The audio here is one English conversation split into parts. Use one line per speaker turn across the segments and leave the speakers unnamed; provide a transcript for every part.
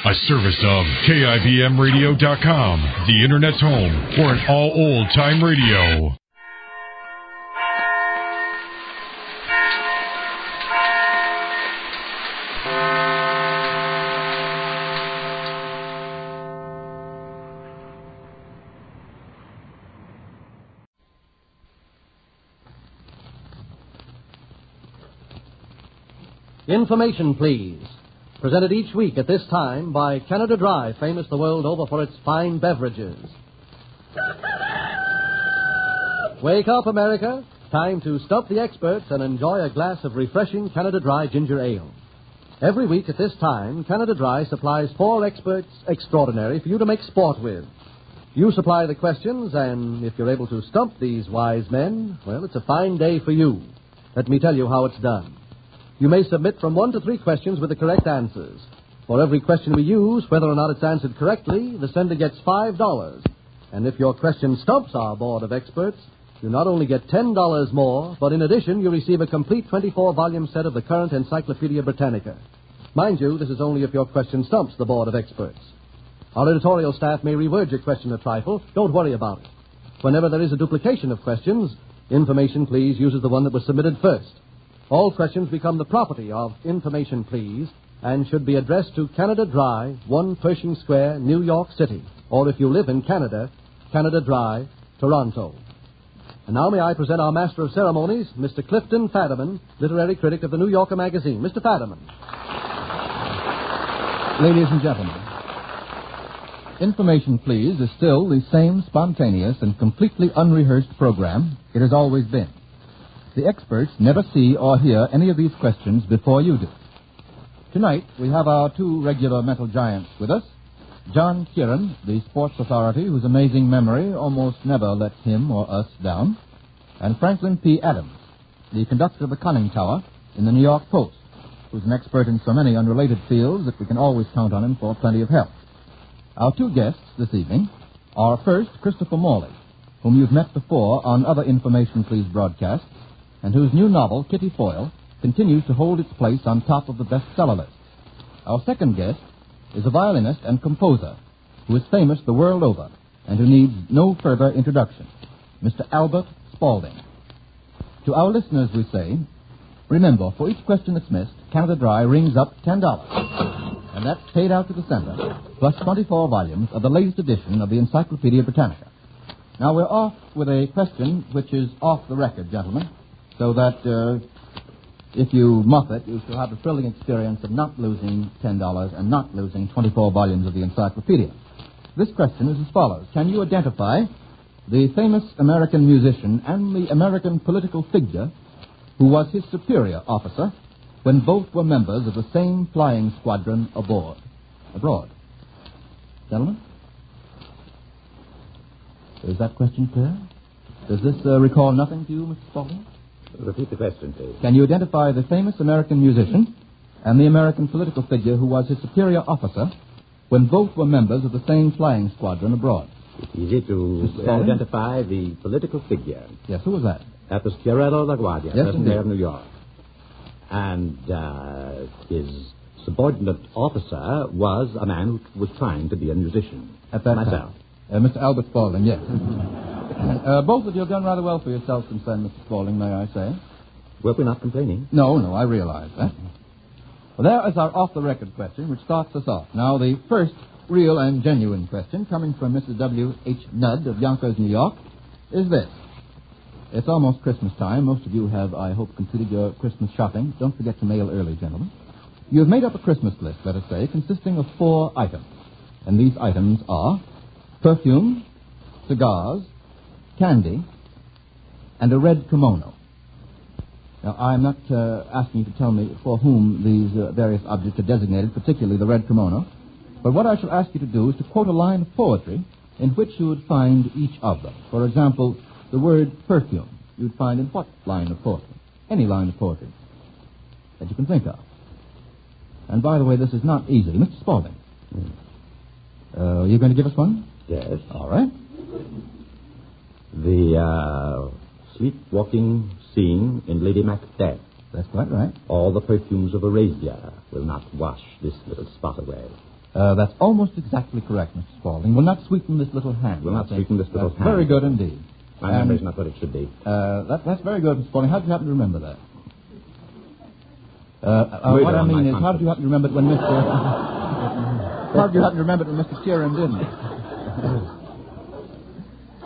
A service of KIBMradio.com, the Internet's home for an all old-time radio.
Information, please. Presented each week at this time by Canada Dry, famous the world over for its fine beverages. Wake up, America. Time to stump the experts and enjoy a glass of refreshing Canada Dry ginger ale. Every week at this time, Canada Dry supplies 4 experts extraordinary for you to make sport with. You supply the questions, and if you're able to stump these wise men, well, it's a fine day for you. Let me tell you how it's done. You may submit from 1 to 3 questions with the correct answers. For every question we use, whether or not it's answered correctly, the sender gets $5. And if your question stumps our board of experts, you not only get $10 more, but in addition, you receive a complete 24-volume set of the current Encyclopedia Britannica. Mind you, this is only if your question stumps the board of experts. Our editorial staff may reword your question a trifle. Don't worry about it. Whenever there is a duplication of questions, Information Please uses the one that was submitted first. All questions become the property of Information Please and should be addressed to Canada Dry, 1 Pershing Square, New York City. Or if you live in Canada, Canada Dry, Toronto. And now may I present our Master of Ceremonies, Mr. Clifton Fadiman, literary critic of the New Yorker magazine. Mr. Fadiman.
Ladies and gentlemen, Information Please is still the same spontaneous and completely unrehearsed program it has always been. The experts never see or hear any of these questions before you do. Tonight, we have our 2 regular mental giants with us. John Kieran, the sports authority whose amazing memory almost never lets him or us down. And Franklin P. Adams, the conductor of the Conning Tower in the New York Post, who's an expert in so many unrelated fields that we can always count on him for plenty of help. Our 2 guests this evening are first Christopher Morley, whom you've met before on other Information Please broadcasts, and whose new novel, Kitty Foyle, continues to hold its place on top of the bestseller list. Our second guest is a violinist and composer who is famous the world over and who needs no further introduction, Mr. Albert Spaulding. To our listeners we say, remember, for each question that's missed, Canada Dry rings up $10, and that's paid out to the sender, plus 24 volumes of the latest edition of the Encyclopedia Britannica. Now, we're off with a question which is off the record, gentlemen, so that if you muff it, you shall have the thrilling experience of not losing $10 and not losing 24 volumes of the encyclopedia. This question is as follows. Can you identify the famous American musician and the American political figure who was his superior officer when both were members of the same flying squadron abroad? Gentlemen? Is that question clear? Does this recall nothing to you, Mr. Spaulding?
Repeat the question, please.
Can you identify the famous American musician and the American political figure who was his superior officer when both were members of the same flying squadron abroad?
It's easy to identify the political figure.
Yes, who was that?
That was Chiarello LaGuardia,
yes,
present mayor of New York. And his subordinate officer was a man who was trying to be a musician.
At that
Myself.
time. Mr. Albert Spaulding, yes. Both of you have done rather well for yourselves since then, Mr. Spaulding, may I say.
Well, we're not complaining.
No, I realize that. Well, there is our off-the-record question, which starts us off. Now, the first real and genuine question, coming from Mrs. W.H. Nudd of Yonkers, New York, is this. It's almost Christmas time. Most of you have, I hope, completed your Christmas shopping. Don't forget to mail early, gentlemen. You have made up a Christmas list, let us say, consisting of 4 items. And these items are perfume, cigars, candy, and a red kimono. Now, I'm not asking you to tell me for whom these various objects are designated, particularly the red kimono, but what I shall ask you to do is to quote a line of poetry in which you would find each of them. For example, the word perfume you'd find in what line of poetry? Any line of poetry that you can think of. And by the way, this is not easy. Mr. Spaulding, you going to give us one?
Yes.
All right.
The sleepwalking scene in Lady Macbeth.
That's quite right.
All the perfumes of Arabia will not wash this little spot away.
That's almost exactly correct, Mr. Spaulding. Will not sweeten this little hand.
Will not sweeten this little hand.
Very good indeed.
My memory's not what it should be.
That's very good, Mr. Spaulding. How did you happen to remember that? What I mean is, how did you happen to remember it when Mr. How did you happen to remember it when Mr. Kieran didn't?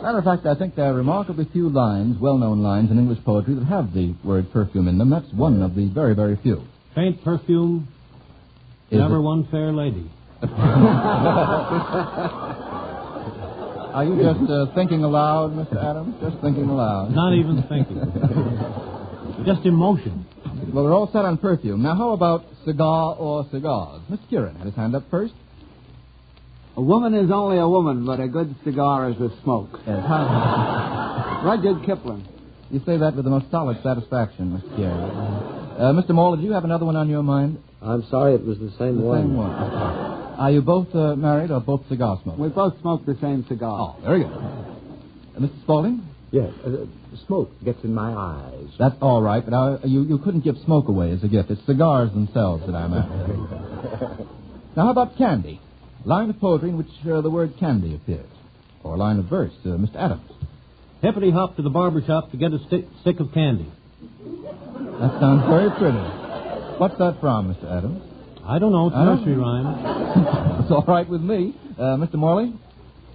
Matter of fact, I think there are remarkably few lines, well-known lines in English poetry that have the word perfume in them. That's one of the very, very few.
Faint perfume, never one fair lady.
Are you just thinking aloud, Mr. Adams? Just thinking aloud.
Not even thinking. Just emotion.
Well, we're all set on perfume. Now, how about cigar or cigars? Mr. Kieran had his hand up first.
A woman is only a woman, but a good cigar is with smoke.
Yes.
Rudyard Kipling.
You say that with the most solid satisfaction, Mr. Kieran. Mr. Morley, did you have another one on your mind?
I'm sorry, it was the same one.
Same one. Are you both married or both cigar smokers?
We both smoke the same cigar.
Oh, very good. Mr. Spaulding?
Yes, smoke gets in my eyes.
That's all right, but you couldn't give smoke away as a gift. It's cigars themselves that I'm after. Now, how about candy? Line of poetry in which the word candy appears. Or a line of verse, Mr. Adams.
Hippity hop to the barber shop to get a stick of candy.
That sounds very pretty. What's that from, Mr. Adams?
I don't know. It's nursery rhyme.
It's all right with me. Mr. Morley?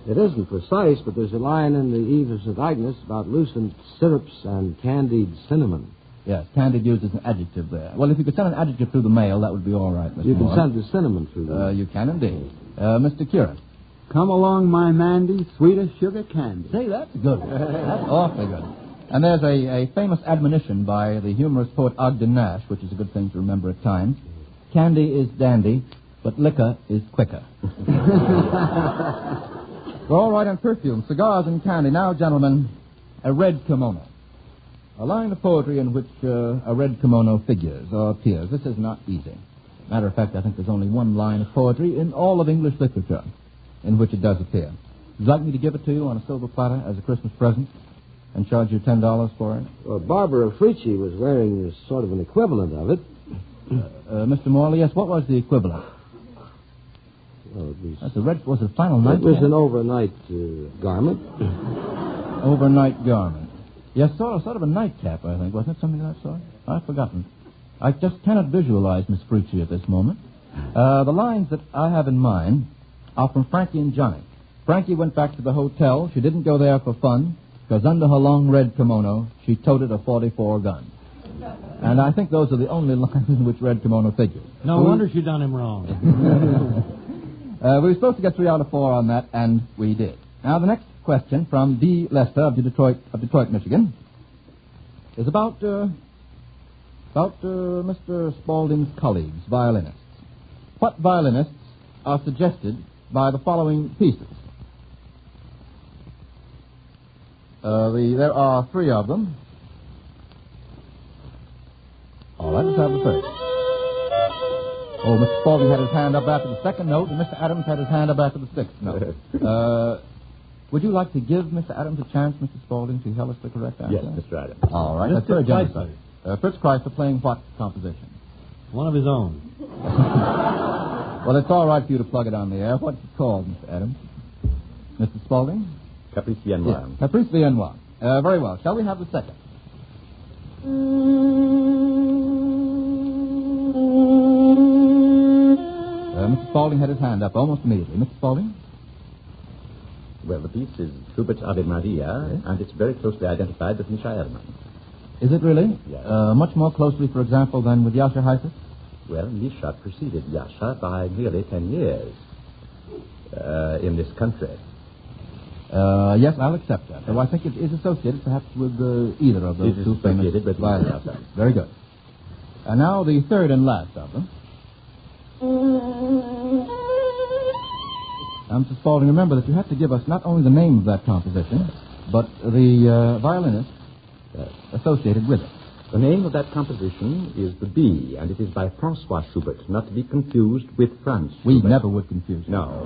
It isn't precise, but there's a line in the Eve of St. Agnes about loosened syrups and candied cinnamon.
Yes, candied used as an adjective there. Well, if you could send an adjective through the mail, that would be all right, Mr.
You can
Morley.
send the cinnamon through the
You can indeed. Mr. Kieran?
Come along, my Mandy, sweet as sugar candy.
Say, that's good. That's awfully good. And there's a famous admonition by the humorous poet Ogden Nash, which is a good thing to remember at times. Candy is dandy, but liquor is quicker. We're all right on perfume, cigars, and candy. Now, gentlemen, a red kimono. A line of poetry in which a red kimono figures or appears. This is not easy. Matter of fact, I think there's only one line of poetry in all of English literature in which it does appear. Would you like me to give it to you on a silver platter as a Christmas present and charge you $10 for it?
Well, Barbara Frici was wearing sort of an equivalent of it.
Mr. Morley, yes, what was the equivalent?
Well,
That's was it a final night?
It was an overnight garment.
Overnight garment. Yes, sort of a nightcap, I think. Wasn't it something of that sort? I've forgotten. I just cannot visualize Miss Frici at this moment. The lines that I have in mind are from Frankie and Johnny. Frankie went back to the hotel. She didn't go there for fun, because under her long red kimono, she toted a .44 gun. And I think those are the only lines in which red kimono figures.
No wonder she done him wrong.
We were supposed to get 3 out of 4 on that, and we did. Now, the next question from D. Lester of Detroit, Michigan, is about Mr. Spaulding's colleagues, violinists. What violinists are suggested by the following pieces? There are 3 of them. All right, let's have the first. Oh, Mr. Spaulding had his hand up after the second note, and Mr. Adams had his hand up after the 6th note. Would you like to give Mr. Adams a chance, Mr. Spaulding, to tell us the correct answer?
Yes, Mr. Adams.
All right, that's very generous. Fritz Chrysler playing what composition?
One of his own.
Well, it's all right for you to plug it on the air. What's it called, Mr. Adams? Mr. Spaulding?
Caprice Viennois.
Yes, Caprice Viennois. Very well. Shall we have the second? Mr. Spaulding had his hand up almost immediately. Mr. Spaulding?
Well, the piece is Schubert's Ave Maria, yes, and it's very closely identified with Misha Ehrman.
Is it really?
Yes.
Much more closely, for example, than with Yasha Heifetz?
Well, Misha preceded Yasha by nearly 10 years in this country.
Yes, I'll accept that. Though I think it is associated perhaps with either of those two famous violinists. Very good. And now the third and last of them. Now, Mr. Spaulding, remember that you have to give us not only the name of that composition, but the violinist associated with it.
The name of that composition is The Bee, and it is by Francois Schubert, not to be confused with Franz Schubert.
We never would confuse you.
No.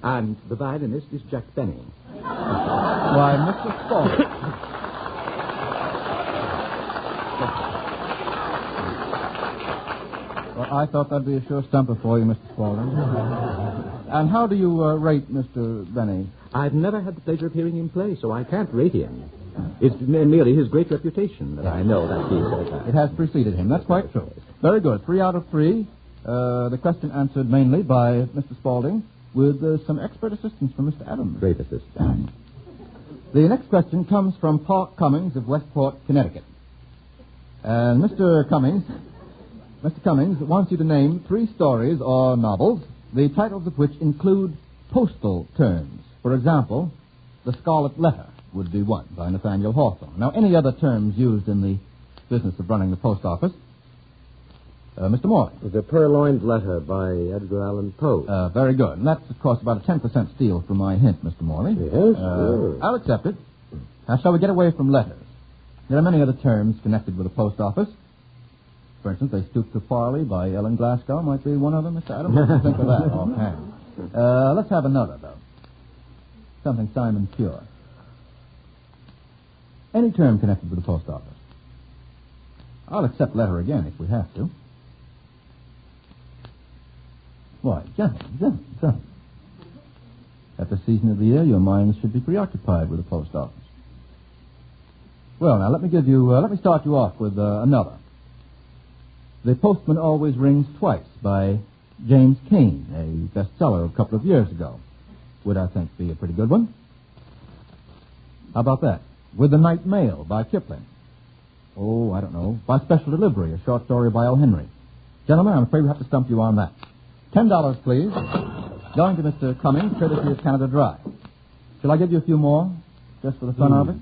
And the violinist is Jack Benny.
Why, Mr. Spaulding. I thought that'd be a sure stumper for you, Mr. Spaulding. And how do you rate Mr. Benny?
I've never had the pleasure of hearing him play, so I can't rate him. It's merely his great reputation that I know that he's so bad.
It has preceded him. That's quite true. Very good. 3 out of 3. The question answered mainly by Mr. Spaulding, with some expert assistance from Mr. Adams.
Great assistant.
The next question comes from Park Cummings of Westport, Connecticut. And Mr. Cummings wants you to name 3 stories or novels, the titles of which include postal terms. For example, The Scarlet Letter would be one by Nathaniel Hawthorne. Now, any other terms used in the business of running the post office? Mr. Morley.
The Purloined Letter by Edgar Allan Poe.
Very good. And that's, of course, about a 10% steal from my hint, Mr. Morley.
Yes, sure.
I'll accept it. Now, shall we get away from letters? There are many other terms connected with the post office. For instance, They Stoop to Parley by Ellen Glasgow might be one of them, Mr. Adams. What do you think of that offhand? Let's have another, though. Something Simon Pure. Any term connected with the post office. I'll accept letter again if we have to. Why, gentlemen. At the season of the year, your minds should be preoccupied with the post office. Well, now, let me start you off with another. The Postman Always Rings Twice by James Cain, a bestseller a couple of years ago. Would, I think, be a pretty good one. How about that? With the Night Mail by Kipling. Oh, I don't know. By Special Delivery, a short story by O. Henry. Gentlemen, I'm afraid we have to stump you on that. $10, please. Going to Mr. Cummings, courtesy of Canada Dry. Shall I give you a few more, just for the fun of it?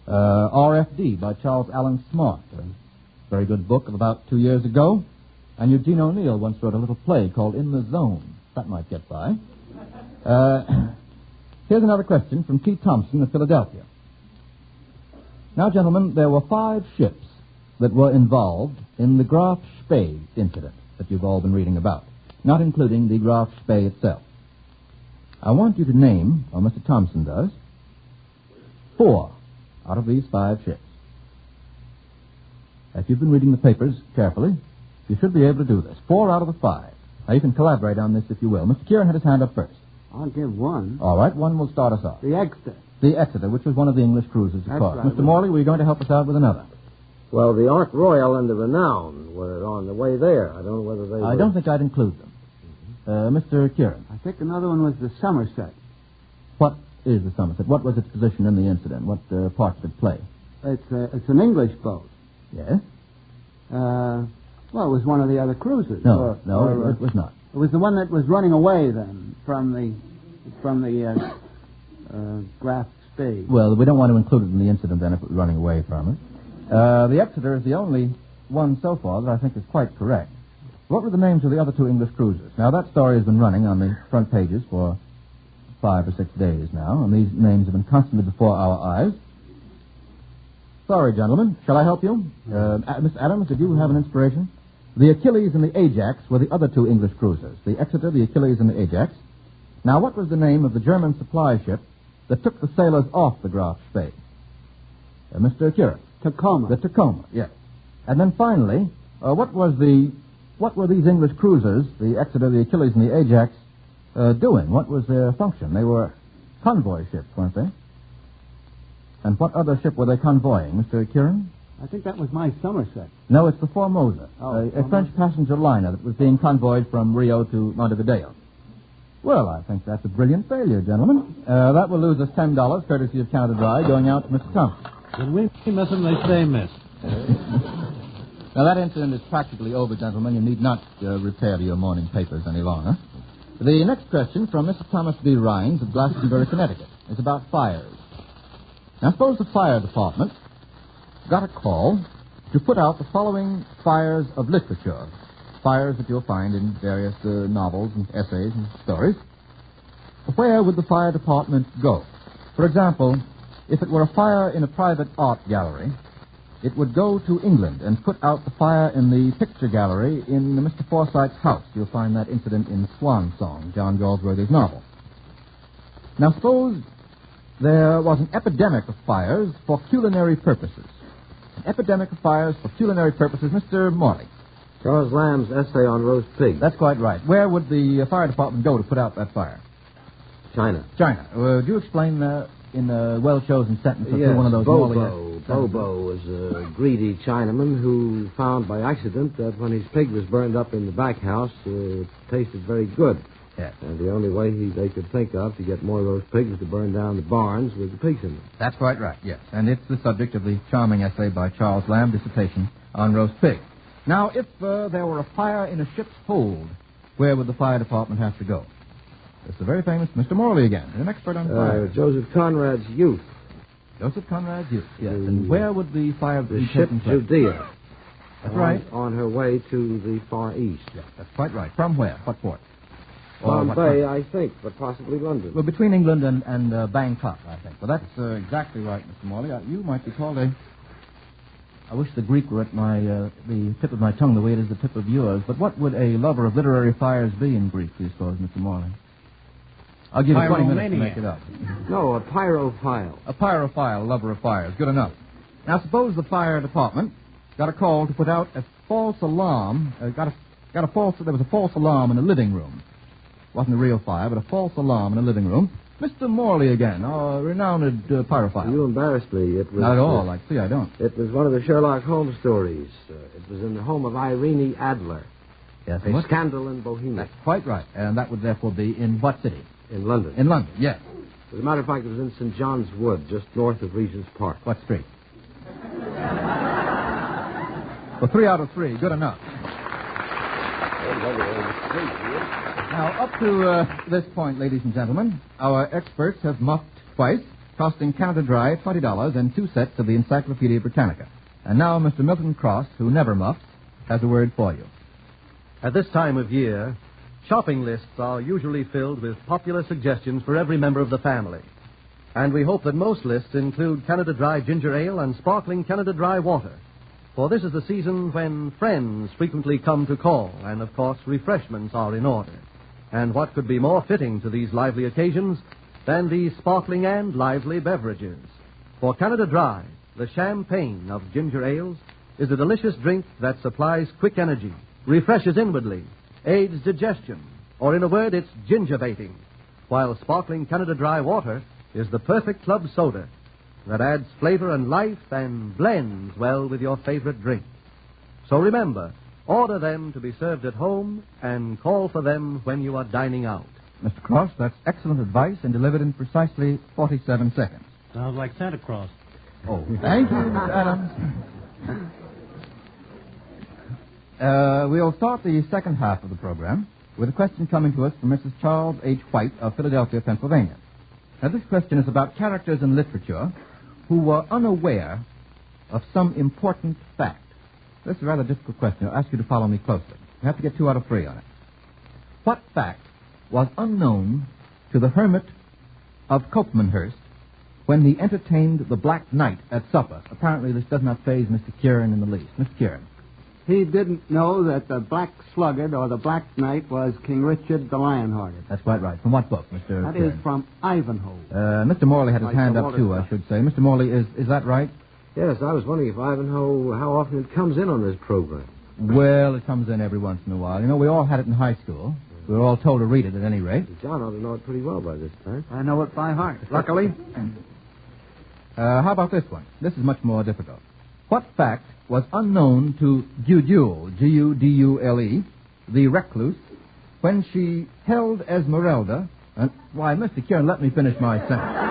R.F.D. by Charles Allen Smart. A very good book of about 2 years ago. And Eugene O'Neill once wrote a little play called In the Zone. That might get by. Here's another question from T. Thompson of Philadelphia. Now, gentlemen, there were 5 ships that were involved in the Graf Spee incident that you've all been reading about, not including the Graf Spee itself. I want you to name, or Mr. Thompson does, 4 out of these 5 ships. If you've been reading the papers carefully, you should be able to do this. 4 out of the 5. Now, you can collaborate on this if you will. Mr. Kieran had his hand up first.
I'll give one.
All right, one will start us off.
The Exeter.
The Exeter, which was one of the English cruisers, of course.
Right.
Mr. Morley, were you going to help us out with another?
Well, the Ark Royal and the Renown were on the way there. I don't know whether they were...
I don't think I'd include them. Mr. Kieran.
I think another one was the Somerset.
What is the Somerset? What was its position in the incident? What part did it play?
It's an English boat.
Yes?
Well, it was one of the other cruisers.
No, it was not.
It was the one that was running away then from the Graf Spee.
Well, we don't want to include it in the incident then if it was running away from it. The Exeter is the only one so far that I think is quite correct. What were the names of the other 2 English cruisers? Now, that story has been running on the front pages for 5 or 6 days now, and these names have been constantly before our eyes. Sorry, gentlemen. Shall I help you? Mr. Adams, did you have an inspiration? The Achilles and the Ajax were the other 2 English cruisers. The Exeter, the Achilles, and the Ajax. Now, what was the name of the German supply ship that took the sailors off the Graf Spee? Mr. Kieran.
Tacoma.
The Tacoma, yes. And then finally, what were these English cruisers, the Exeter, the Achilles, and the Ajax, doing? What was their function? They were convoy ships, weren't they? And what other ship were they convoying, Mr. Kieran?
I think that was my Somerset.
No, it's the Formosa, a
Formosa.
French passenger liner that was being convoyed from Rio to Montevideo. Well, I think that's a brilliant failure, gentlemen. That will lose us $10, courtesy of Canada Dry, going out to Mr. Thompson.
When we miss them, they stay missed.
Now, that incident is practically over, gentlemen. You need not repair to your morning papers any longer. The next question from Mr. Thomas B. Rhines of Glastonbury, Connecticut, is about fires. Now, suppose the fire department got a call to put out the following fires of literature, fires that you'll find in various novels and essays and stories. Where would the fire department go? For example, if it were a fire in a private art gallery, it would go to England and put out the fire in the picture gallery in Mr. Forsyth's house. You'll find that incident in Swan Song, John Galsworthy's novel. Now, suppose there was an epidemic of fires for culinary purposes. An epidemic of fires for culinary purposes. Mr. Morley,
Charles Lamb's essay on roast pig.
That's quite right. Where would the fire department go to put out that fire?
China.
China. Would you explain in a well-chosen sentence or one of those
Bobo was a greedy Chinaman who found by accident that when his pig was burned up in the back house, it tasted very good.
Yes.
And the only way they could think of to get more roast pigs was to burn down the barns with the pigs in them.
That's quite right, yes. And it's the subject of the charming essay by Charles Lamb, Dissertation on Roast Pig. Now, if there were a fire in a ship's hold, where would the fire department have to go? It's the very famous Mr. Morley again, an expert on fire.
Joseph Conrad's youth.
Joseph Conrad's youth, yes. And where would the fire be
ship
taking place?
Judea.
That's right.
On her way to the Far East.
Yes, that's quite right. From where? What port?
Bombay, I think, but possibly London.
Well, between England and Bangkok, I think. Well, that's exactly right, Mr. Morley. You might be called I wish the Greek were at the tip of my tongue the way it is the tip of yours. But what would a lover of literary fires be in Greek, do you suppose, Mr. Morley? I'll give you 20 minutes to make it up.
No, a pyrophile.
A pyrophile, a lover of fires. Good enough. Now, suppose the fire department got a call to put out a false alarm. There was a false alarm in a living room. It wasn't a real fire, but a false alarm in a living room. Mr. Morley again, a renowned pyrophile.
You embarrassed me. It was
not at all. I don't.
It was one of the Sherlock Holmes stories. It was in the home of Irene Adler.
Yes.
A scandal in Bohemia.
That's quite right. And that would therefore be in what city?
In London.
In London, yes.
As a matter of fact, it was in St. John's Wood, just north of Regent's Park.
What street? Well, 3 out of 3. Good enough. Now, up to this point, ladies and gentlemen, our experts have muffed twice, costing Canada Dry $20 and 2 sets of the Encyclopedia Britannica. And now Mr. Milton Cross, who never muffs, has a word for you.
At this time of year, shopping lists are usually filled with popular suggestions for every member of the family. And we hope that most lists include Canada Dry ginger ale and sparkling Canada Dry water. For this is the season when friends frequently come to call, and of course refreshments are in order. And what could be more fitting to these lively occasions than these sparkling and lively beverages? For Canada Dry, the champagne of ginger ales, is a delicious drink that supplies quick energy, refreshes inwardly, aids digestion, or in a word, it's gingerbating, while sparkling Canada Dry water is the perfect club soda that adds flavor and life and blends well with your favorite drink. So remember, order them to be served at home and call for them when you are dining out.
Mr. Cross, that's excellent advice and delivered in precisely 47 seconds.
Sounds like Santa Claus.
Oh, thank you, Mr. Adams. We'll start the second half of the program with a question coming to us from Mrs. Charles H. White of Philadelphia, Pennsylvania. Now, this question is about characters in literature who were unaware of some important fact. This is a rather difficult question. I'll ask you to follow me closely. You have to get 2 out of 3 on it. What fact was unknown to the hermit of Copmanhurst when he entertained the Black Knight at supper? Apparently, this does not faze Mr. Kieran in the least. Mr. Kieran.
He didn't know that the Black Sluggard or the Black Knight was King Richard the Lionhearted.
That's quite right. From what book, Mr.
That
Kieran?
is from Ivanhoe.
Mr. Morley had his hand up, too, I should say. Mr. Morley, is that right?
Yes, I was wondering if Ivanhoe, how often it comes in on this program.
Well, it comes in every once in a while. You know, we all had it in high school. We were all told to read it at any rate.
John ought to know it pretty well by this time.
I know it by heart, luckily.
How about this one? This is much more difficult. What fact was unknown to Gudule, G-U-D-U-L-E, the recluse, when she held Esmeralda... why, Mr. Kieran, let me finish my sentence.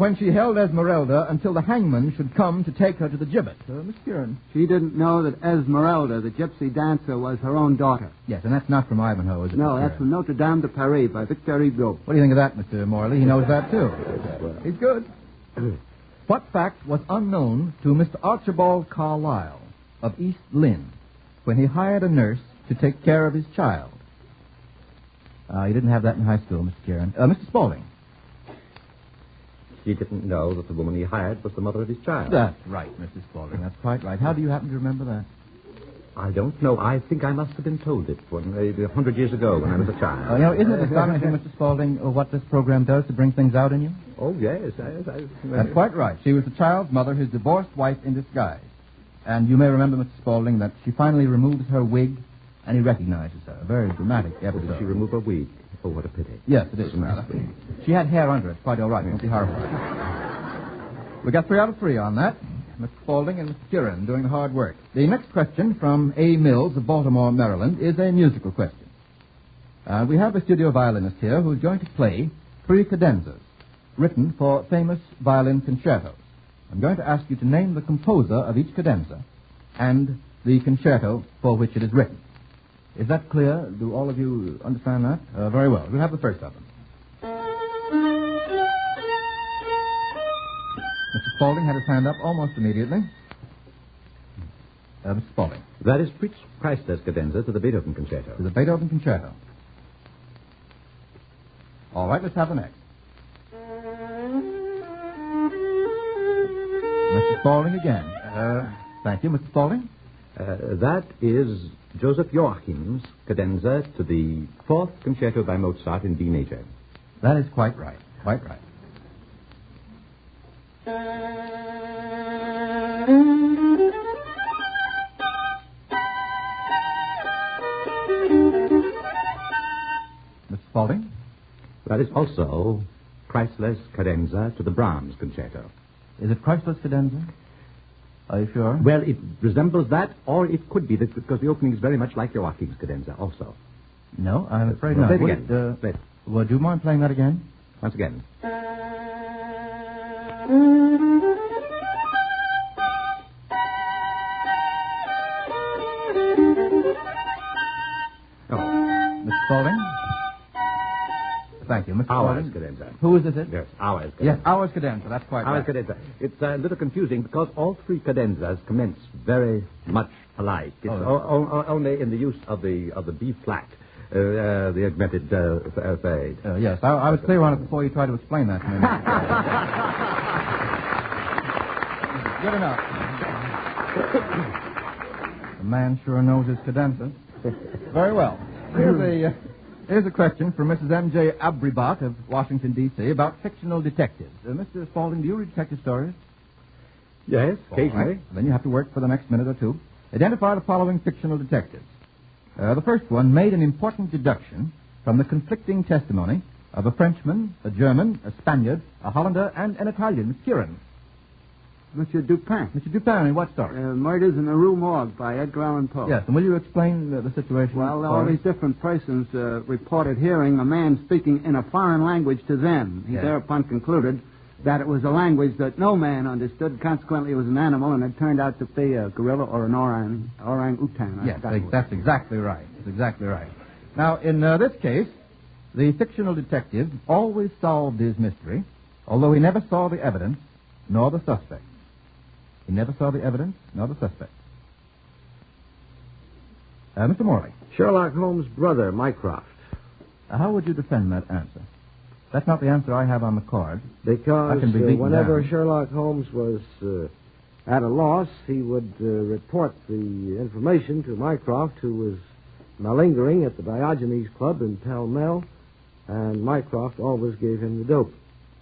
When she held Esmeralda until the hangman should come to take her to the gibbet. Mr. Kieran.
She didn't know that Esmeralda, the gypsy dancer, was her own daughter.
Yes, and that's not from Ivanhoe, is it?
No, that's from Notre Dame de Paris by Victor Hugo.
What do you think of that, Mr. Morley? He knows that, too. He's good. What fact was unknown to Mr. Archibald Carlyle of East Lynne when he hired a nurse to take care of his child? You didn't have that in high school, Mr. Kieran. Mr. Spaulding.
He didn't know that the woman he hired was the mother of his child.
That's right, Mrs. Spaulding. That's quite right. How do you happen to remember that?
I don't know. I think I must have been told it maybe 100 years ago when I was a child.
Isn't it astonishing, Mr. Spaulding, what this program does to bring things out in you?
Oh, yes.
That's quite right. She was the child's mother, his divorced wife in disguise. And you may remember, Mr. Spaulding, that she finally removes her wig, and he recognizes her. A very dramatic episode.
Did she remove her wig? Oh, what a pity.
Yes, it is, rather. She had hair under it. Quite all right. Don't be horrified. We got 3 out of 3 on that. Mr. Spaulding and Mr. Curran doing the hard work. The next question from A. Mills of Baltimore, Maryland, is a musical question. We have a studio violinist here who's going to play 3 cadenzas written for famous violin concertos. I'm going to ask you to name the composer of each cadenza and the concerto for which it is written. Is that clear? Do all of you understand that? Very well. We'll have the first of them. Mr. Spaulding had his hand up almost immediately. Mr. Spaulding.
That is Fritz Kreisler's cadenza to the Beethoven concerto.
To the Beethoven concerto. All right, let's have the next. Mr. Spaulding again. Thank you, Mr. Spaulding.
That is Joseph Joachim's cadenza to the 4th concerto by Mozart in D major.
That is quite right. Quite right. Mr. Spaulding?
That is also Kreisler's cadenza to the Brahms concerto.
Is it Kreisler's cadenza? Are you sure?
Well, it resembles that, or it could be, because the opening is very much like Joachim's cadenza also.
No, I'm afraid not.
Play it again. Play it.
Would you mind playing that again?
Once again.
Mr. Spaulding? Thank you, Mr.
Ours
Spaulding.
cadenza.
Who is it?
Yes, ours cadenza.
Yes, ours cadenza. That's quite
Ours
right.
cadenza. It's a little confusing because all 3 cadenzas commence very much alike. It's only in the use of the B flat, the augmented fade.
Yes, I was clear on it before you tried to explain that to me. Good enough. The man sure knows his cadenzas. Very well. Here's a question from Mrs. M.J. Abribot of Washington, D.C. about fictional detectives. Mr. Spaulding, do you read detective stories?
Yes, occasionally.
Right. Then you have to work for the next minute or 2. Identify the following fictional detectives. The first one made an important deduction from the conflicting testimony of a Frenchman, a German, a Spaniard, a Hollander, and an Italian. Mr. Curran.
Monsieur Dupin.
Mr. Dupin, in what story?
Murders in the Rue Morgue by Edgar Allan Poe.
Yes, and will you explain the situation?
Well, all these different persons reported hearing a man speaking in a foreign language to them. He thereupon concluded that it was a language that no man understood. Consequently, it was an animal, and it turned out to be a gorilla or an orang-utan.
Yes, that's exactly right. That's exactly right. Now, in this case, the fictional detective always solved his mystery, although he never saw the evidence nor the suspect. He never saw the evidence nor the suspect. Mr. Morley.
Sherlock Holmes' brother, Mycroft.
How would you defend that answer? That's not the answer I have on the card.
Because
I can be beaten
whenever
down.
Sherlock Holmes was at a loss, he would report the information to Mycroft, who was malingering at the Diogenes Club in Pall Mall, and Mycroft always gave him the dope.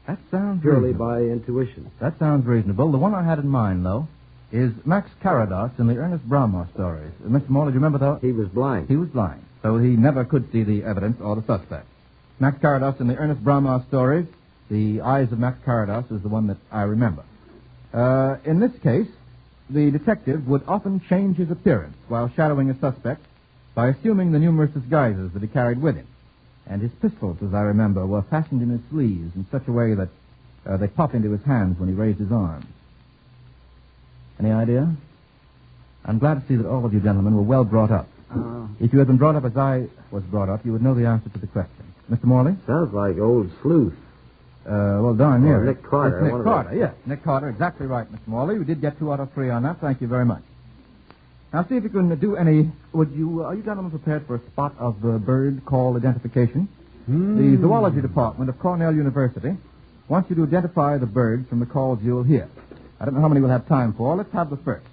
That sounds
Purely
reasonable.
by intuition.
That sounds reasonable. The one I had in mind, though, is Max Carados in the Ernest Bramah stories. Mr. Morley, do you remember that?
He was blind.
He was blind, so he never could see the evidence or the suspect. Max Carados in the Ernest Bramah stories, the eyes of Max Carados is the one that I remember. In this case, the detective would often change his appearance while shadowing a suspect by assuming the numerous disguises that he carried with him. And his pistols, as I remember, were fastened in his sleeves in such a way that they pop into his hands when he raised his arms. Any idea? I'm glad to see that all of you gentlemen were well brought up. If you had been brought up as I was brought up, you would know the answer to the question. Mr. Morley?
Sounds like old sleuth.
Well, darn near.
Nick Carter.
It's Nick Carter, yes. Nick Carter, exactly right, Mr. Morley. We did get 2 out of 3 on that. Thank you very much. Now, see if you can do any... are you gentlemen prepared for a spot of bird call identification? The zoology department of Cornell University wants you to identify the birds from the calls you'll hear. I don't know how many we'll have time for. Let's have the first.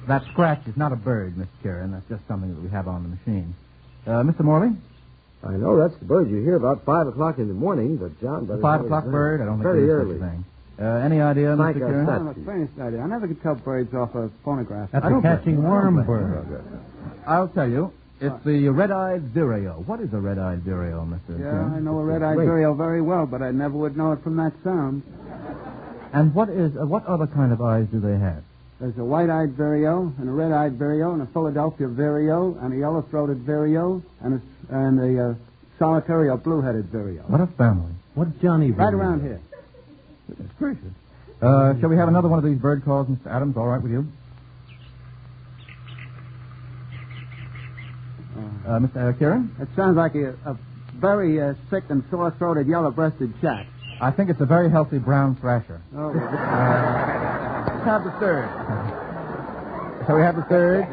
That scratch is not a bird, Mr. Curran. That's just something that we have on the machine. Mr. Morley?
I know that's the bird you hear about 5 o'clock in the morning, but John...
The 5 o'clock bird? I don't think
very
there's
early.
such a thing. Any idea,
Like
Mr.
a
Kieran?
I don't know the faintest idea. I never could tell birds off a phonograph.
That's a catching worm bird.
I'll tell you. It's the red-eyed vireo. What is a red-eyed vireo, Mr.
Yeah,
Kieran?
I know a red-eyed vireo very well, but I never would know it from that sound.
And what other kind of eyes do they have?
There's a white-eyed vireo, and a red-eyed vireo, and a Philadelphia vireo, and a yellow-throated vireo, and a solitary or blue-headed vireo.
What a family.
What's Johnny
Right
vireo?
around here.
That's gracious. Shall we have another one of these bird calls, Mr. Adams? All right with you? Mr. Kieran?
It sounds like a very sick and sore-throated yellow-breasted chat.
I think it's a very healthy brown thrasher.
Oh,
Let's have the third. Shall we have the third?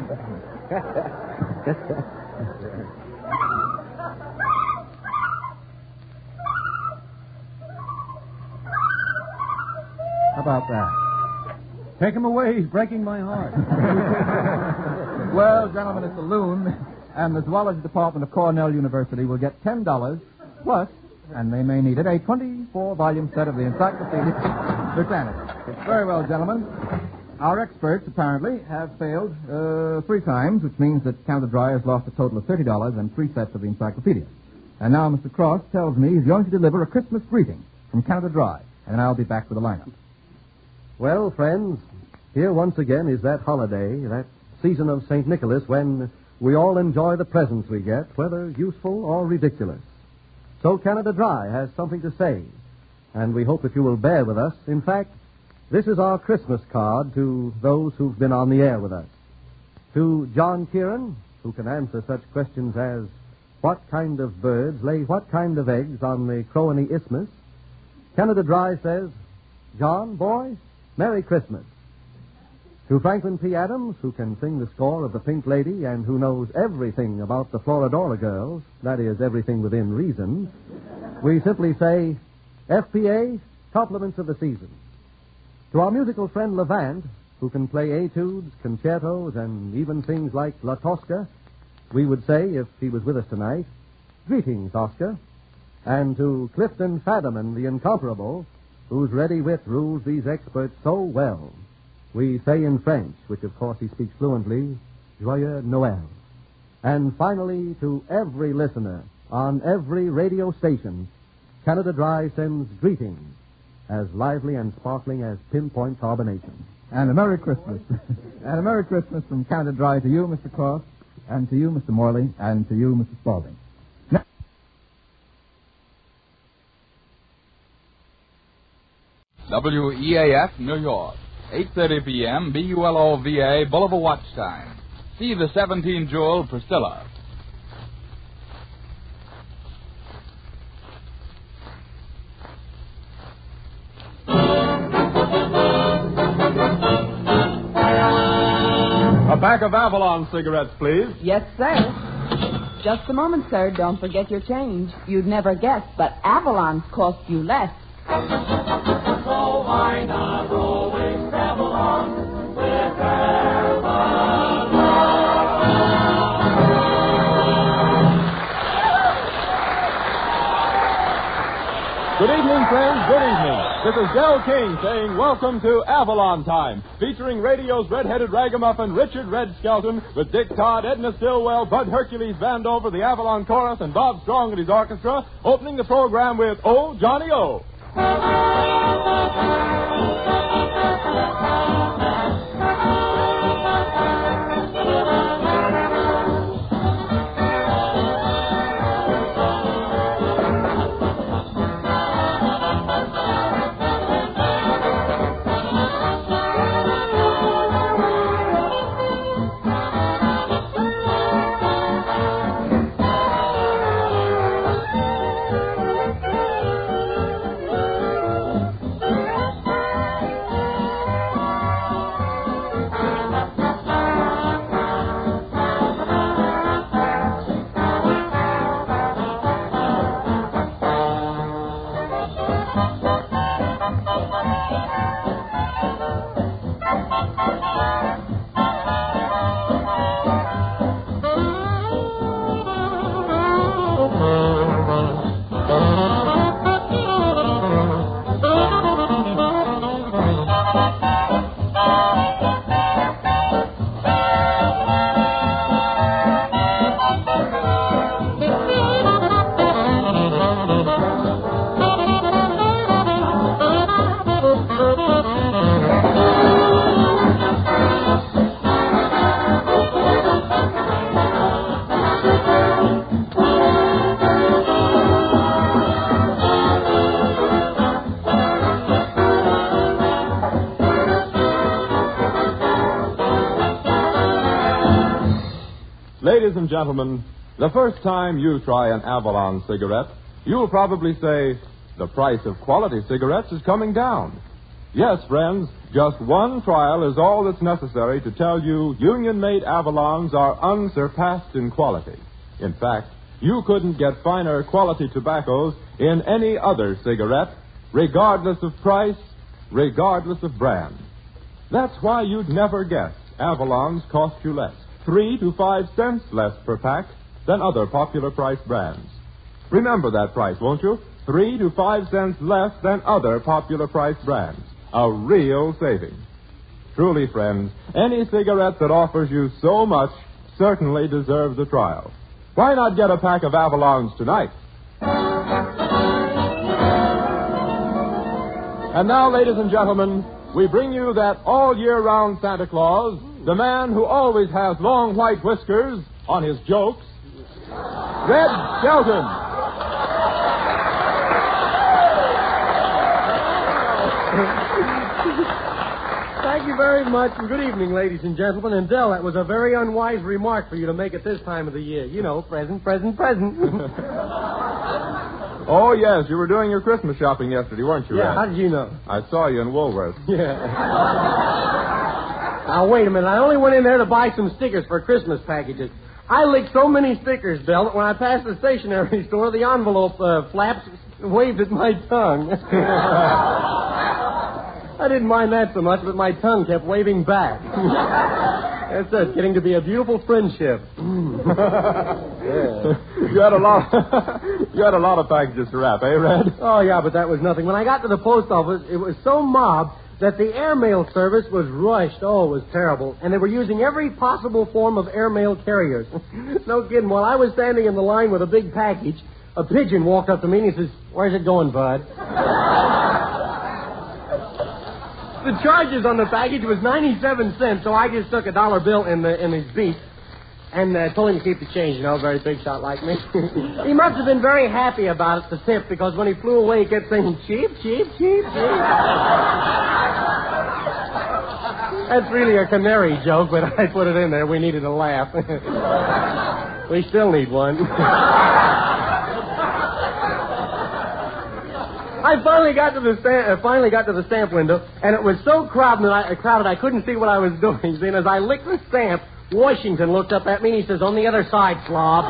How about that?
Take him away. He's breaking my heart.
Well, gentlemen, it's a loon, and the zoology department of Cornell University will get $10 plus, and they may need it, a 24-volume set of the Encyclopedia Britannica. Very well, gentlemen. Our experts, apparently, have failed 3 times, which means that Canada Dry has lost a total of $30 and 3 sets of the Encyclopedia. And now Mr. Cross tells me he's going to deliver a Christmas greeting from Canada Dry, and then I'll be back with the lineup.
Well, friends, here once again is that holiday, that season of St. Nicholas, when we all enjoy the presents we get, whether useful or ridiculous. So Canada Dry has something to say, and we hope that you will bear with us. In fact, this is our Christmas card to those who've been on the air with us. To John Kieran, who can answer such questions as, what kind of birds lay what kind of eggs on the Croany Isthmus? Canada Dry says, John, boy, Merry Christmas. To Franklin P. Adams, who can sing the score of The Pink Lady and who knows everything about the Florodora girls, that is, everything within reason, we simply say, FPA, compliments of the season. To our musical friend Levant, who can play etudes, concertos, and even things like La Tosca, we would say, if he was with us tonight, greetings, Oscar. And to Clifton Fadiman, the incomparable, whose ready wit rules these experts so well, we say in French, which of course he speaks fluently, Joyeux Noël. And finally, to every listener on every radio station, Canada Dry sends greetings as lively and sparkling as pinpoint carbonation.
And a Merry Christmas. And a Merry Christmas from Canada Dry to you, Mr. Cross, and to you, Mr. Morley, and to you, Mr. Spaulding.
WEAF, New York. 8:30 p.m., BULOVA, Bulova Watch Time. See the 17-jewel Priscilla.
A pack of Avalon cigarettes, please.
Yes, sir. Just a moment, sir. Don't forget your change. You'd never guess, but Avalon's cost you less.
So why not roll with Avalon, with Avalon?
Good evening, friends. Good evening. This is Del King saying welcome to Avalon Time, featuring radio's red-headed ragamuffin Richard Red Skelton with Dick Todd, Edna Stillwell, Bud Hercules Vandover, the Avalon Chorus, and Bob Strong and his orchestra, opening the program with Oh, Johnny O. Ladies and gentlemen, the first time you try an Avalon cigarette, you'll probably say, the price of quality cigarettes is coming down. Yes, friends, just one trial is all that's necessary to tell you union-made Avalons are unsurpassed in quality. In fact, you couldn't get finer quality tobaccos in any other cigarette, regardless of price, regardless of brand. That's why you'd never guess Avalons cost you less, 3 to 5 cents less per pack than other popular price brands. Remember that price, won't you? 3 to 5 cents less than other popular price brands. A real saving. Truly, friends, any cigarette that offers you so much certainly deserves a trial. Why not get a pack of Avalons tonight? And now, ladies and gentlemen, we bring you that all-year-round Santa Claus, the man who always has long white whiskers on his jokes, Red Skelton.
Thank you very much, and good evening, ladies and gentlemen. And, Del, that was a very unwise remark for you to make at this time of the year. You know, present, present, present.
Oh, yes, you were doing your Christmas shopping yesterday, weren't you,
Yeah,
Red?
how did you know?
I saw you in Woolworth.
Yeah. Now, wait a minute. I only went in there to buy some stickers for Christmas packages. I licked so many stickers, Del, that when I passed the stationery store, the envelope flaps waved at my tongue. I didn't mind that so much, but my tongue kept waving back. That's it, getting to be a beautiful friendship. Yeah.
You had a lot of packages to wrap, eh, Red?
Oh, yeah, but that was nothing. When I got to the post office, it was so mobbed that the airmail service was rushed. Oh, it was terrible. And they were using every possible form of airmail carriers. No kidding. While I was standing in the line with a big package, a pigeon walked up to me and he says, "Where's it going, bud?" The charges on the package was 97 cents, so I just took a dollar bill in his beak and told him to keep the change, you know, a very big shot like me. He must have been very happy about it, the tip, because when he flew away, he kept saying, "Cheap, cheap, cheap, cheap." That's really a canary joke, but I put it in there. We needed a laugh. We still need one. I finally got to the stamp window, and it was so crowded I couldn't see what I was doing. Then, as I licked the stamp, Washington looked up at me and he says, "On the other side, slob."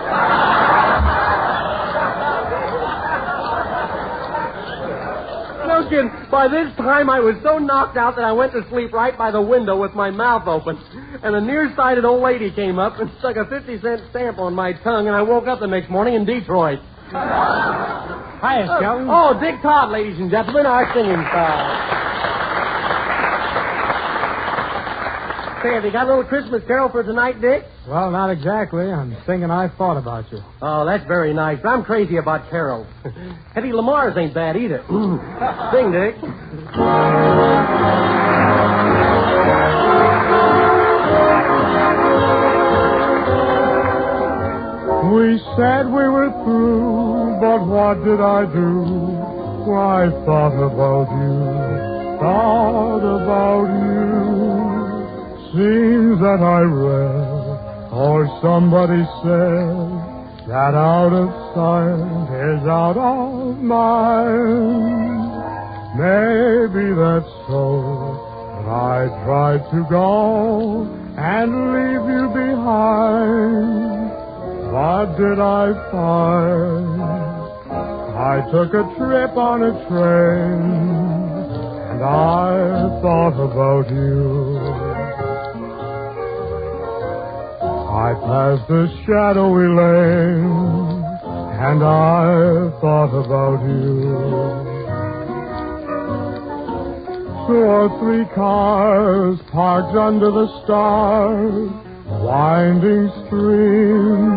No kidding. By this time, I was so knocked out that I went to sleep right by the window with my mouth open. And a nearsighted old lady came up and stuck a 50-cent stamp on my tongue, and I woke up the next morning in Detroit.
Hiya, Skelton.
Oh, Dick Todd, ladies and gentlemen, our singing star. Say, have you got a little Christmas carol for tonight, Dick?
Well, not exactly. I'm singing I Thought About You.
Oh, that's very nice. But I'm crazy about carols. Eddie Lamar's ain't bad either. Sing, Dick.
We said we were through, but what did I do? I thought about you, thought about you. Seems that I read, or somebody said, that out of sight is out of mind. Maybe that's so, but I tried to go and leave you behind. What did I find? I took a trip on a train, and I thought about you. I passed a shadowy lane, and I thought about you. 2 or 3 cars parked under the stars, winding stream,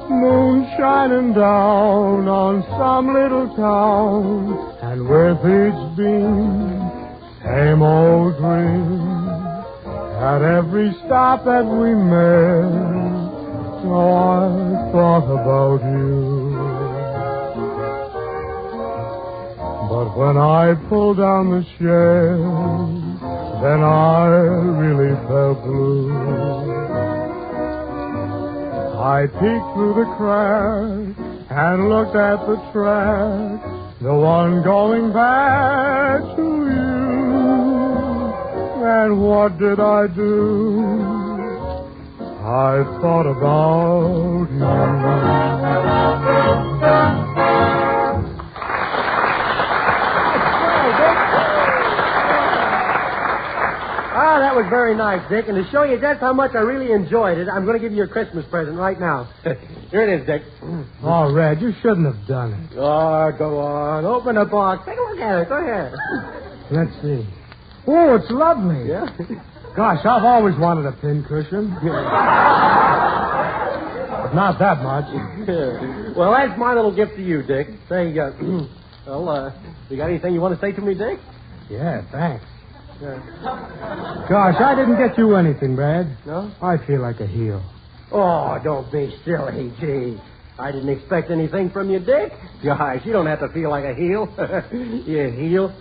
moon shining down on some little town, and with each beam, same old dream. At every stop that we made, so I thought about you. But when I pulled down the shade, then I really felt blue. I peeked through the crack and looked at the track, the one going back to you. And what did I do? I thought about you.
Ah, that was very nice, Dick. And to show you just how much I really enjoyed it, I'm going to give you your Christmas present right now. Here it is, Dick.
Oh, Red, you shouldn't have done it.
Oh, go on. Open the box. Take a look at it. Go ahead.
Let's see. Oh, it's lovely.
Yeah?
Gosh, I've always wanted a pincushion. But not that much.
Well, that's my little gift to you, Dick. Say, you got anything you want to say to me, Dick?
Yeah, thanks. Gosh, I didn't get you anything, Brad.
No?
I feel like a heel.
Oh, don't be silly, gee. I didn't expect anything from you, Dick. Gosh, you don't have to feel like a heel. You heel.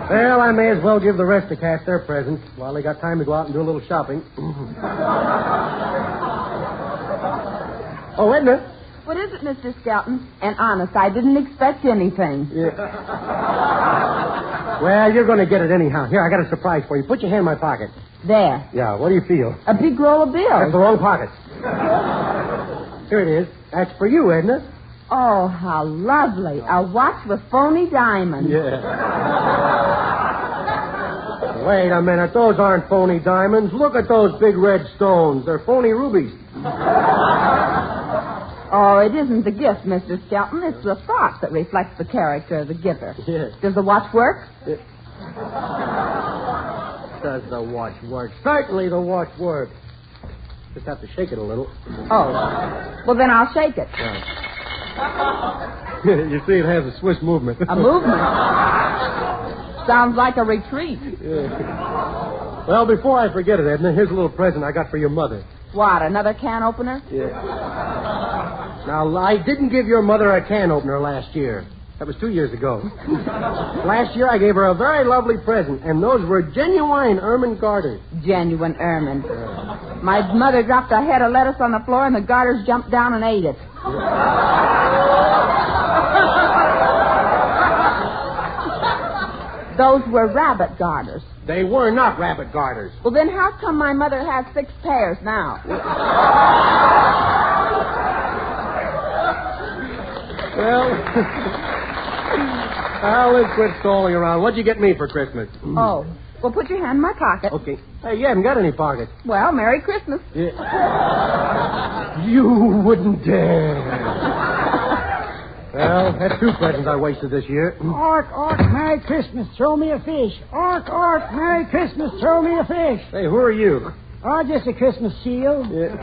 Well, I may as well give the rest of the cast their presents while they got time to go out and do a little shopping. Oh, Edna.
What is it, Mr. Skelton? And honest, I didn't expect anything.
Yeah. Well, you're going to get it anyhow. Here, I got a surprise for you. Put your hand in my pocket.
There.
Yeah, what do you feel?
A big roll of bills.
That's the wrong pocket. Here it is. That's for you, Edna.
Oh, how lovely. A watch with phony diamonds.
Yeah. Wait a minute. Those aren't phony diamonds. Look at those big red stones. They're phony rubies.
Oh, it isn't the gift, Mr. Skelton. It's the thought that reflects the character of the giver.
Yes.
Does the watch work?
Does the watch work? Certainly the watch works. Just have to shake it a little.
Oh. Well, then I'll shake it.
You see, it has a Swiss movement.
A movement? Sounds like a retreat.
Yeah. Well, before I forget it, Edna, here's a little present I got for your mother.
What, another can opener?
Yeah. Now, I didn't give your mother a can opener last year. That was 2 years ago. Last year, I gave her a very lovely present, and those were genuine ermine garters.
Genuine ermine. My mother dropped a head of lettuce on the floor, and the garters jumped down and ate it. Those were rabbit garters.
They were not rabbit garters.
Well, then how come my mother has 6 pairs now?
Well, let's quit stalling around. What'd you get me for Christmas?
Oh. Well, put your hand in my pocket.
Okay. Hey, you haven't got any pockets.
Well, Merry Christmas.
Yeah. You wouldn't dare. Well, that's 2 presents I wasted this year.
Ark, Ark, Merry Christmas, throw me a fish. Ark, Ark, Merry Christmas, throw me a fish.
Hey, who are you?
Oh, just a Christmas seal.
Yeah.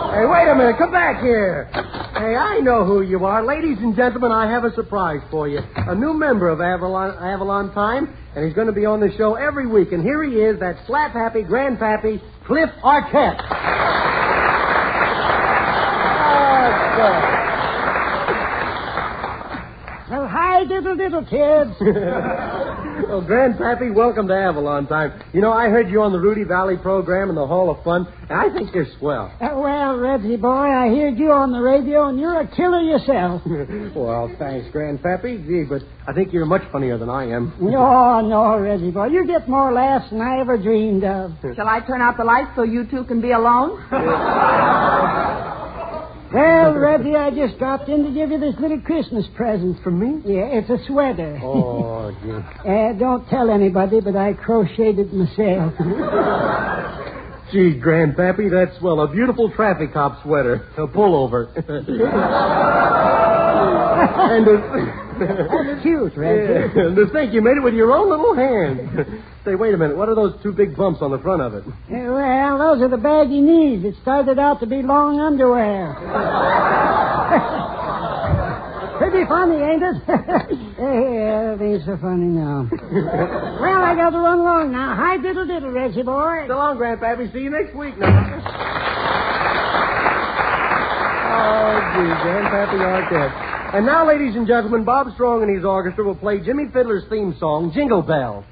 Hey, wait a minute. Come back here. Hey, I know who you are. Ladies and gentlemen, I have a surprise for you. A new member of Avalon Time, and he's going to be on the show every week. And here he is, that slap-happy, grandpappy, Cliff Arquette.
Well, hi, diddle, kids.
Well, Grandpappy, welcome to Avalon Time. You know, I heard you on the Rudy Valley program in the Hall of Fun, and I think you're swell.
Well, Reggie boy, I heard you on the radio, and you're a killer yourself.
Well, thanks, Grandpappy. Gee, but I think you're much funnier than I am.
No, Reggie boy. You get more laughs than I ever dreamed of.
Shall I turn out the lights so you two can be alone?
Well, Reggie, I just dropped in to give you this little Christmas present.
From me?
Yeah, it's a sweater.
Oh, gee.
Don't tell anybody, but I crocheted it myself.
Gee, Grandpappy, that's, well, a beautiful traffic cop sweater. A pullover. And
that's cute, Reggie.
Yeah, and to think you made it with your own little hand. Say, wait a minute. What are those 2 big bumps on the front of it?
Well, those are the baggy knees. It started out to be long underwear. Pretty funny, ain't it? Yeah, it ain't so funny now. Well, I got to run along now. Hi, diddle, Reggie boy.
So long, Grandpappy. See you next week now. Oh, gee, Grandpappy Arquette. And now, ladies and gentlemen, Bob Strong and his orchestra will play Jimmy Fiddler's theme song, Jingle Bell.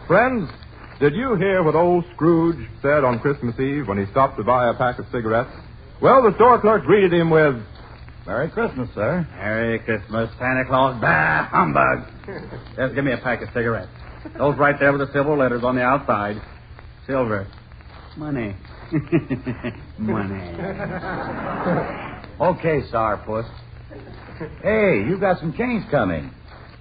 Friends, did you hear what old Scrooge said on Christmas Eve when he stopped to buy a pack of cigarettes? Well, the store clerk greeted him with,
Merry Christmas, sir. Merry Christmas, Santa Claus. Bah, humbug. Just give me a pack of cigarettes. Those right there with the silver letters on the outside. Silver. Money. Money.
Okay, Sourpuss. Hey, you got some change coming.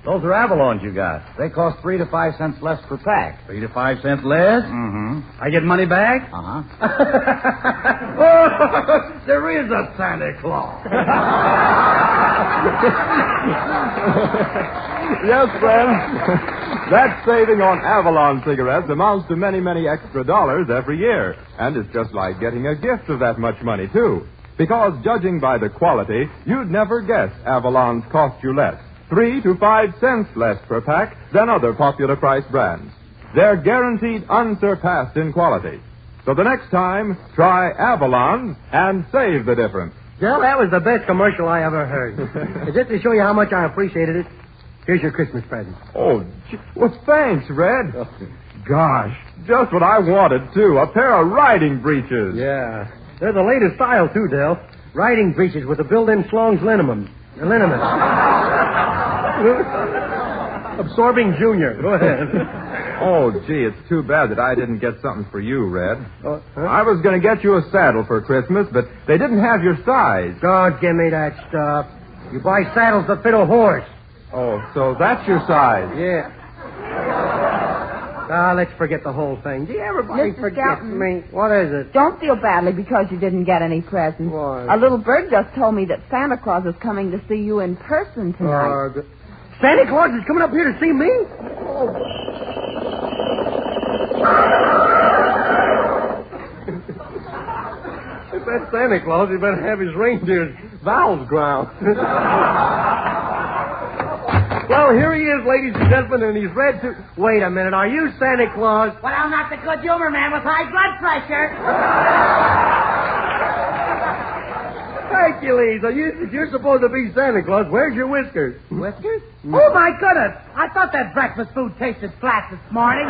Those are Avalons you got. They cost 3 to 5 cents less per pack.
3 to 5 cents less?
Mm-hmm.
I get money back?
Uh-huh.
Oh, there is a Santa Claus.
Yes, friends. That saving on Avalon cigarettes amounts to many, many extra dollars every year. And it's just like getting a gift of that much money, too. Because judging by the quality, you'd never guess Avalon's cost you less. 3 to 5 cents less per pack than other popular price brands. They're guaranteed unsurpassed in quality. So the next time, try Avalon and save the difference.
Well, that was the best commercial I ever heard. Just to show you how much I appreciated it, here's your Christmas present.
Oh, well, thanks, Red. Gosh, just what I wanted, too. A pair of riding breeches.
Yeah. They're the latest style, too, Del. Riding breeches with a built-in Schlong's liniment. Absorbing Junior. Go ahead.
Oh, gee, it's too bad that I didn't get something for you, Red. I was going to get you a saddle for Christmas, but they didn't have your size.
Don't give me that stuff. You buy saddles that fit a horse.
Oh, so that's your size.
Yeah. Let's forget the whole thing. Gee, everybody forgets me. What is it?
Don't feel badly because you didn't get any presents.
Why?
A little bird just told me that Santa Claus is coming to see you in person tonight.
Santa Claus is coming up here to see me? Oh. If that's Santa Claus, he better have his reindeer's valves ground. Well, here he is, ladies and gentlemen, and he's red too. Wait a minute, are you Santa Claus?
Well, I'm not the good humor man with high blood pressure.
Hercules, if you're supposed to be Santa Claus, where's your whiskers?
Whiskers? Oh, my goodness. I thought that breakfast food tasted flat this morning.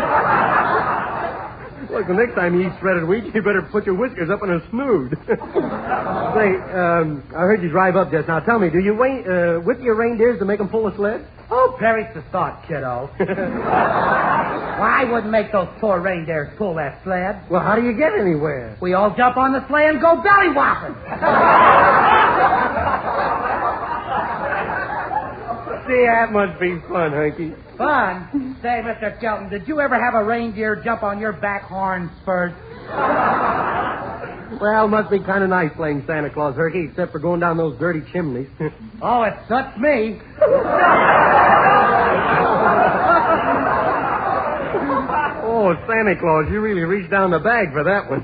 Look, the next time you eat shredded wheat, you better put your whiskers up in a snood. Say, I heard you drive up just now. Tell me, do you whip your reindeers to make them pull a sled?
Oh, perish the thought, kiddo. Why, I wouldn't make those poor reindeers pull that sled.
Well, how do you get anywhere?
We all jump on the sleigh and go belly whopping.
See, that must be fun, Hanky.
Fun? Say, Mr. Skelton, did you ever have a reindeer jump on your back horns first?
Well, must be kind of nice playing Santa Claus, Herky, except for going down those dirty chimneys.
Oh, it suits me.
Oh, Santa Claus, you really reached down the bag for that one.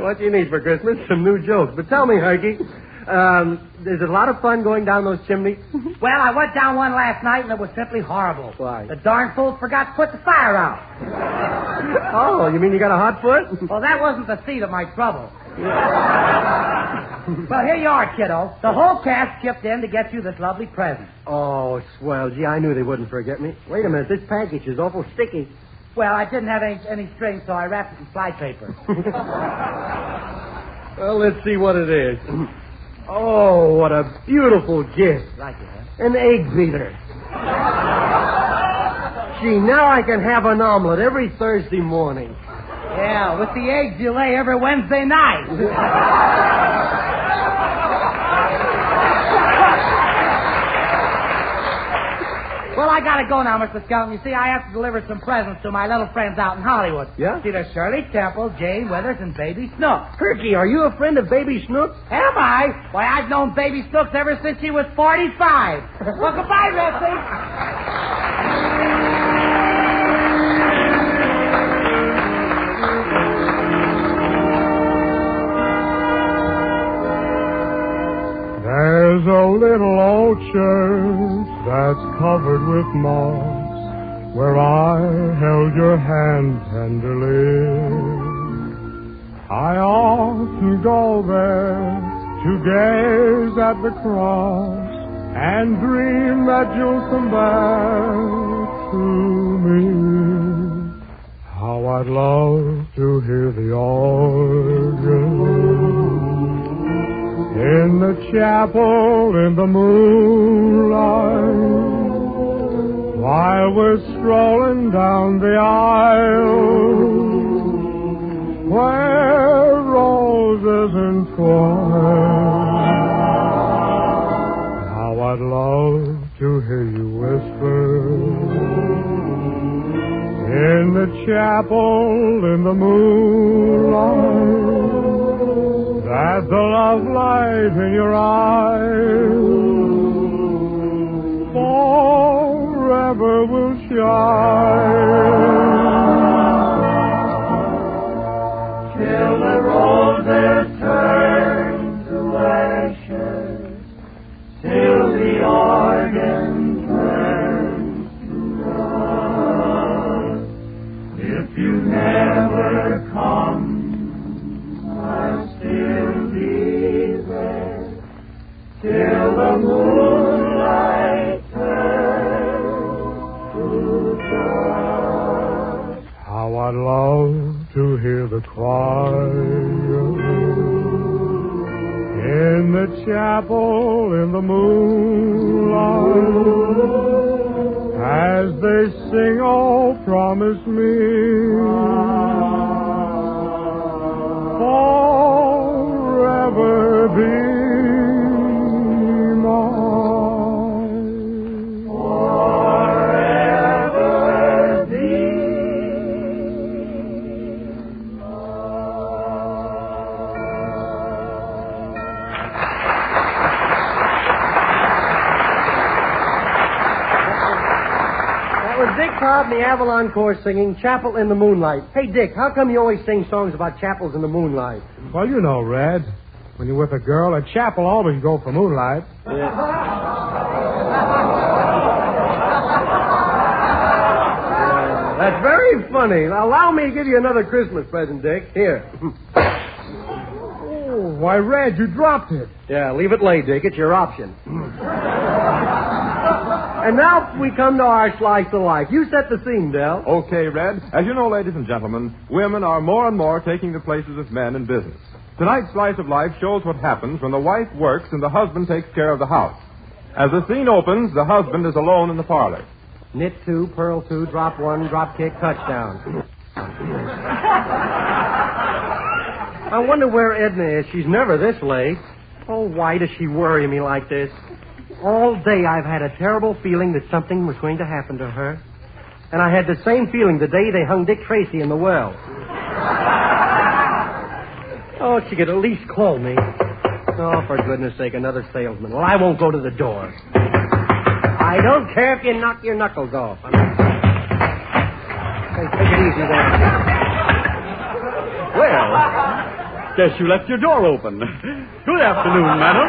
What you need for Christmas? Some new jokes. But tell me, Herky, is it a lot of fun going down those chimneys?
Well, I went down one last night, and it was simply horrible.
Why?
The darn fools forgot to put the fire out.
Oh, you mean you got a hot foot?
Well, that wasn't the seed of my trouble. Well, here you are, kiddo. The whole cast chipped in to get you this lovely present.
Oh, swell. Gee, I knew they wouldn't forget me. Wait a minute. This package is awful sticky.
Well, I didn't have any string, so I wrapped it in fly paper.
Well, let's see what it is. Oh, what a beautiful gift.
Like it, huh?
An egg beater. Gee, now I can have an omelet every Thursday morning.
Yeah, with the eggs you lay every Wednesday night. Well, I gotta go now, Mr. Skelton. You see, I have to deliver some presents to my little friends out in Hollywood.
Yeah?
See, there's Shirley Temple, Jane Withers, and Baby Snook.
Herky, are you a friend of Baby Snook?
Am I? Why, I've known Baby Snooks ever since she was 45. Well, goodbye, Betsy.
There's a little old church that's covered with moss where I held your hand tenderly. I often go there to gaze at the cross and dream that you'll come back to me. How I'd love to hear the organ in the chapel in the moonlight, while we're strolling down the aisle, where roses entwine. How I'd love to hear you whisper in the chapel in the moonlight, that the love light in your eyes forever will shine.
Till the roses turn to ashes, till the organ turns to rust. If you never come, I'll still be there till the moonlight turns to dust.
How I'd love to hear the choir in the chapel in the moonlight as they sing, "Oh, promise me forever be mine."
Forever be
That was Dick Cobb and the Avalon Chorus singing Chapel in the Moonlight. Hey, Dick, how come you always sing songs about chapels in the moonlight?
Well, you know, Red, when you're with a girl, a chapel always go for moonlight.
That's very funny. Now, allow me to give you another Christmas present, Dick. Here.
Oh, why, Red, you dropped it.
Yeah, leave it lay, Dick. It's your option. And now we come to our slice of life. You set the scene, Del.
Okay, Red. As you know, ladies and gentlemen, women are more and more taking the places of men in business. Tonight's Slice of Life shows what happens when the wife works and the husband takes care of the house. As the scene opens, the husband is alone in the parlor.
Knit 2, purl 2, drop 1, drop kick, touchdown. I wonder where Edna is. She's never this late. Oh, why does she worry me like this? All day I've had a terrible feeling that something was going to happen to her. And I had the same feeling the day they hung Dick Tracy in the well. Oh, she could at least call me. Oh, for goodness sake, another salesman. Well, I won't go to the door. I don't care if you knock your knuckles off. Take it easy there.
Well, guess you left your door open. Good afternoon, madam.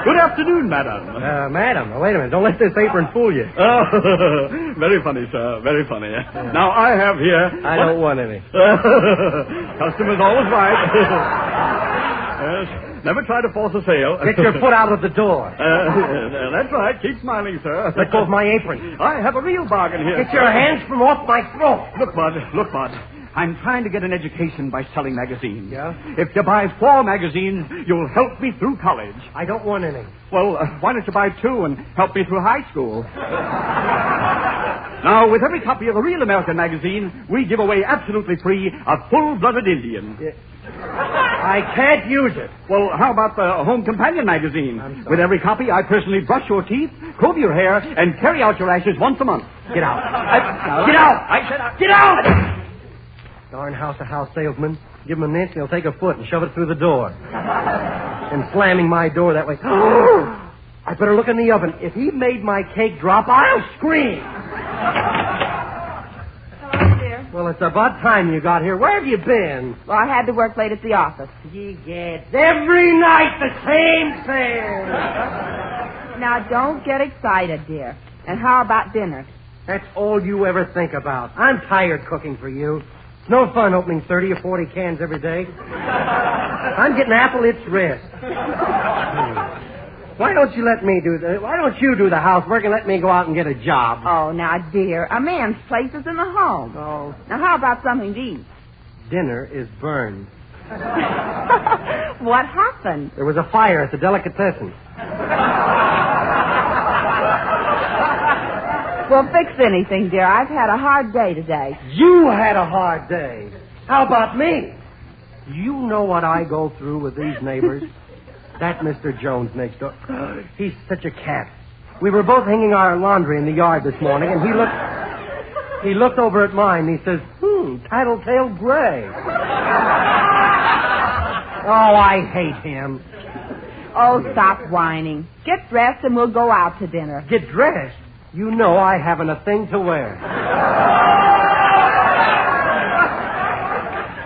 Good afternoon, madam.
Madam, wait a minute. Don't let this apron fool you.
Oh, very funny, sir. Very funny. Now, I have here...
I don't want any.
Customer's always right. Yes. Never try to force a sale.
Get your foot out of the door.
That's right. Keep smiling, sir.
Let go of my apron.
I have a real bargain here.
Get your hands from off my throat.
Look, Bud. I'm trying to get an education by selling magazines.
Yeah?
If you buy 4 magazines, you'll help me through college.
I don't want any.
Well, why don't you buy 2 and help me through high school? Now, with every copy of a Real American magazine, we give away absolutely free a full-blooded Indian.
Yeah. I can't use it.
Well, how about the Home Companion magazine? With every copy, I personally brush your teeth, comb your hair, and carry out your ashes once a month.
Get out.
Get out! I said
get out! Darn house-to-house salesman. Give him an inch, and he'll take a foot and shove it through the door. And slamming my door that way. I better look in the oven. If he made my cake drop, I'll scream.
Hello, dear.
Well, it's about time you got here. Where have you been?
Well, I had to work late at the office.
You get every night the same thing.
Now, don't get excited, dear. And how about dinner?
That's all you ever think about. I'm tired cooking for you. It's no fun opening 30 or 40 cans every day. I'm getting apple its wrist. Why don't you do the housework and let me go out and get a job?
Oh, now, dear, a man's place is in the home.
Oh.
Now, how about something to eat?
Dinner is burned.
What happened?
There was a fire at the delicatessen.
Well, fix anything, dear. I've had a hard day today.
You had a hard day. How about me? You know what I go through with these neighbors? That Mr. Jones next door. He's such a cat. We were both hanging our laundry in the yard this morning, and he looked over at mine, and he says, tattletale gray. Oh, I hate him.
Oh, stop whining. Get dressed and we'll go out to dinner.
Get dressed? You know I haven't a thing to wear.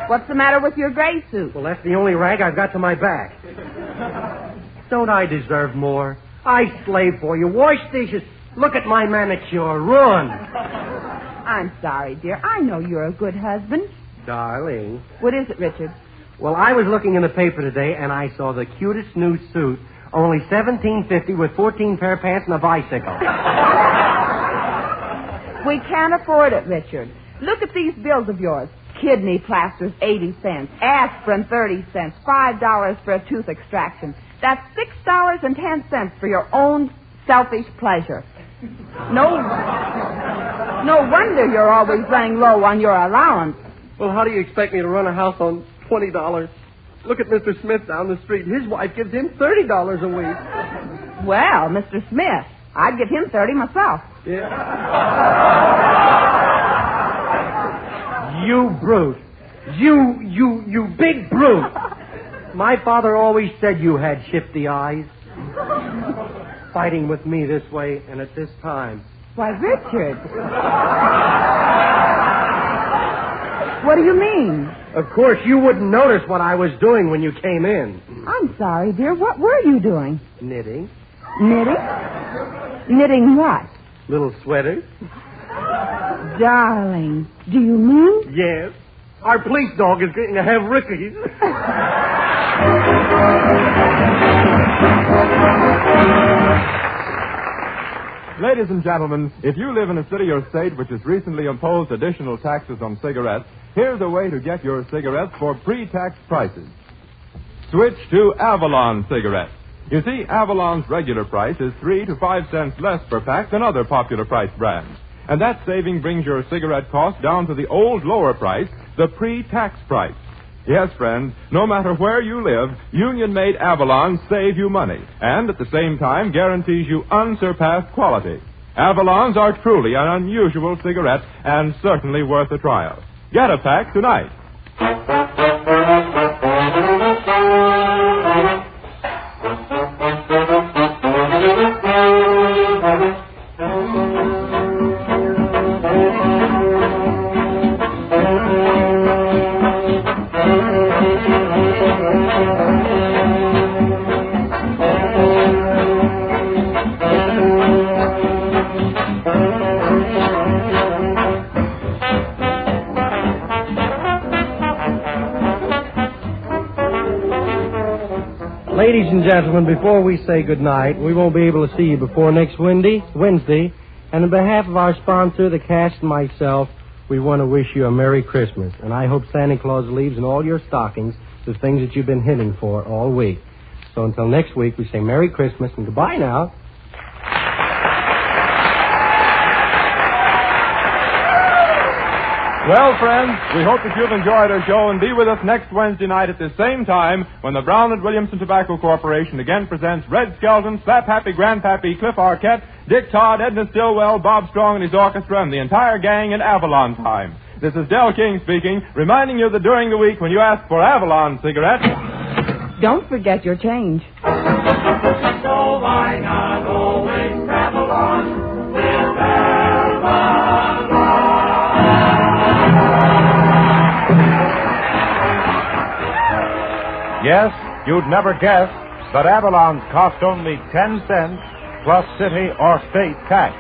What's the matter with your gray suit?
Well, that's the only rag I've got to my back. Don't I deserve more? I slave for you. Wash dishes. Look at my manicure. Run.
I'm sorry, dear. I know you're a good husband.
Darling.
What is it, Richard?
Well, I was looking in the paper today, and I saw the cutest new suit. Only $17.50 with 14 pair of pants and a bicycle.
We can't afford it, Richard. Look at these bills of yours. Kidney plasters, 80 cents. Aspirin, 30 cents. $5 for a tooth extraction. That's $6.10 for your own selfish pleasure. No wonder you're always running low on your allowance.
Well, how do you expect me to run a house on $20? Look at Mr. Smith down the street. His wife gives him $30 a week.
Well, Mr. Smith, I'd give him 30 myself.
Yeah. You brute. You big brute. My father always said you had shifty eyes. Fighting with me this way and at this time.
Why, Richard. What do you mean?
Of course, you wouldn't notice what I was doing when you came in.
I'm sorry, dear. What were you doing?
Knitting.
Knitting? Knitting what?
Little sweaters.
Darling, do you mean?
Yes. Our police dog is going to have rickeys.
Ladies and gentlemen, if you live in a city or state which has recently imposed additional taxes on cigarettes, here's a way to get your cigarettes for pre-tax prices. Switch to Avalon cigarettes. You see, Avalon's regular price is 3 to 5 cents less per pack than other popular price brands. And that saving brings your cigarette cost down to the old lower price, the pre-tax price. Yes, friends, no matter where you live, union-made Avalon save you money and at the same time guarantees you unsurpassed quality. Avalons are truly an unusual cigarette and certainly worth a trial. Get a pack tonight.
Ladies and gentlemen, before we say goodnight, we won't be able to see you before next Wednesday. And on behalf of our sponsor, the cast, and myself, we want to wish you a Merry Christmas. And I hope Santa Claus leaves in all your stockings the things that you've been hitting for all week. So until next week, we say Merry Christmas and goodbye now.
Well, friends, we hope that you've enjoyed our show and be with us next Wednesday night at the same time when the Brown & Williamson Tobacco Corporation again presents Red Skelton, Slap Happy Grandpappy, Cliff Arquette, Dick Todd, Edna Stillwell, Bob Strong and his orchestra, and the entire gang in Avalon Time. This is Del King speaking, reminding you that during the week when you ask for Avalon cigarettes,
don't forget your change.
So why not always travel on with Avalon?
Yes, you'd never guess, but Avalon's cost only 10 cents plus city or state tax.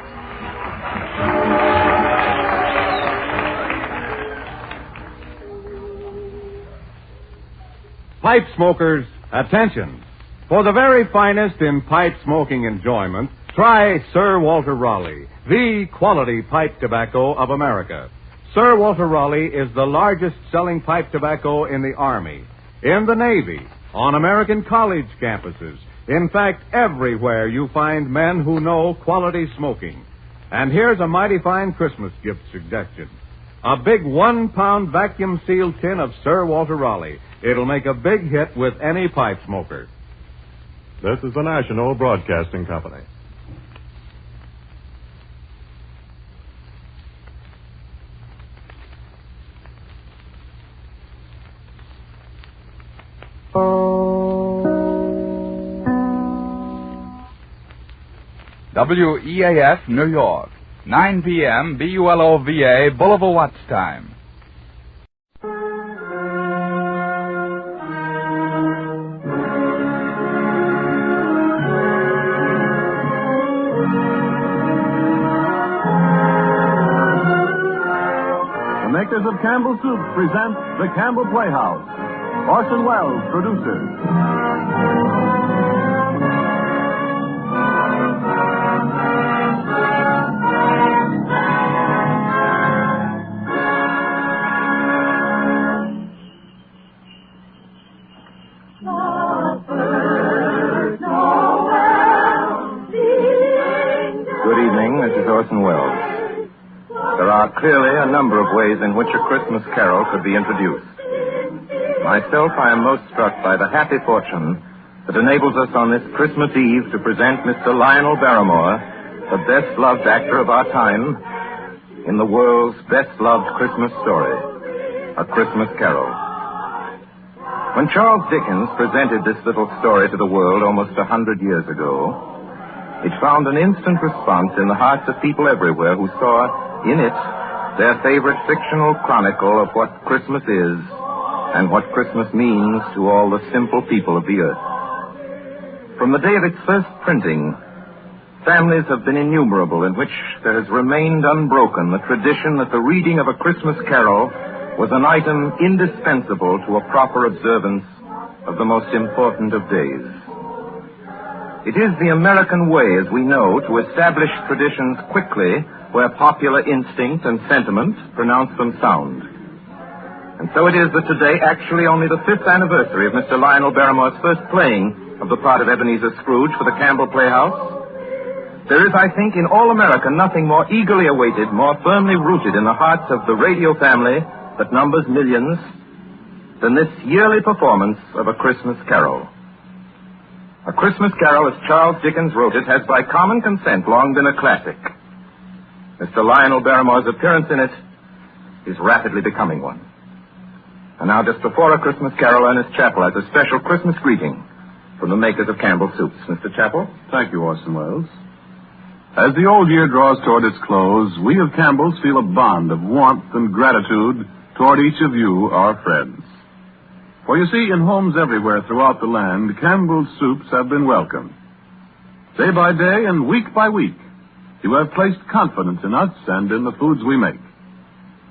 Pipe smokers, attention. For the very finest in pipe smoking enjoyment, try Sir Walter Raleigh, the quality pipe tobacco of America. Sir Walter Raleigh is the largest selling pipe tobacco in the Army, in the Navy, on American college campuses. In fact, everywhere you find men who know quality smoking. And here's a mighty fine Christmas gift suggestion. A big 1-pound vacuum-sealed tin of Sir Walter Raleigh. It'll make a big hit with any pipe smoker.
this is the National Broadcasting Company.
WEAF, New York, 9 p.m., BULOVA, Boulevard Watch Time.
The makers of Campbell Soup present the Campbell Playhouse. Orson Welles, producer.
There are clearly a number of ways in which a Christmas carol could be introduced. Myself, I am most struck by the happy fortune that enables us on this Christmas Eve to present Mr. Lionel Barrymore, the best-loved actor of our time, in the world's best-loved Christmas story, A Christmas Carol. When Charles Dickens presented this little story to the world almost 100 years ago, it found an instant response in the hearts of people everywhere who saw in it their favorite fictional chronicle of what Christmas is and what Christmas means to all the simple people of the earth. From the day of its first printing, families have been innumerable in which there has remained unbroken the tradition that the reading of A Christmas Carol was an item indispensable to a proper observance of the most important of days. It is the American way, as we know, to establish traditions quickly where popular instinct and sentiment pronounce them sound. And so it is that today, actually only the 5th anniversary of Mr. Lionel Barrymore's first playing of the part of Ebenezer Scrooge for the Campbell Playhouse, there is, I think, in all America nothing more eagerly awaited, more firmly rooted in the hearts of the radio family that numbers millions than this yearly performance of A Christmas Carol. A Christmas Carol, as Charles Dickens wrote it, has by common consent long been a classic. Mr. Lionel Barrymore's appearance in it is rapidly becoming one. And now, just before A Christmas Carol, Ernest Chappell has a special Christmas greeting from the makers of Campbell Soups. Mr. Chappell?
Thank you, Orson Welles. As the old year draws toward its close, we of Campbell's feel a bond of warmth and gratitude toward each of you, our friends. For you see, in homes everywhere throughout the land, Campbell's Soups have been welcomed. Day by day and week by week, you have placed confidence in us and in the foods we make.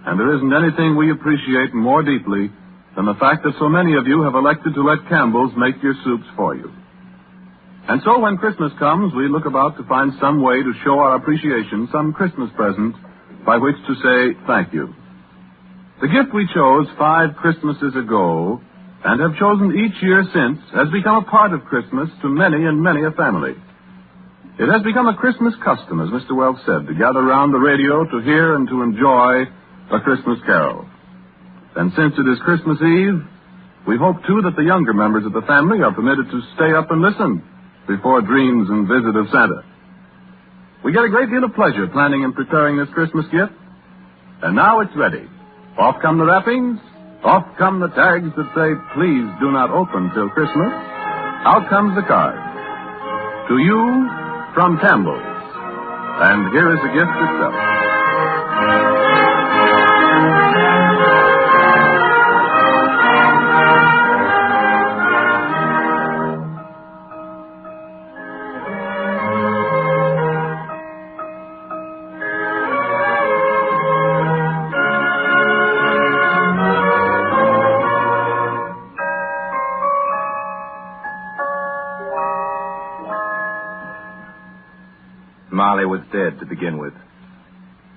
And there isn't anything we appreciate more deeply than the fact that so many of you have elected to let Campbell's make your soups for you. And so when Christmas comes, we look about to find some way to show our appreciation, some Christmas present by which to say thank you. The gift we chose 5 Christmases ago and have chosen each year since has become a part of Christmas to many and many a family. It has become a Christmas custom, as Mr. Wells said, to gather round the radio to hear and to enjoy A Christmas Carol. And since it is Christmas Eve, we hope, too, that the younger members of the family are permitted to stay up and listen before dreams and visit of Santa. We get a great deal of pleasure planning and preparing this Christmas gift. And now it's ready. Off come the wrappings. Off come the tags that say, please do not open till Christmas. Out comes the card. To you, from Campbell's. And here is the gift itself.
Morley was dead to begin with.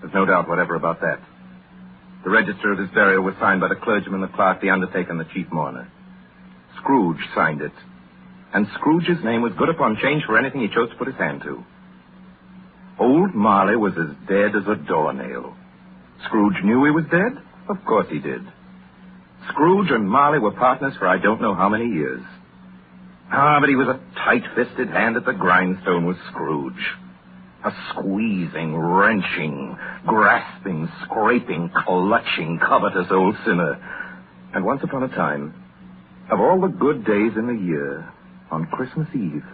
There's no doubt whatever about that. The register of his burial was signed by the clergyman, the clerk, the undertaker, and the chief mourner. Scrooge signed it. And Scrooge's name was good upon change for anything he chose to put his hand to. Old Morley was as dead as a doornail. Scrooge knew he was dead? Of course he did. Scrooge and Morley were partners for I don't know how many years. But he was a tight-fisted hand at the grindstone, was Scrooge. A squeezing, wrenching, grasping, scraping, clutching, covetous old sinner. And once upon a time, of all the good days in the year, on Christmas Eve,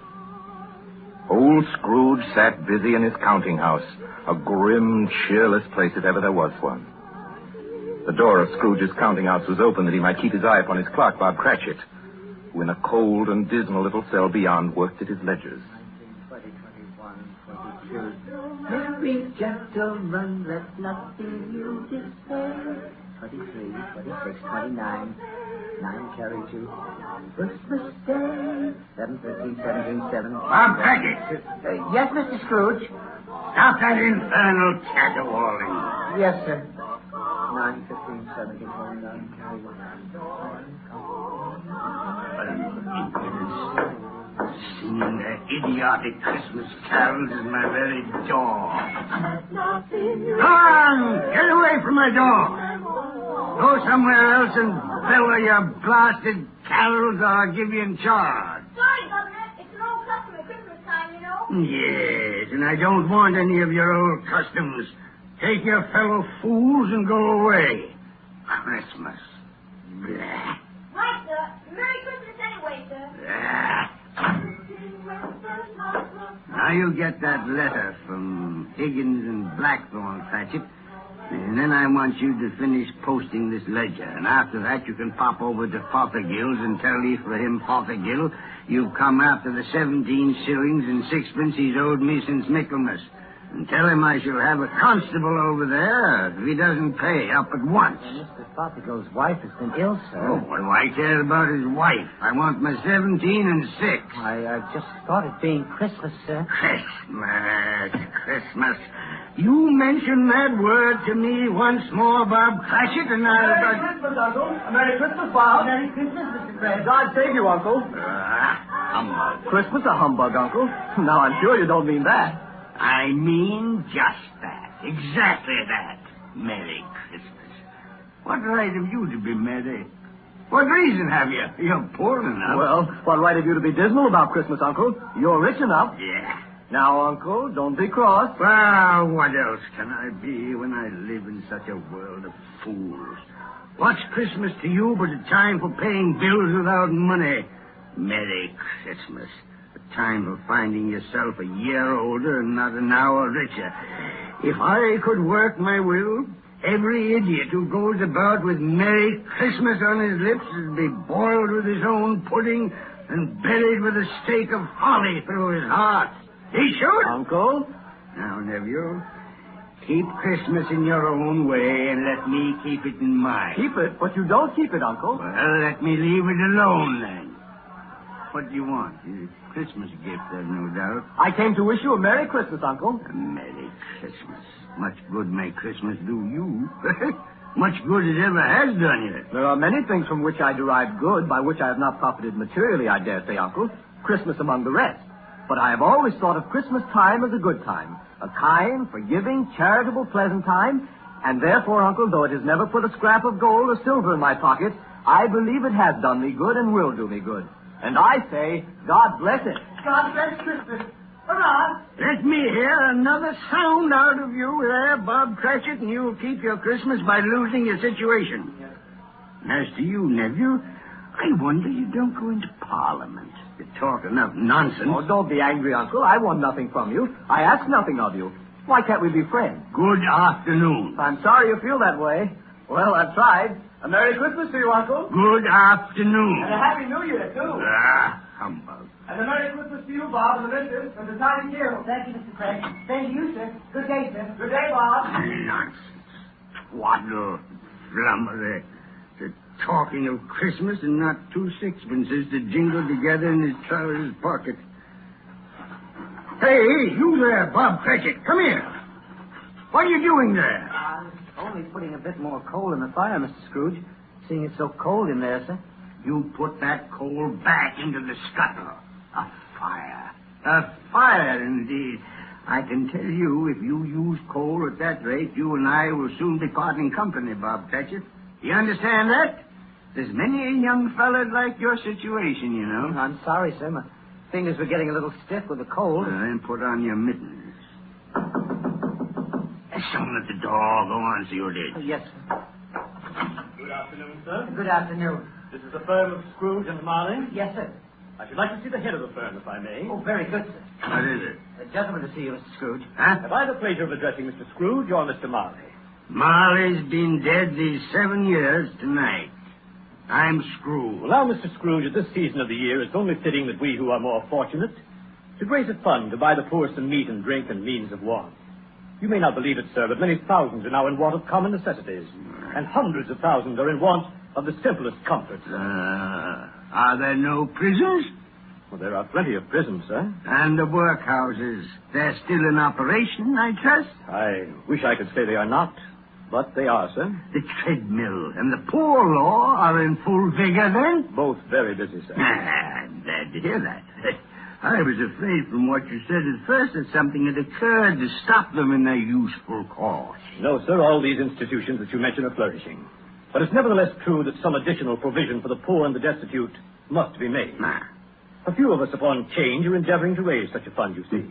old Scrooge sat busy in his counting house, a grim, cheerless place if ever there was one. The door of Scrooge's counting house was open that he might keep his eye upon his clerk, Bob Cratchit, who in a cold and dismal little cell beyond worked at his ledgers.
Merry gentlemen, let nothing you despair. 23, 26, 29, 9 carry 2. Christmas Day, 7, 13, 17, 7.
Bob Cratchit.
Yes, Mr. Scrooge?
Stop that infernal caterwauling.
Yes, sir. 9, 15, 17, 29, carry 1.
Singing their idiotic Christmas carols is my very door. Come on! Get away from my door! Go somewhere else and bellow your blasted carols or I'll give you in charge.
Sorry, Governor. It's an old custom at Christmas time, you know.
Yes, and I don't want any of your old customs. Take your fellow fools and go away. Christmas. Blah.
Right, sir. Merry Christmas anyway, sir.
Blah. Now you get that letter from Higgins and Blackthorn, Cratchit, and then I want you to finish posting this ledger. And after that, you can pop over to Fothergill's and tell Ephraim Fothergill you've come after the 17 shillings and 6pence he's owed me since Michaelmas. And tell him I shall have a constable over there if he doesn't pay up at once.
Mr. Papico's wife has been ill, sir.
Oh, what do I care about his wife? I want my 17 and 6.
I just thought it being Christmas, sir.
Christmas. You mention that word to me once more, Bob Cratchit, and I'll...
Merry Christmas, Uncle. Merry Christmas, Bob.
Merry Christmas, Mr. Fred.
God save you, Uncle.
Humbug.
Christmas a humbug, Uncle. Now, I'm sure you don't mean that.
I mean just that. Exactly that. Merry Christmas. What right have you to be merry? What reason have you? You're poor enough.
Well, what right have you to be dismal about Christmas, Uncle? You're rich enough.
Yeah.
Now, Uncle, don't be cross.
Well, what else can I be when I live in such a world of fools? What's Christmas to you but a time for paying bills without money? Merry Christmas. A time for finding yourself a year older and not an hour richer. If I could work my will, every idiot who goes about with Merry Christmas on his lips would be boiled with his own pudding and buried with a stake of holly through his heart. He should.
Uncle?
Now, nephew, keep Christmas in your own way and let me keep it in mine.
Keep it, but you don't keep it, Uncle.
Well, let me leave it alone, then. What do you want? A Christmas gift, no doubt.
I came to wish you a Merry Christmas, Uncle.
A Merry Christmas. Much good may Christmas do you. Much good it ever has done you.
There are many things from which I derive good, by which I have not profited materially, I dare say, Uncle. Christmas among the rest. But I have always thought of Christmas time as a good time. A kind, forgiving, charitable, pleasant time. And therefore, Uncle, though it has never put a scrap of gold or silver in my pocket, I believe it has done me good and will do me good. And I say, God bless it.
God bless Christmas. Hurrah!
Let me hear another sound out of you there, Bob Cratchit, and you'll keep your Christmas by losing your situation. Yes. As to you, nephew, I wonder you don't go into Parliament. You talk enough nonsense.
Oh, don't be angry, Uncle. I want nothing from you. I ask nothing of you. Why can't we be friends?
Good afternoon.
I'm sorry you feel that way. Well, I've tried. A Merry Christmas to you, Uncle.
Good afternoon.
And a Happy New Year, too.
Humbug.
And a Merry Christmas to you, Bob, and the missus, and the tiny kid.
Thank you, Mr. Craig. Thank you, sir. Good day, sir.
Good day, Bob.
Nonsense. Twaddle. Flummery. They're talking of Christmas and not 2 sixpences to jingle together in his trousers pocket. Hey, you there, Bob Cratchit. Come here. What are you doing there?
I'm only putting a bit more coal in the fire, Mr. Scrooge. Seeing it's so cold in there, sir.
You put that coal back into the scuttle. A fire. A fire, indeed. I can tell you, if you use coal at that rate, you and I will soon be parting company, Bob Cratchit. You understand that? There's many a young fella like your situation, you know.
I'm sorry, sir. My fingers were getting a little stiff with the cold.
Then put on your mittens. There's someone at the door. Go on, see what it is.
Yes, sir.
Good afternoon, sir.
Good afternoon.
This is the firm of Scrooge and Morley.
Yes, sir.
I should like to see the head of the firm, if I may.
Oh, very good, sir.
What is it?
A gentleman to see you, Mr. Scrooge.
Huh?
Have I the pleasure of addressing Mr. Scrooge or Mr. Morley?
Marley's been dead these 7 years tonight. I'm Scrooge.
Well, now, Mr. Scrooge, at this season of the year, it's only fitting that we who are more fortunate should raise a fund to buy the poor some meat and drink and means of want. You may not believe it, sir, but many thousands are now in want of common necessities, and hundreds of thousands are in want of the simplest comforts.
Are there no prisons?
Well, there are plenty of prisons, sir.
And the workhouses. They're still in operation, I trust?
I wish I could say they are not, but they are, sir.
The treadmill and the poor law are in full vigor, then?
Both very busy, sir.
I'm glad to hear that. I was afraid from what you said at first that something had occurred to stop them in their useful course.
No, sir, all these institutions that you mention are flourishing. But it's nevertheless true that some additional provision for the poor and the destitute must be made. A few of us upon change are endeavoring to raise such a fund, you see.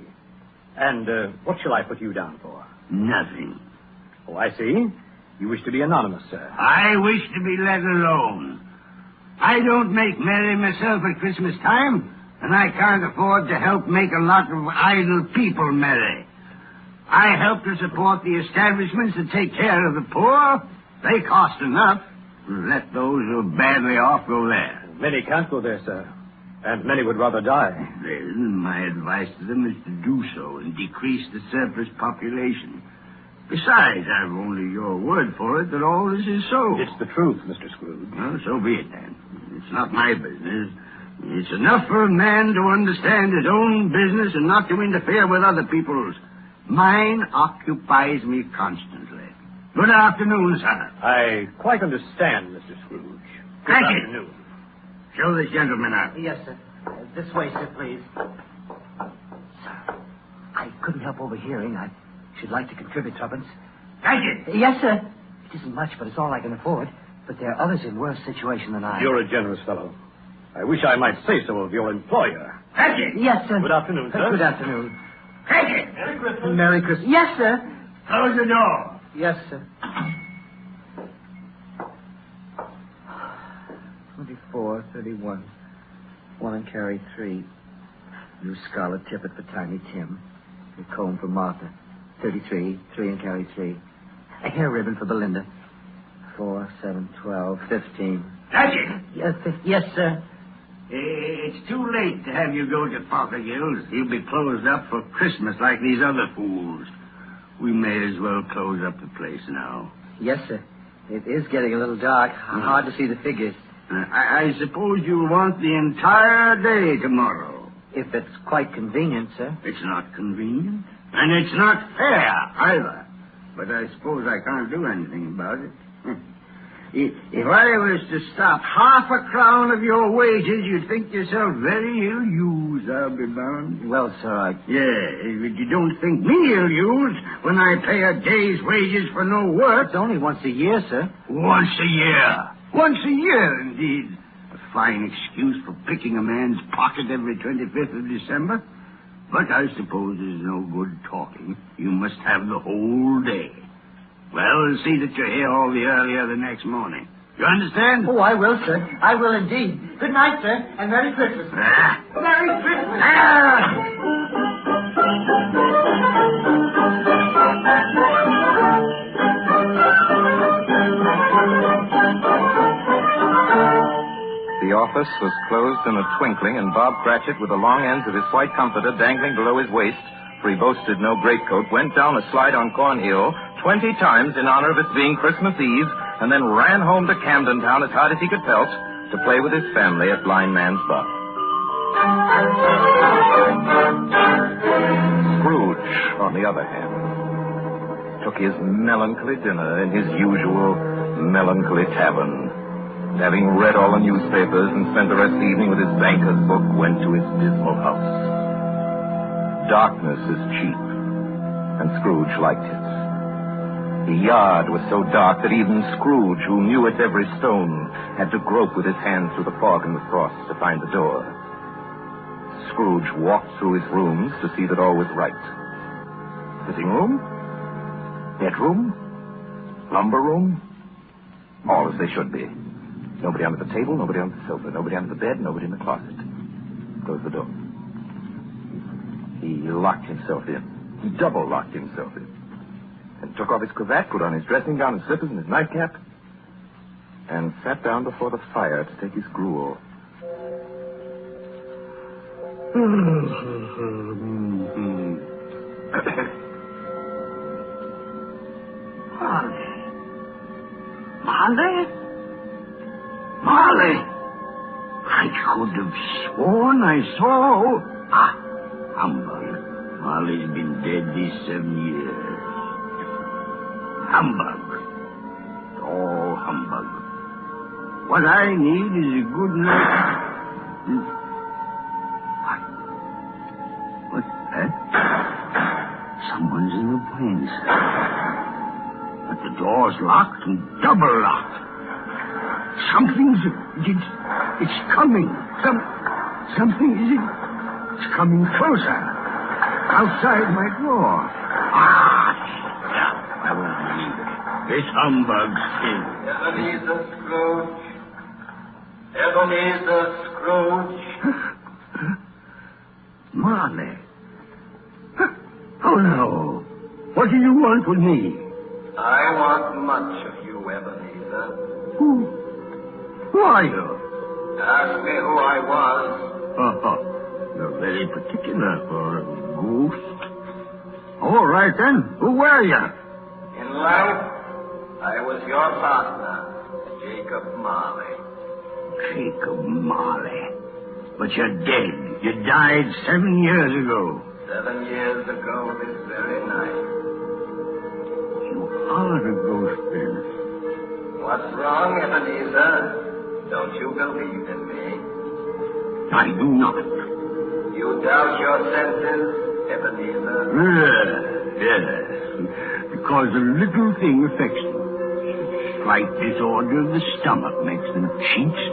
And what shall I put you down for?
Nothing.
Oh, I see. You wish to be anonymous, sir.
I wish to be let alone. I don't make merry myself at Christmas time, and I can't afford to help make a lot of idle people merry. I help to support the establishments that take care of the poor. They cost enough. Let those who are badly off go there.
Many can't go there, sir. And many would rather die.
Well, my advice to them is to do so and decrease the surplus population. Besides, I've only your word for it that all this is so.
It's the truth, Mr. Scrooge.
Well, so be it then. It's not my business. It's enough for a man to understand his own business and not to interfere with other people's. Mine occupies me constantly. Good afternoon, sir.
I quite understand, Mr. Scrooge. Good
Thank you.
afternoon.
Show this gentleman out.
Yes, sir. This way, sir, please. Sir, I couldn't help overhearing. I should like to contribute tuppence.
Thank you.
Yes, sir. It isn't much, but it's all I can afford. But there are others in worse situation than I.
You're a generous fellow. I wish I might say so of your employer.
Thank you.
Yes, sir.
Good afternoon, sir.
Good afternoon.
Thank you.
Merry Christmas.
Merry Christmas. Yes, sir.
Close the door.
Yes, sir.
24, 31. 1 and carry 3. New scarlet tippet for Tiny Tim. A comb for Martha. 33, 3 and carry 3. A hair ribbon for Belinda. 4, 7, 12, 15.
That's it.
Yes, sir.
It's too late to have you go to Fothergill's. He'll be closed up for Christmas like these other fools. We may as well close up the place now.
Yes, sir. It is getting a little dark. Hard to see the figures.
I suppose you want the entire day tomorrow.
If it's quite convenient, sir.
It's not convenient. And it's not fair, either. But I suppose I can't do anything about it. If I was to stop half a crown of your wages, you'd think yourself very ill-used, I'll be bound.
Well, sir,
Yeah, but you don't think me ill-used when I pay a day's wages for no work.
It's only once a year, sir.
Once a year. Once a year, indeed. A fine excuse for picking a man's pocket every 25th of December. But I suppose there's no good talking. You must have the whole day. Well, see that you're here all the earlier the next morning. You understand?
Oh, I will, sir. I will indeed. Good night, sir, and Merry Christmas. Merry Christmas.
The office was closed in a twinkling, and Bob Cratchit, with the long ends of his white comforter dangling below his waist, for he boasted no greatcoat, went down a slide on Cornhill 20 times in honor of its being Christmas Eve, and then ran home to Camden Town as hard as he could pelt to play with his family at Blind Man's Buff. Scrooge, on the other hand, took his melancholy dinner in his usual melancholy tavern. Having read all the newspapers and spent the rest of the evening with his banker's book, went to his dismal house. Darkness is cheap, and Scrooge liked it. The yard was so dark that even Scrooge, who knew its every stone, had to grope with his hands through the fog and the frost to find the door. Scrooge walked through his rooms to see that all was right. Sitting room, bedroom, lumber room, all as they should be. Nobody under the table, nobody on the sofa, nobody under the bed, nobody in the closet. Closed the door. He locked himself in. He double-locked himself in. And took off his cravat, put on his dressing gown and slippers and his nightcap, and sat down before the fire to take his gruel.
Morley! I could have sworn I saw... humbug. Morley's been dead these 7 years. Humbug. All humbug. What I need is a good night... What's that? Someone's in the planes. But the door's locked and double locked. It's coming. It's coming closer. Outside my door. I won't believe it. This humbug's in.
Ebenezer Scrooge. Ebenezer Scrooge.
Morley. Oh, no. What do you want with me?
I want much of you, Ebenezer.
Who are you?
Ask me who I was.
You're very particular for a ghost. All right, then. Who were you?
In life, I was your partner, Jacob Morley.
Jacob Morley. But you're dead. You died 7 years ago.
7 years ago this very night.
You are a ghost, then.
What's wrong, Ebenezer? Don't you believe in me?
I do not.
You doubt your senses, Ebenezer?
Yes. Because a little thing affects them. Slight disorder of the stomach makes them cheats.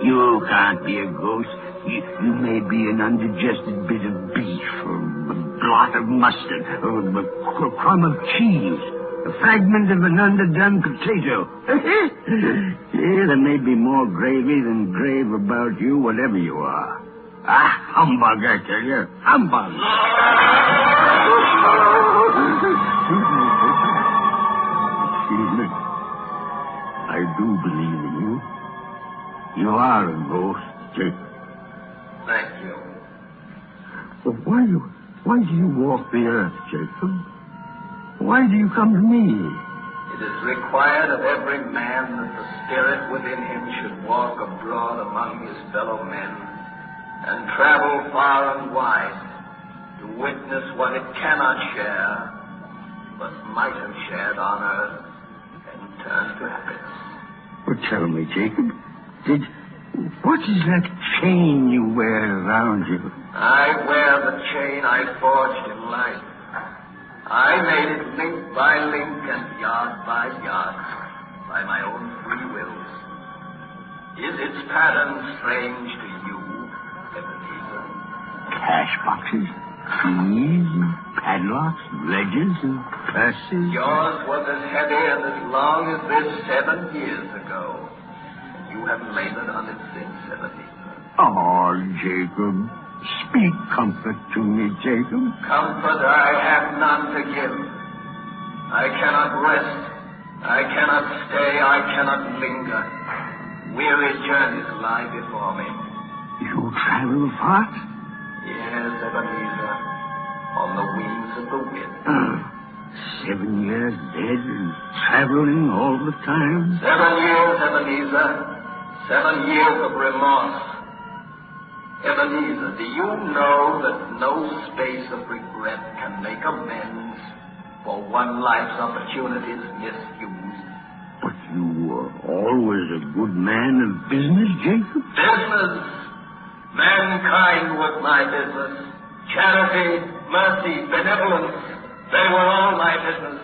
You can't be a ghost. You may be an undigested bit of beef, or a blot of mustard, or a crumb of cheese, a fragment of an underdone potato. Yeah, there may be more gravy than grave about you, whatever you are. Humbug, I tell you. Humbug. Excuse me. I do believe in you. You are a ghost, Jacob.
Thank you.
But why do you walk the earth, Jacob? Why do you come to me?
It is required of every man that the spirit within him should walk abroad among his fellow men and travel far and wide to witness what it cannot share, but might have shared on earth and turn to happiness.
Well, tell me, Jacob, what is that chain you wear around you?
I wear the chain I forged in life. I made it link by link and yard by yard by my own free will. Is its pattern strange to you, Ebenezer?
Cash boxes, keys, and padlocks, ledgers, and purses.
Yours was as heavy and as long as this 7 years ago. You have labored on it since, Ebenezer.
Oh, Jacob. Speak comfort to me, Jacob.
Comfort I have none to give. I cannot rest. I cannot stay. I cannot linger. Weary journeys lie before me.
You travel far?
Yes, Ebenezer. On the wings of the wind.
7 years dead and traveling all the time?
7 years, Ebenezer. 7 years of remorse. Ebenezer, do you know that no space of regret can make amends for one life's opportunities misused?
But you were always a good man of business, Jacob.
Business? Mankind was my business. Charity, mercy, benevolence, they were all my business.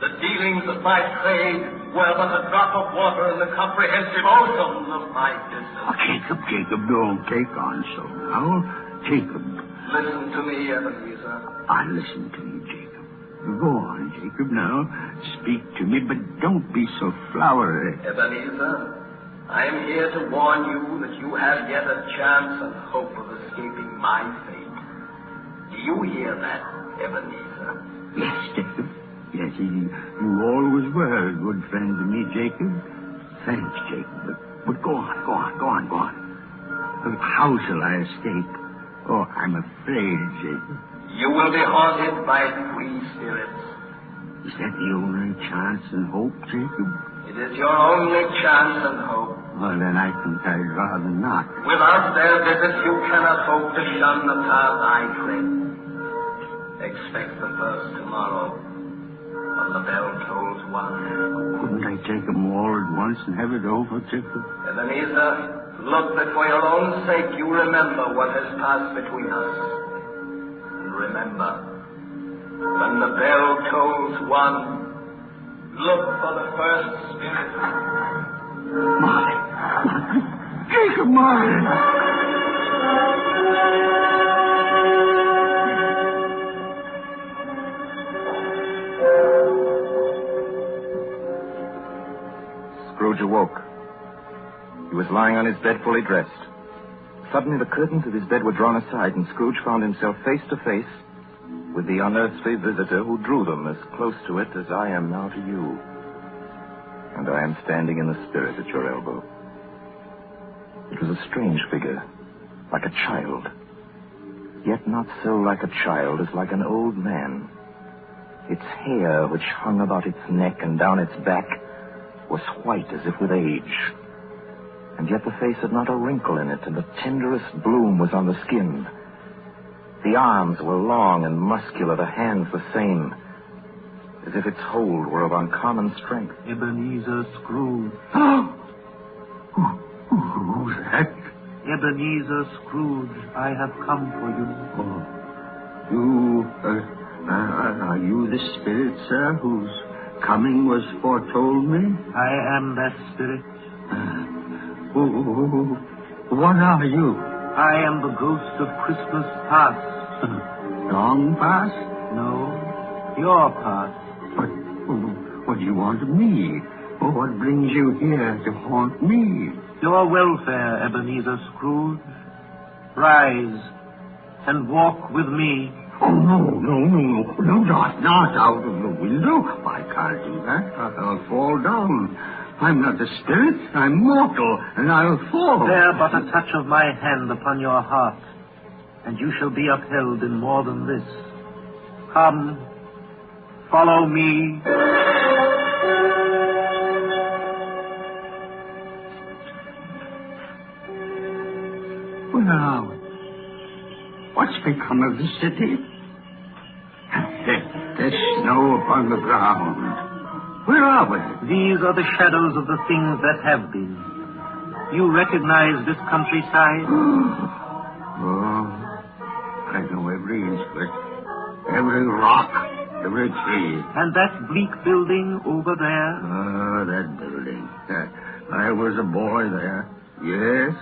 The dealings of my trade were but a drop of water in the comprehensive ocean of my business.
Oh, Jacob, don't take on so now. Jacob.
Listen to me, Ebenezer.
I listen to you, Jacob. Go on, Jacob, now. Speak to me, but don't be so flowery.
Ebenezer, I am here to warn you that you have yet a chance and hope of escaping my fate. Do you hear that, Ebenezer?
Yes, Jacob. Yes, you always were a good friend to me, Jacob. Thanks, Jacob. But go on. How shall I escape? Oh, I'm afraid, Jacob.
You will be haunted by free spirits.
Is that the only chance and hope, Jacob?
It is your only chance and hope.
Well, then I think I'd rather not.
Without their visits, you cannot hope to shun the path I tread. Expect the first tomorrow. When the bell tolls 1.
Couldn't I take them all at once and have it over, Jacob?
Ebenezer, look that for your own sake you remember what has passed between us. And remember, when the bell tolls 1, look for the first spirit.
Morley! Jacob Morley!
Scrooge awoke. He was lying on his bed fully dressed. Suddenly the curtains of his bed were drawn aside, and Scrooge found himself face to face with the unearthly visitor who drew them as close to it as I am now to you. And I am standing in the spirit at your elbow. It was a strange figure, like a child. Yet not so like a child as like an old man. Its hair, which hung about its neck and down its back, was white as if with age. And yet the face had not a wrinkle in it, and the tenderest bloom was on the skin. The arms were long and muscular, the hands the same, as if its hold were of uncommon strength.
Ebenezer Scrooge.
Who's that?
Ebenezer Scrooge, I have come for you.
Are you the spirit, sir, whose coming was foretold me?
I am that spirit.
What are you?
I am the ghost of Christmas past.
Long past?
No, your past.
What do you want of me? What brings you here to haunt me?
Your welfare, Ebenezer Scrooge. Rise and walk with me.
Oh, no, not out of the window. I can't do that. I'll fall down. I'm not a spirit. I'm mortal, and I'll fall.
Bear but a touch of my hand upon your heart, and you shall be upheld in more than this. Come, follow me.
Where are we? What's become of the city? There's snow upon the ground. Where are we?
These are the shadows of the things that have been. You recognize this countryside?
Oh, I know every inch of it. Every rock, every tree.
And that bleak building over there?
That building. I was a boy there. Yes,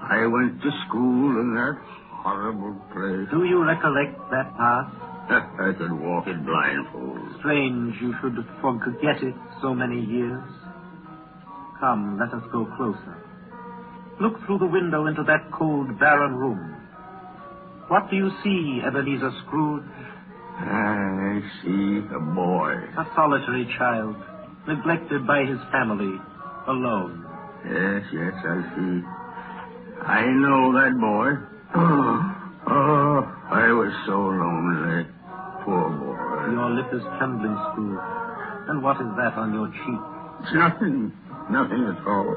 I went to school in that horrible place.
Do you recollect that past?
I could walk it blindfold.
Strange you should forget it so many years. Come, let us go closer. Look through the window into that cold, barren room. What do you see, Ebenezer Scrooge?
I see a boy.
A solitary child, neglected by his family, alone.
Yes, I see. I know that boy. I was so lonely. Poor boy.
Your lip is trembling, Scrooge. And what is that on your cheek?
It's nothing. Nothing at all.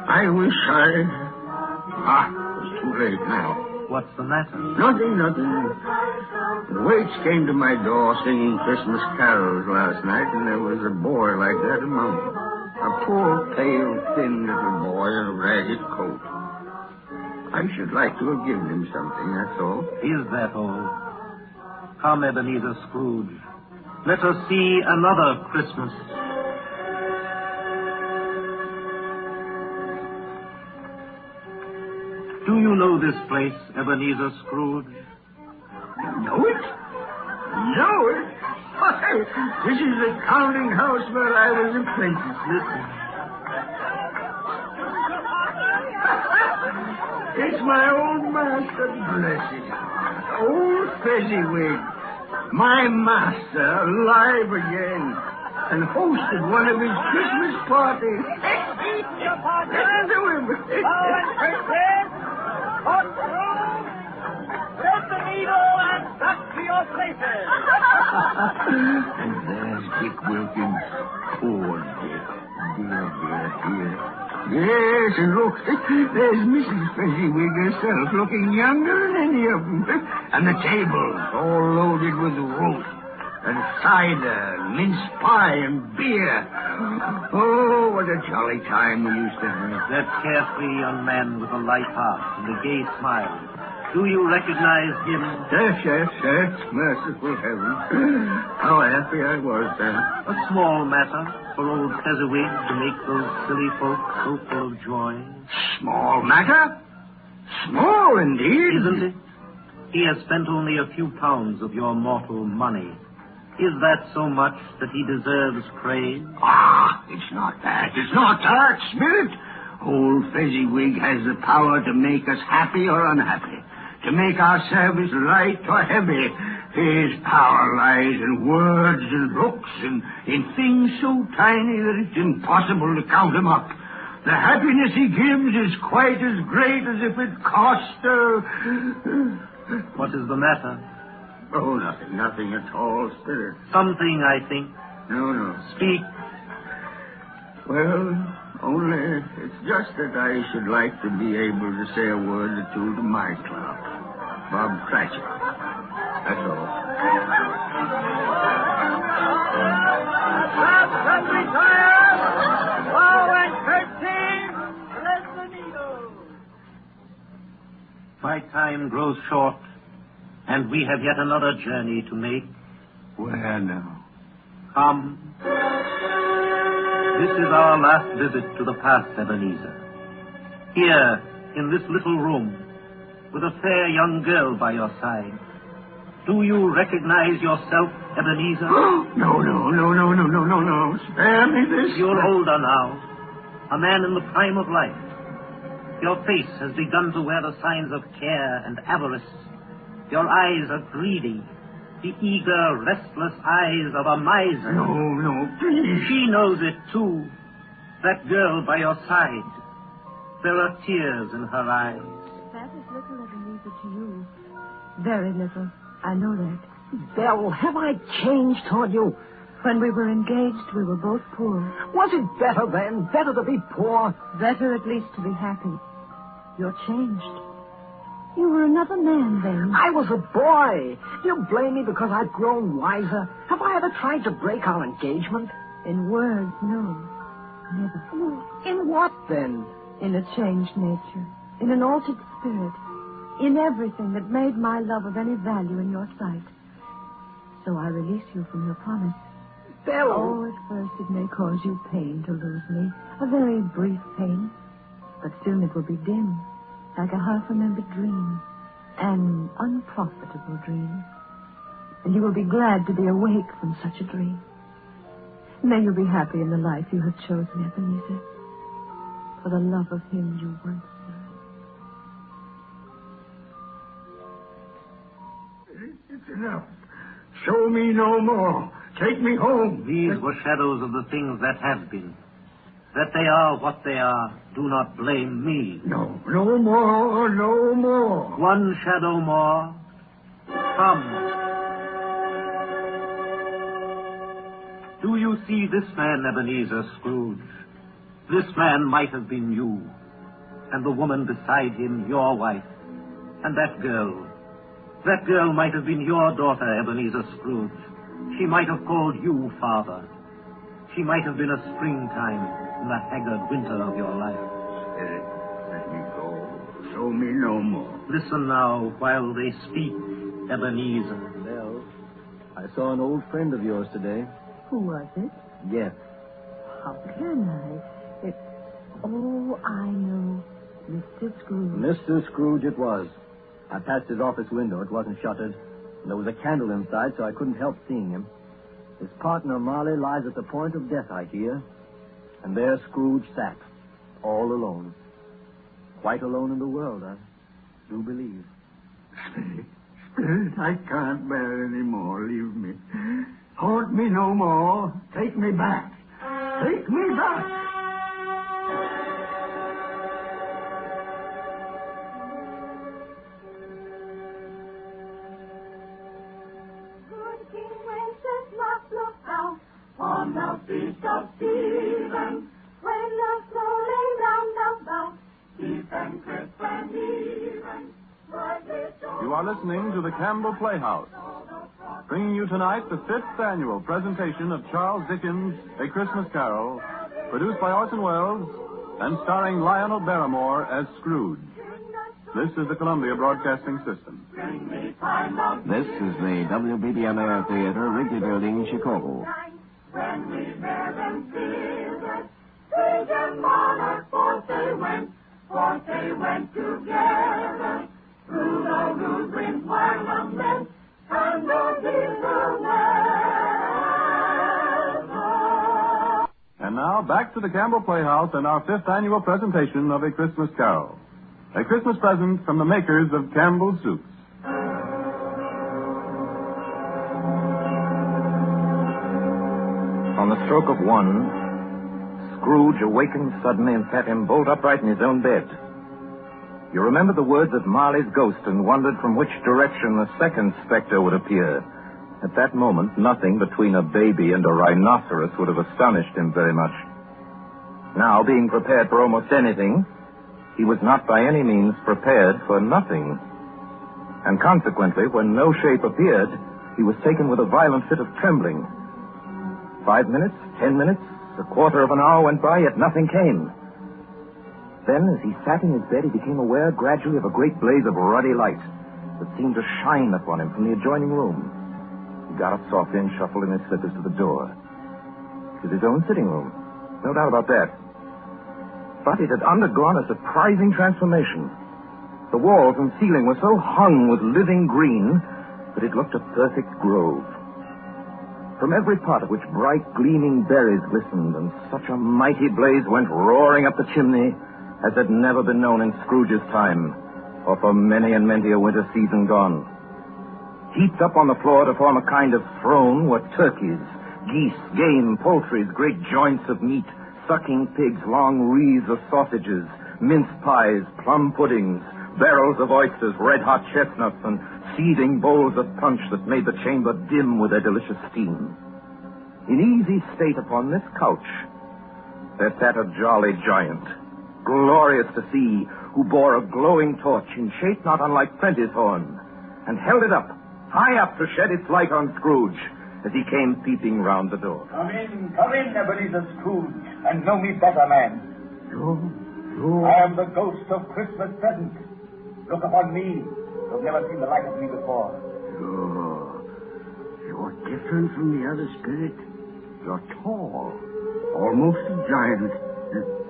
I wish I... it's too late now.
What's the matter?
Nothing. The waits came to my door singing Christmas carols last night, and there was a boy like that among them. A poor, pale, thin little boy in a ragged coat. I should like to have given him something, that's all.
Is that all? Come, Ebenezer Scrooge. Let us see another Christmas. Do you know this place, Ebenezer Scrooge?
Know it? Why, this is the counting house where I was apprentice. Listen. It's my old master, bless his heart. Old Fezziwig. My master, alive again. And hosted one of his Christmas parties. Listen to him.
Thread the needle and back to your places.
And there's Dick Wilkins. Poor Dick. Dear. Yes, and look, there's Mrs. Fezziwig herself, looking younger than any of them. And the tables all loaded with roast, and cider, mince pie, and beer. Oh, what a jolly time we used to have.
That carefree young man with a light heart and a gay smile. Do you recognize him?
Yes. Merciful heaven. How happy I was then.
A small matter for old Fezziwig to make those silly folk so full of joy.
Small matter? Small, indeed.
Isn't it? He has spent only a few pounds of your mortal money. Is that so much that he deserves praise?
It's not that, Spirit. Old Fezziwig has the power to make us happy or unhappy, to make our service light or heavy. His power lies in words and looks and in things so tiny that it's impossible to count them up.
The happiness he gives is quite as great as if it cost
What is the matter?
Oh, nothing at all, Spirit.
Something, I think.
No.
Speak.
Well, only it's just that I should like to be able to say a word or two to my clock, Bob Cratchit. That's all.
Stop, retire! Forward, 13! Thread the needle!
My time grows short, and we have yet another journey to make.
Where now?
Come. This is our last visit to the past, Ebenezer. Here, in this little room, with a fair young girl by your side. Do you recognize yourself, Ebenezer?
No. Spare me this.
You're older now, a man in the prime of life. Your face has begun to wear the signs of care and avarice. Your eyes are greedy, the eager, restless eyes of a miser.
No, please.
She knows it, too. That girl by your side. There are tears in her eyes.
That is little, Ebenezer, to you. Very little. I know that.
Belle, have I changed toward you?
When we were engaged, we were both poor.
Was it better then? Better to be poor?
Better at least to be happy. You're changed. You were another man then.
I was a boy. You blame me because I've grown wiser. Have I ever tried to break our engagement?
In words, no. Never.
In what, then?
In a changed nature. In an altered spirit. In everything that made my love of any value in your sight. So I release you from your promise.
Belle!
Oh, at first it may cause you pain to lose me. A very brief pain. But soon it will be dim. Like a half-remembered dream. An unprofitable dream. And you will be glad to be awake from such a dream. May you be happy in the life you have chosen, Ebenezer. For the love of him you once served.
It's enough. Show me no more. Take me home.
These were shadows of the things that have been. That they are what they are. Do not blame me.
No more.
One shadow more. Come. Do you see this man, Ebenezer Scrooge? This man might have been you. And the woman beside him, your wife. And that girl. That girl might have been your daughter, Ebenezer Scrooge. She might have called you father. She might have been a springtime in the haggard winter of your life.
Spirit, let me go. Show me no more.
Listen now while they speak, Ebenezer.
Belle, I saw an old friend of yours today.
Who was it?
Yes.
How can I? Oh, I know. Mr. Scrooge.
Mr. Scrooge it was. I passed his office window. It wasn't shuttered. And there was a candle inside, so I couldn't help seeing him. His partner, Morley, lies at the point of death, I hear. And there Scrooge sat, all alone. Quite alone in the world, I do believe.
Spirit, I can't bear any more. Leave me. Haunt me no more. Take me back. Take me back.
On the feast of Stephen, when the snow lay round about, deep and crisp and even.
You are listening to the Campbell Playhouse, bringing you tonight the 5th annual presentation of Charles Dickens' A Christmas Carol, produced by Orson Welles and starring Lionel Barrymore as Scrooge. This is the Columbia Broadcasting System.
This is the WBBM Air Theater, Wrigley Building, Chicago.
When we bear them children, Scrooge and Monarch, forth they went together. Through the rude wind while the men and the bitter weather.
And now, back to the Campbell Playhouse and our 5th annual presentation of A Christmas Carol. A Christmas present from the makers of Campbell's Soups.
On the stroke of one, Scrooge awakened suddenly and sat him bolt upright in his own bed. You remember the words of Marley's ghost and wondered from which direction the second specter would appear. At that moment, nothing between a baby and a rhinoceros would have astonished him very much. Now, being prepared for almost anything, he was not by any means prepared for nothing. And consequently, when no shape appeared, he was taken with a violent fit of trembling. 5 minutes, 10 minutes, a quarter of an hour went by, yet nothing came. Then, as he sat in his bed, he became aware gradually of a great blaze of ruddy light that seemed to shine upon him from the adjoining room. He got up softly and shuffled in his slippers to the door. It was his own sitting room. No doubt about that. But it had undergone a surprising transformation. The walls and ceiling were so hung with living green that it looked a perfect grove. From every part of which bright, gleaming berries glistened, and such a mighty blaze went roaring up the chimney as had never been known in Scrooge's time, or for many and many a winter season gone. Heaped up on the floor to form a kind of throne were turkeys, geese, game, poultries, great joints of meat, sucking pigs, long wreaths of sausages, mince pies, plum puddings, barrels of oysters, red-hot chestnuts, and seething bowls of punch that made the chamber dim with their delicious steam. In easy state upon this couch, there sat a jolly giant, glorious to see, who bore a glowing torch in shape not unlike Plenty's horn, and held it up, high up to shed its light on Scrooge as he came peeping round the door.
Come in, Ebenezer Scrooge, and know me better, man.
You?
I am the ghost of Christmas present. Look upon me. You've never seen the like of me before.
You're different from the other spirit. You're tall, almost a giant.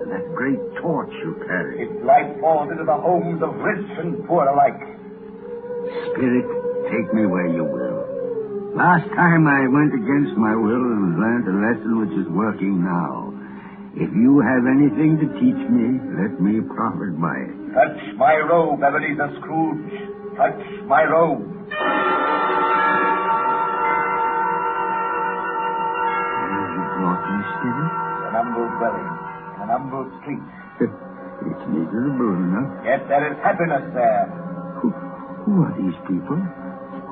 That great torch you carry.
Its light falls into the homes of rich and poor alike.
Spirit, take me where you will. Last time I went against my will and learned a lesson which is working now. If you have anything to teach me, let me profit by it.
Touch my robe, Ebenezer Scrooge. Touch my robe.
Have you brought me, Spirit?
An humble dwelling, an humble street.
It's miserable enough.
Yet there is happiness there.
Who are these people?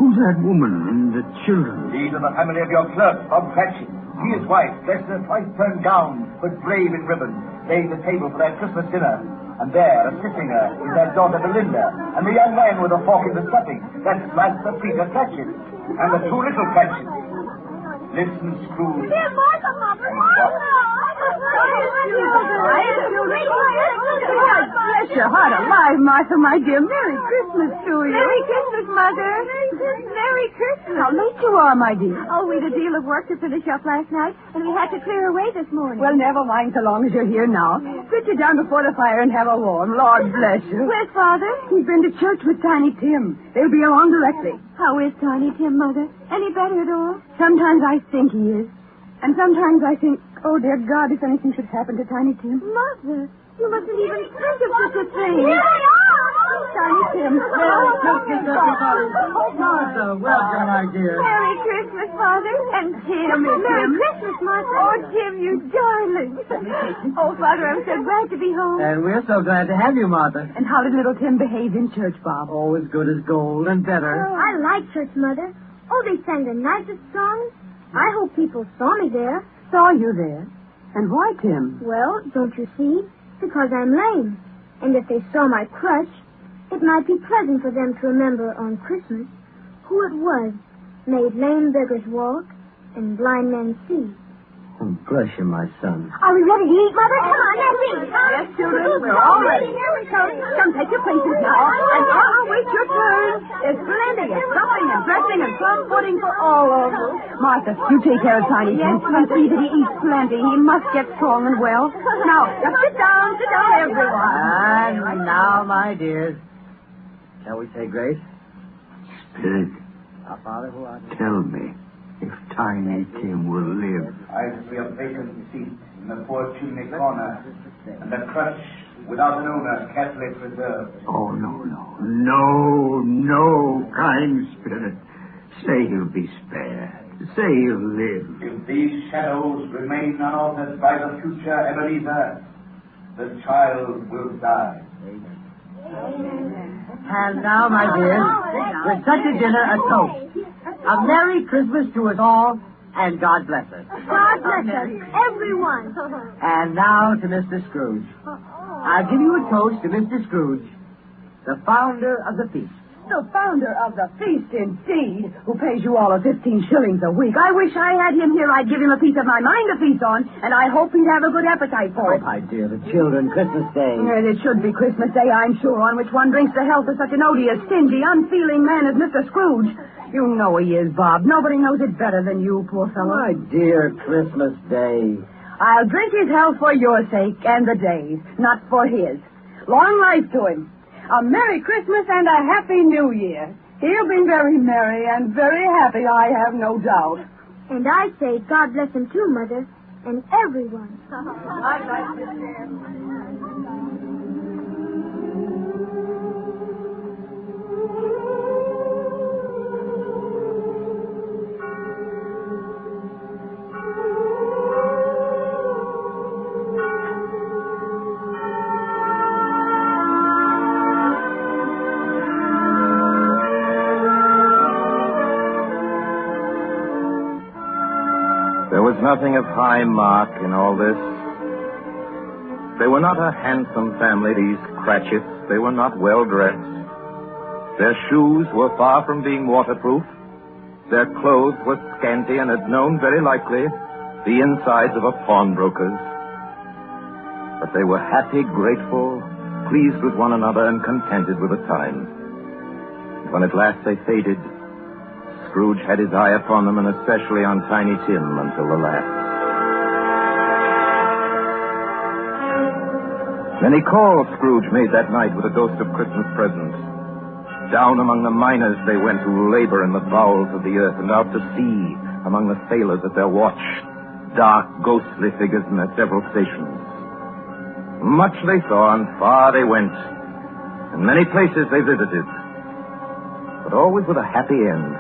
Who's that woman and the children?
These are the family of your clerk, Bob Cratchit. He is white, dressed in a twice-turned gown, but brave in ribbons, laid the table for their Christmas dinner. And there, assisting her, is their daughter Belinda, and the young man with a fork in the stuffing. That's Master Peter Cratchit, and the two little Cratchits. Listen, Scrooge.
Dear Martha, Mother.
Bless your heart alive, Martha, my dear. Merry Christmas to you.
Merry Christmas, Mother. Merry Christmas.
How late you are, my dear.
Oh, we'd a deal of work to finish up last night, and we had to clear away this morning.
Well, never mind so long as you're here now. Sit you down before the fire and have a warm. Lord bless you.
Where's Father?
He's been to church with Tiny Tim. They'll be along directly.
How is Tiny Tim, Mother? Any better at all?
Sometimes I think he is. And sometimes I think, oh, dear God, if anything should happen to Tiny Tim.
Mother, you mustn't even think of such a thing.
Here they are! Tiny Tim.
Merry Christmas, everybody. Martha, welcome, my dear.
Merry Christmas, Father. And Tim. Merry Christmas, Martha. Oh, Tim, you darling. Oh, Father, I'm so glad to be home.
And we're so glad to have you, Martha.
And how did little Tim behave in church, Bob?
Oh, as good as gold and better.
Oh, I like church, Mother. Oh, they sang the nicest songs. I hope people saw me there.
Saw you there? And why, Tim?
Well, don't you see? Because I'm lame. And if they saw my crutch, it might be pleasant for them to remember on Christmas who it was made lame beggars walk and blind men see.
Oh, bless you, my son.
Are we ready to eat, Mother? Come on, let's eat.
Yes, children, we're all ready. Here we come. Come, take your places now. And now, wait your turn. There's plenty of stuffing and dressing and plum pudding for all of us. Martha, you take care of Tiny Tim. And see that he eats plenty. He must get strong and well. Now, just sit down, everyone.
And now, my dears, shall we say grace?
Spirit,
Our Father who art in
tell me if Tiny Tim will live.
I see a vacant seat in the poor chimney corner, and the crutch without an owner carefully preserved.
Oh, no, kind Spirit. Say he'll be spared. Say you live.
If these shadows remain unaltered by the future Ebenezer, the child will die.
And now, my dears, with such a dinner, a toast. A Merry Christmas to us all, and God bless us.
God bless us, everyone.
And now to Mr. Scrooge. I'll give you a toast to Mr. Scrooge, the founder of the feast.
The founder of the feast, indeed, who pays you all of 15 shillings a week. I wish I had him here. I'd give him a piece of my mind to feast on, and I hope he'd have a good appetite for it.
My dear, the children, Christmas Day.
And it should be Christmas Day, I'm sure, on which one drinks the health of such an odious, stingy, unfeeling man as Mr. Scrooge. You know he is, Bob. Nobody knows it better than you, poor fellow.
My dear, Christmas Day.
I'll drink his health for your sake and the day's, not for his. Long life to him. A Merry Christmas and a Happy New Year. He'll be very merry and very happy, I have no doubt.
And I say God bless him too, Mother, and everyone.
I'd like to share.
There was nothing of high mark in all this. They were not a handsome family, these Cratchits. They were not well dressed. Their shoes were far from being waterproof. Their clothes were scanty and had known, very likely, the insides of a pawnbroker's. But they were happy, grateful, pleased with one another, and contented with the time. When at last they faded, Scrooge had his eye upon them, and especially on Tiny Tim, until the last. Many calls Scrooge made that night with a ghost of Christmas presents. Down among the miners they went who labor in the bowels of the earth, and out to sea among the sailors at their watch, dark, ghostly figures in their several stations. Much they saw, and far they went, and many places they visited, but always with a happy end.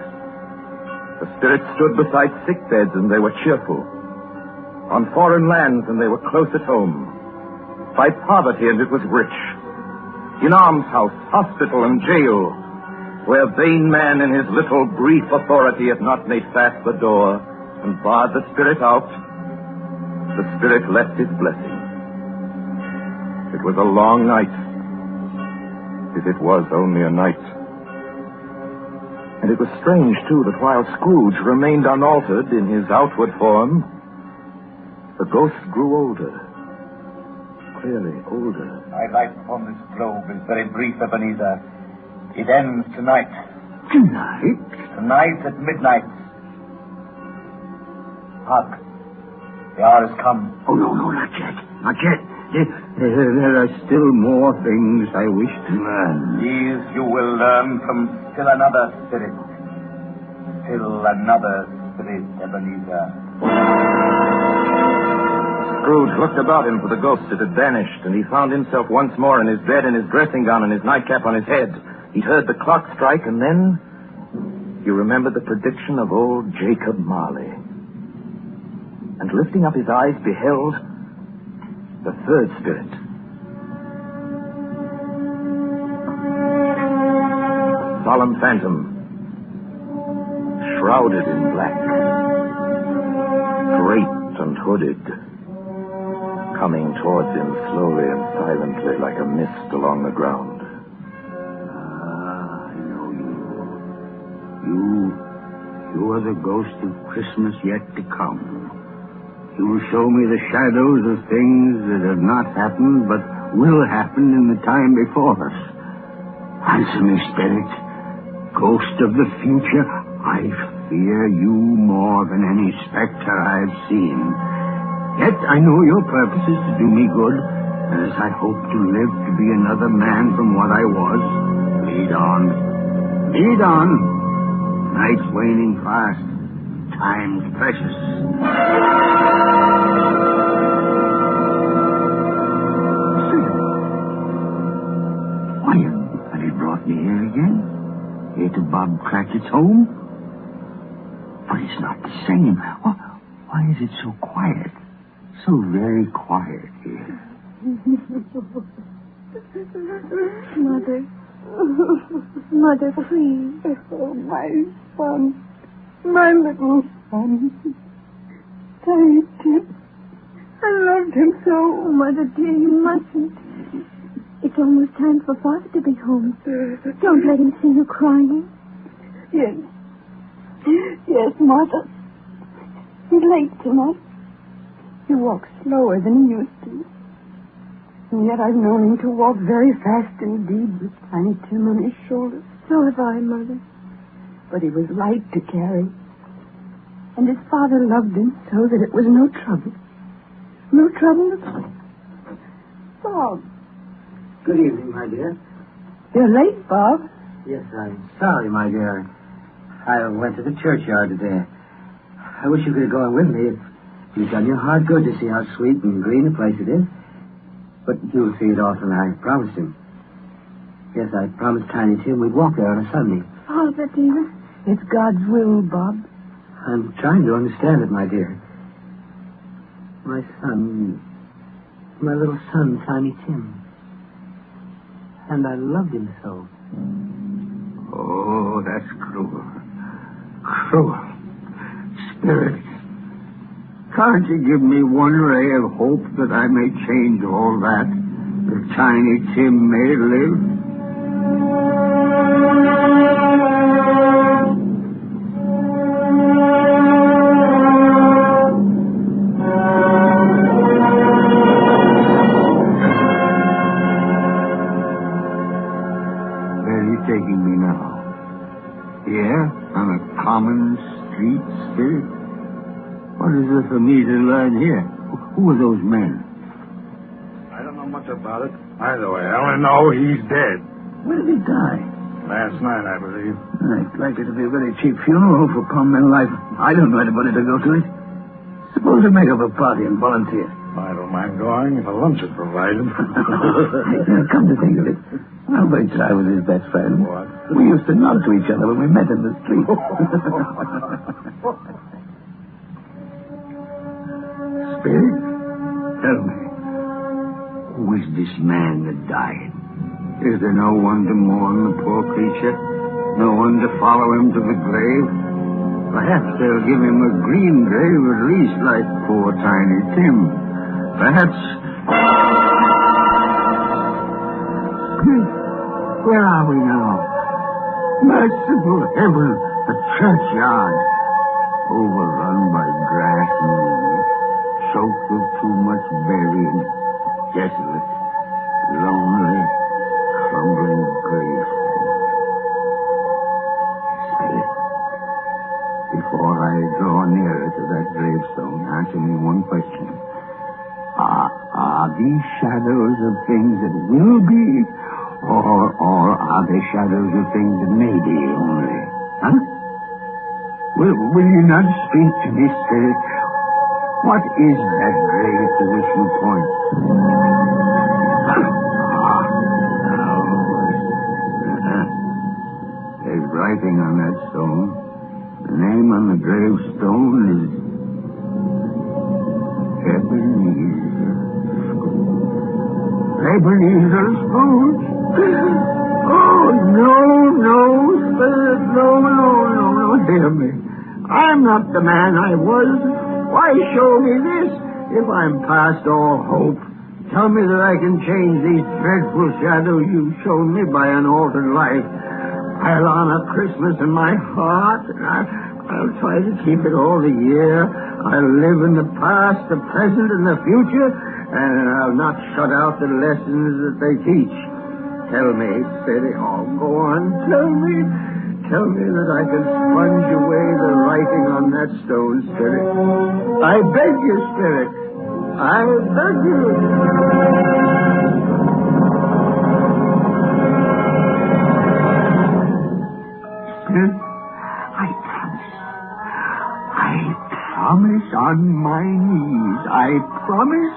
The spirits stood beside sick beds, and they were cheerful. On foreign lands, and they were close at home. By poverty, and it was rich. In almshouse, hospital, and jail, where vain man in his little brief authority had not made fast the door and barred the spirit out, the spirit left his blessing. It was a long night, if it was only a night. And it was strange, too, that while Scrooge remained unaltered in his outward form, the ghost grew older. Clearly older.
My life upon this globe is very brief, Ebenezer. It ends tonight.
Tonight?
Tonight at midnight. Hark. The hour has come.
Oh, no, not yet. Not yet. There are still more things I wish to learn.
These you will learn from still another spirit. Still another spirit, Ebenezer.
Scrooge looked about him for the ghost that had vanished, and he found himself once more in his bed in his dressing gown and his nightcap on his head. He'd heard the clock strike, and then he remembered the prediction of old Jacob Morley. And lifting up his eyes, beheld the third spirit. A solemn phantom, shrouded in black, draped and hooded, coming towards him slowly and silently like a mist along the ground.
I know you. You are the ghost of Christmas yet to come. You will show me the shadows of things that have not happened, but will happen in the time before us. Answer me, spirit. Ghost of the future, I fear you more than any specter I've seen. Yet I know your purpose is to do me good, and as I hope to live to be another man from what I was, lead on. Lead on. Night's waning fast. Time's precious. Why, have you brought me here again? Here to Bob Cratchit's home? But it's not the same. Why is it so quiet? So very quiet here.
Mother. Mother, please.
Oh, my son. My little son. Tiny Tim. I loved him so.
Oh, Mother, dear, you mustn't. It's almost time for Father to be home. Don't let him see you crying.
Yes. Yes, Mother. He's late tonight. He walks slower than he used to. And yet I've known him to walk very fast indeed with Tiny Tim on his shoulders.
So have I, Mother.
But he was light to carry. And his father loved him so that it was no trouble. No trouble at all. Bob.
Good evening, my dear.
You're late, Bob.
Yes, I'm sorry, my dear. I went to the churchyard today. I wish you could have gone with me. You've done your heart good to see how sweet and green a place it is. But you'll see it often, I promised him. Yes, I promised Tiny Tim we'd walk there on a Sunday.
Father, dear.
It's God's will, Bob.
I'm trying to understand it, my dear. My son, my little son, Tiny Tim. And I loved him so.
Oh, that's cruel. Cruel. Spirit, can't you give me one ray of hope that I may change all that? That Tiny Tim may live? Where are you taking me now? Here, on a common street, Spirit? What is there for me to learn here? Who are those men?
I don't know much about it. Either way, I only know he's dead.
When did he die?
Last night, I believe.
It's likely to be a very cheap funeral for common men like I don't know anybody to go to it. Suppose we make up a party and volunteer.
I don't mind going if a lunch is provided.
Come to think of it, Albert's I was his best friend.
What?
We used to nod to each other when we met in the street. Spirit, tell me, who is this man that died? Is there no one to mourn the poor creature? No one to follow him to the grave? Perhaps they'll give him a green grave at least, like poor Tiny Tim. Perhaps... Where are we now? Merciful heaven, a churchyard. Overrun by grass and weeds, choked with too much burying, desolate, lonely, crumbling grave. Spirit, before I draw nearer to that gravestone, answer me one question. Are these shadows of things that will be, or are they shadows of things that may be only? Huh? Will you not speak to me, Spirit? What is that grave to which you point? There's writing on that stone. The name on the gravestone is Ebenezer Scrooge. Ebenezer Scrooge? Oh, no, Spirit, no, hear me. I'm not the man I was. Why show me this if I'm past all hope? Tell me that I can change these dreadful shadows you've shown me by an altered life. I'll honor Christmas in my heart. I'll try to keep it all the year. I'll live in the past, the present, and the future, and I'll not shut out the lessons that they teach. Tell me, Spirit. Oh, go on, tell me. Tell me that I can sponge away the writing on that stone, Spirit. I beg you, Spirit. I beg you. Spirit, I promise on my knees. I promise.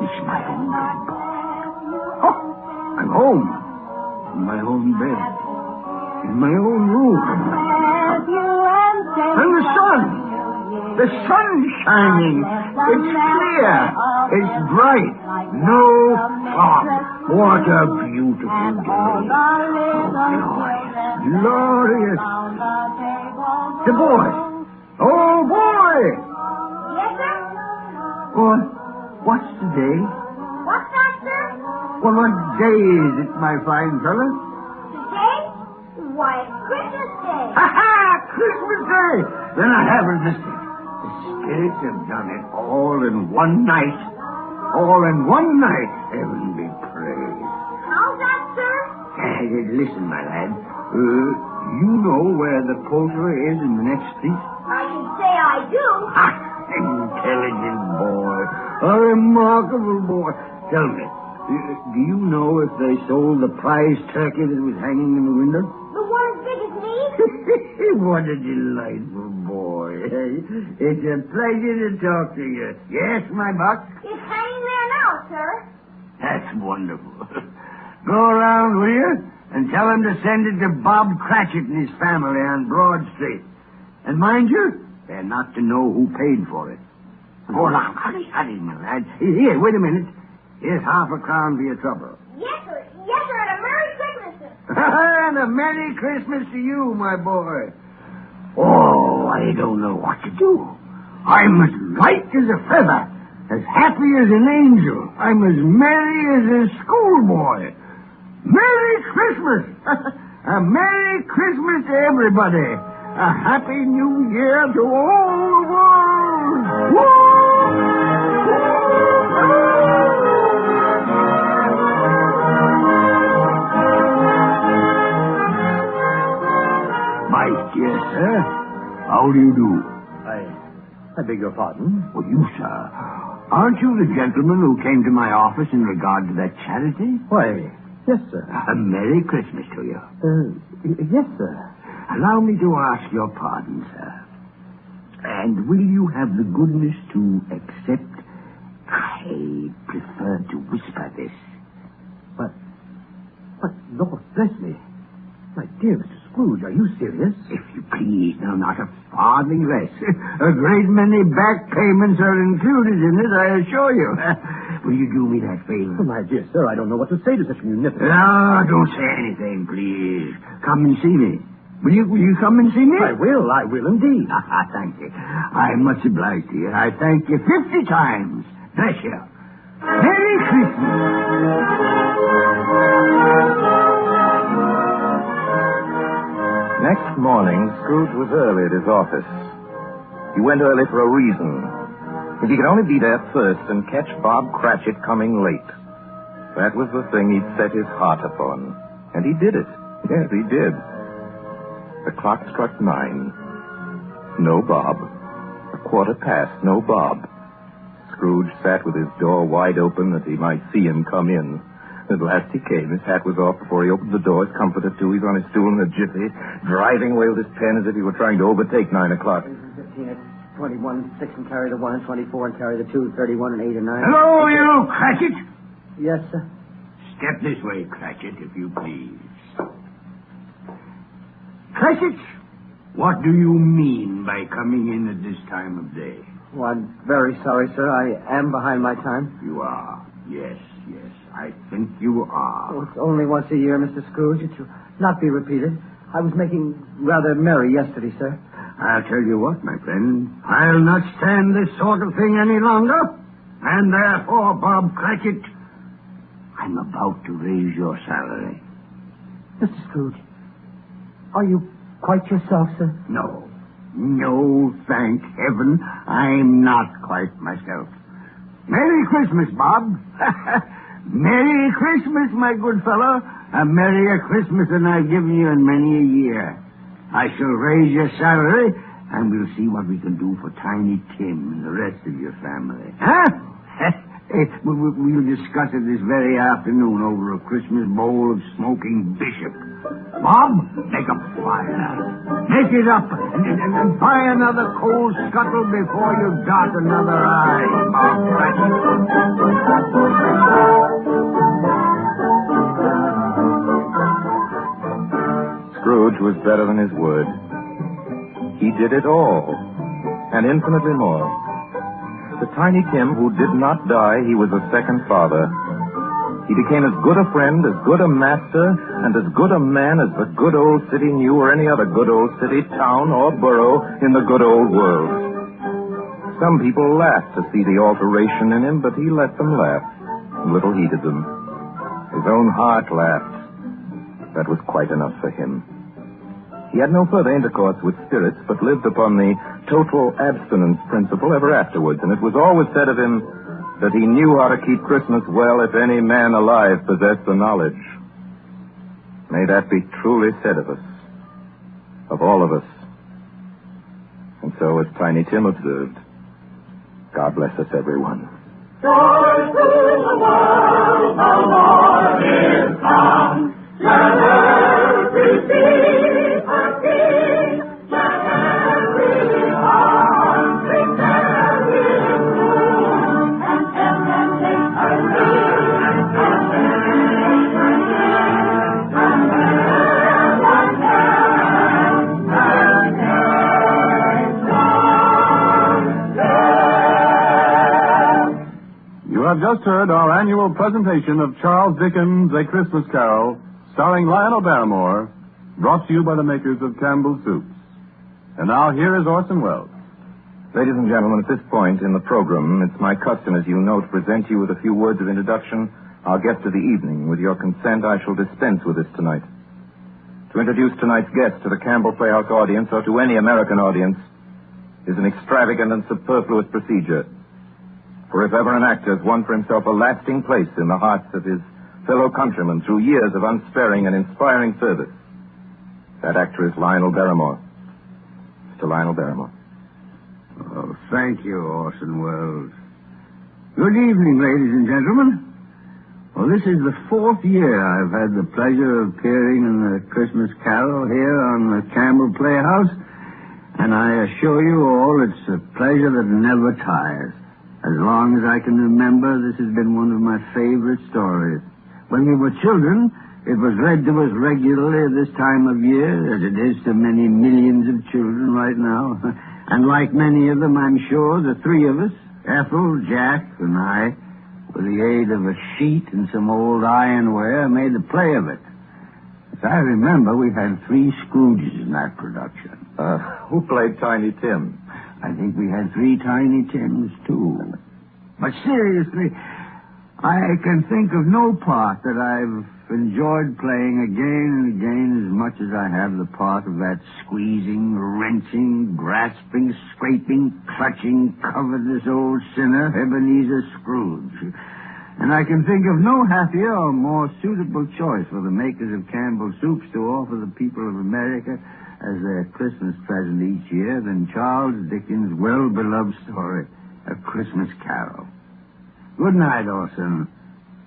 It's my own good home. In my own bed. In my own room. And the sun. The sun's shining. It's clear. It's bright. No fog. What a beautiful day. Glorious. The boy. Oh, boy.
Yes, sir?
Well, what's the day?
What's that, sir?
Well, what day is it, my fine fellow?
Today? Why, it's Christmas Day.
Ha-ha! Christmas Day! Then I haven't missed it. The spirits have done it all in one night. All in one night. Heaven be praised.
How's that, sir?
Listen, my lad. You know where the poultery is in the next street?
I can say I do.
Ha! Intelligent boy. A remarkable boy. Tell me, do you know if they sold the prize turkey that was hanging in the window?
The one as big as me?
What a delightful boy. It's a pleasure to talk to you. Yes, my buck?
It's hanging there now, sir.
That's wonderful. Go around, will you? And tell him to send it to Bob Cratchit and his family on Broad Street. And mind you, they're not to know who paid for it. Go along. Hurry, my lad. Here, wait a minute. Here's $1/2 for your trouble.
Yes, sir. Yes, sir, and a Merry Christmas, sir.
And a Merry Christmas to you, my boy. Oh, I don't know what to do. I'm as light as a feather, as happy as an angel. I'm as merry as a schoolboy. Merry Christmas! A Merry Christmas to everybody. A Happy New Year to all the world. My dear sir, how do you do?
I beg your pardon?
Well, you, sir, aren't you the gentleman who came to my office in regard to that charity?
Why, yes, sir.
A Merry Christmas to you.
Yes, sir.
Allow me to ask your pardon, sir. And will you have the goodness to accept? I prefer to whisper this.
But, Lord bless me. My dear Mr. Scrooge, are you serious?
If you please, now, not a farthing less. A great many back payments are included in it, I assure you. Will you do me that favor?
Oh, my dear sir, I don't know what to say to such munificence.
No, don't say anything, please. Come and see me. Will you come and see me?
I will indeed.
Thank you. I'm much obliged to you. I thank you 50 times. Bless you. Merry Christmas.
Next morning, Scrooge was early at his office. He went early for a reason. If he could only be there first and catch Bob Cratchit coming late. That was the thing he'd set his heart upon. And he did it. Yes, he did. The clock struck 9. No Bob. 1:15, no Bob. Scrooge sat with his door wide open that he might see him come in. At last he came. His hat was off before he opened the door. His comforter, too. He's on his stool in a jiffy, driving away with his pen as if he were trying to overtake 9 o'clock.
15 at 21, 6 and carry the 1 and 24 and carry the 2, 31 and 8 and 9.
Hello, you Cratchit.
Yes, sir.
Step this way, Cratchit, if you please. Cratchit, what do you mean by coming in at this time of day?
Well, I'm very sorry, sir. I am behind my time.
You are. Yes. I think you are.
Oh, it's only once a year, Mr. Scrooge. It shall not be repeated. I was making rather merry yesterday, sir.
I'll tell you what, my friend. I'll not stand this sort of thing any longer. And therefore, Bob Cratchit, I'm about to raise your salary.
Mr. Scrooge, are you quite yourself, sir?
No, thank heaven, I'm not quite myself. Merry Christmas, Bob. Merry Christmas, my good fellow. A merrier Christmas than I've given you in many a year. I shall raise your salary, and we'll see what we can do for Tiny Tim and the rest of your family. Huh? We'll discuss it this very afternoon over a Christmas bowl of smoking bishop. Bob, make a fire. Make it up and buy another coal scuttle before you dot another I, Bob Cratchit.
Scrooge was better than his word. He did it all, and infinitely more. To Tiny Tim, who did not die, he was a second father. He became as good a friend, as good a master, and as good a man as the good old city knew, or any other good old city, town, or borough in the good old world. Some people laughed to see the alteration in him, but he let them laugh, and little heeded them. His own heart laughed. That was quite enough for him. He had no further intercourse with spirits, but lived upon the total abstinence principle ever afterwards, and it was always said of him that he knew how to keep Christmas well if any man alive possessed the knowledge. May that be truly said of us, of all of us. And so, as Tiny Tim observed, God bless us, everyone.
Joy to the world, the Lord is come. Let every seed a king. Let every heart prepare his room. And take a lead and
You have just heard our annual presentation of Charles Dickens' A Christmas Carol, starring Lionel Barrymore, brought to you by the makers of Campbell Soups. And now here is Orson Welles.
Ladies and gentlemen, at this point in the program, it's my custom, as you know, to present you with a few words of introduction, our guest of the evening. With your consent, I shall dispense with this tonight. To introduce tonight's guest to the Campbell Playhouse audience, or to any American audience, is an extravagant and superfluous procedure. For if ever an actor has won for himself a lasting place in the hearts of his fellow countrymen through years of unsparing and inspiring service, that actor is Lionel Barrymore. Mr. Lionel Barrymore.
Oh, thank you, Orson Welles. Good evening, ladies and gentlemen. Well, this is the fourth year I've had the pleasure of appearing in the Christmas Carol here on the Campbell Playhouse, and I assure you all it's a pleasure that never tires. As long as I can remember, this has been one of my favorite stories. When we were children, it was read to us regularly at this time of year, as it is to many millions of children right now. And like many of them, I'm sure, the three of us, Ethel, Jack, and I, with the aid of a sheet and some old ironware, made a play of it. As I remember, we had 3 Scrooges in that production.
Who played Tiny Tim?
I think we had 3 Tiny Tims, too. But seriously, I can think of no part that I've enjoyed playing again and again as much as I have the part of that squeezing, wrenching, grasping, scraping, clutching, covetous old sinner, Ebenezer Scrooge. And I can think of no happier or more suitable choice for the makers of Campbell Soups to offer the people of America as their Christmas present each year than Charles Dickens' well-beloved story, A Christmas Carol. Good night, Orson.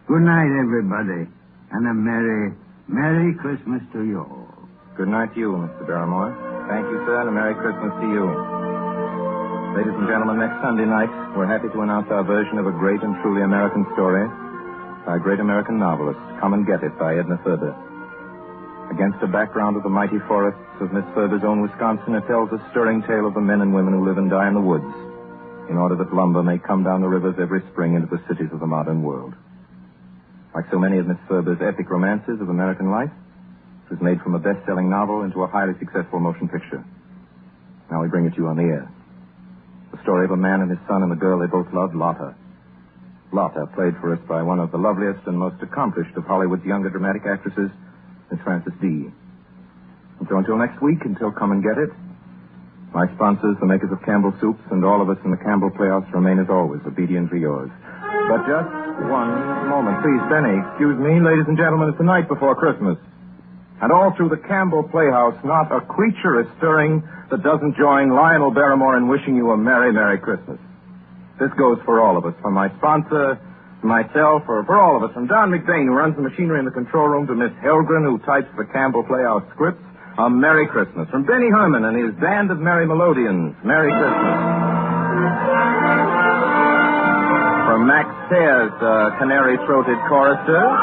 Good night, everybody. And a Merry, Merry Christmas to you all.
Good night to you, Mr. Barrymore. Thank you, sir, and a Merry Christmas to you. Ladies and gentlemen, next Sunday night, we're happy to announce our version of a great and truly American story by a great American novelist, Come and Get It, by Edna Ferber. Against a background of the mighty forests of Miss Ferber's own Wisconsin, it tells a stirring tale of the men and women who live and die in the woods in order that lumber may come down the rivers every spring into the cities of the modern world. Like so many of Miss Ferber's epic romances of American life, it was made from a best-selling novel into a highly successful motion picture. Now we bring it to you on the air. The story of a man and his son and the girl they both loved, Lotta. Lotta, played for us by one of the loveliest and most accomplished of Hollywood's younger dramatic actresses, Miss Frances D. And so until next week, until Come and Get It, my sponsors, the makers of Campbell Soups, and all of us in the Campbell Playhouse remain as always obediently yours. But just one moment. Please, Benny, excuse me. Ladies and gentlemen, it's the night before Christmas. And all through the Campbell Playhouse, not a creature is stirring that doesn't join Lionel Barrymore in wishing you a Merry, Merry Christmas. This goes for all of us, from my sponsor, myself, or for all of us, from Don McBain, who runs the machinery in the control room, to Miss Helgren, who types the Campbell Playhouse scripts. A Merry Christmas. From Benny Herman and his band of merry melodians, Merry Christmas. From Max Sayers, canary-throated chorister, a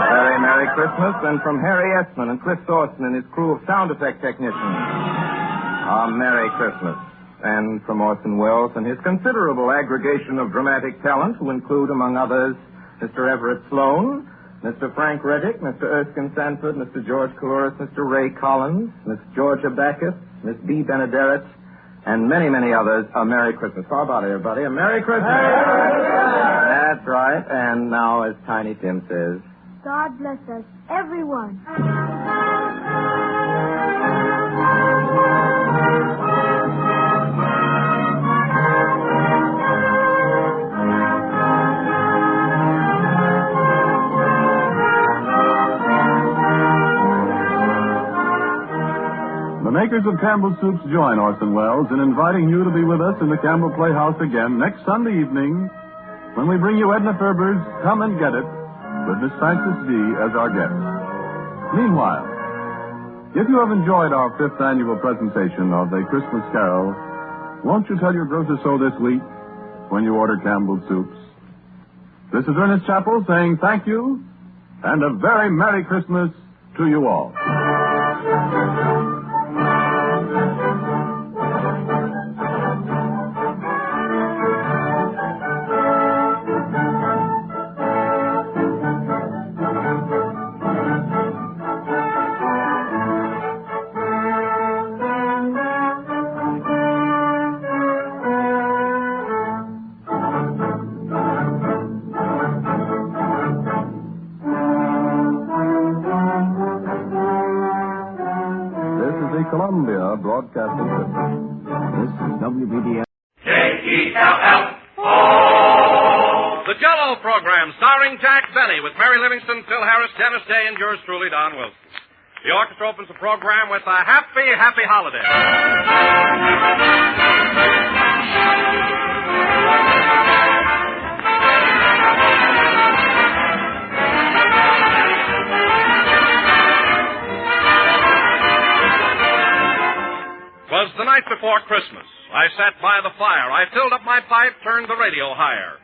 very Merry Merry Christmas, and from Harry Esman and Cliff Thorson and his crew of sound effect technicians, a Merry Christmas. And from Orson Welles and his considerable aggregation of dramatic talent, who include, among others, Mr. Everett Sloan, Mr. Frank Reddick, Mr. Erskine Sanford, Mr. George Coulouris, Mr. Ray Collins, Miss Georgia Backus, Miss Bea Benaderet, and many, many others, a Merry Christmas. How about it, everybody? A Merry Christmas! That's right. And now, as Tiny Tim says,
God bless us, everyone.
The makers of Campbell Soups join Orson Welles in inviting you to be with us in the Campbell Playhouse again next Sunday evening when we bring you Edna Ferber's Come and Get It with Miss Frances D. as our guest. Meanwhile, if you have enjoyed our 5th annual presentation of A Christmas Carol, won't you tell your grocer so this week when you order Campbell Soups? This is Ernest Chappell saying thank you and a very Merry Christmas to you all. Columbia Broadcasting System. This is WBDM.
J-E-L-L-O. The Jell-O program starring Jack Benny with Mary Livingston, Phil Harris, Dennis Day, and yours truly, Don Wilson. The orchestra opens the program with a happy, happy holiday. Was the night before Christmas. I sat by the fire. I filled up my pipe, turned the radio higher.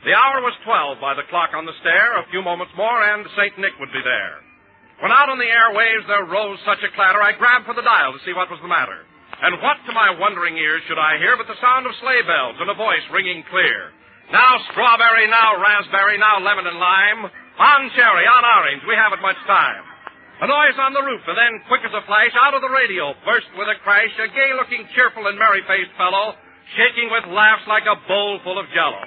The hour was 12 by the clock on the stair. A few moments more, and St. Nick would be there. When out on the airwaves there rose such a clatter, I grabbed for the dial to see what was the matter. And what to my wondering ears should I hear but the sound of sleigh bells and a voice ringing clear. Now strawberry, now raspberry, now lemon and lime. On cherry, on orange, we haven't much time. A noise on the roof, and then, quick as a flash, out of the radio, burst with a crash, a gay-looking, cheerful, and merry-faced fellow, shaking with laughs like a bowl full of Jell-O.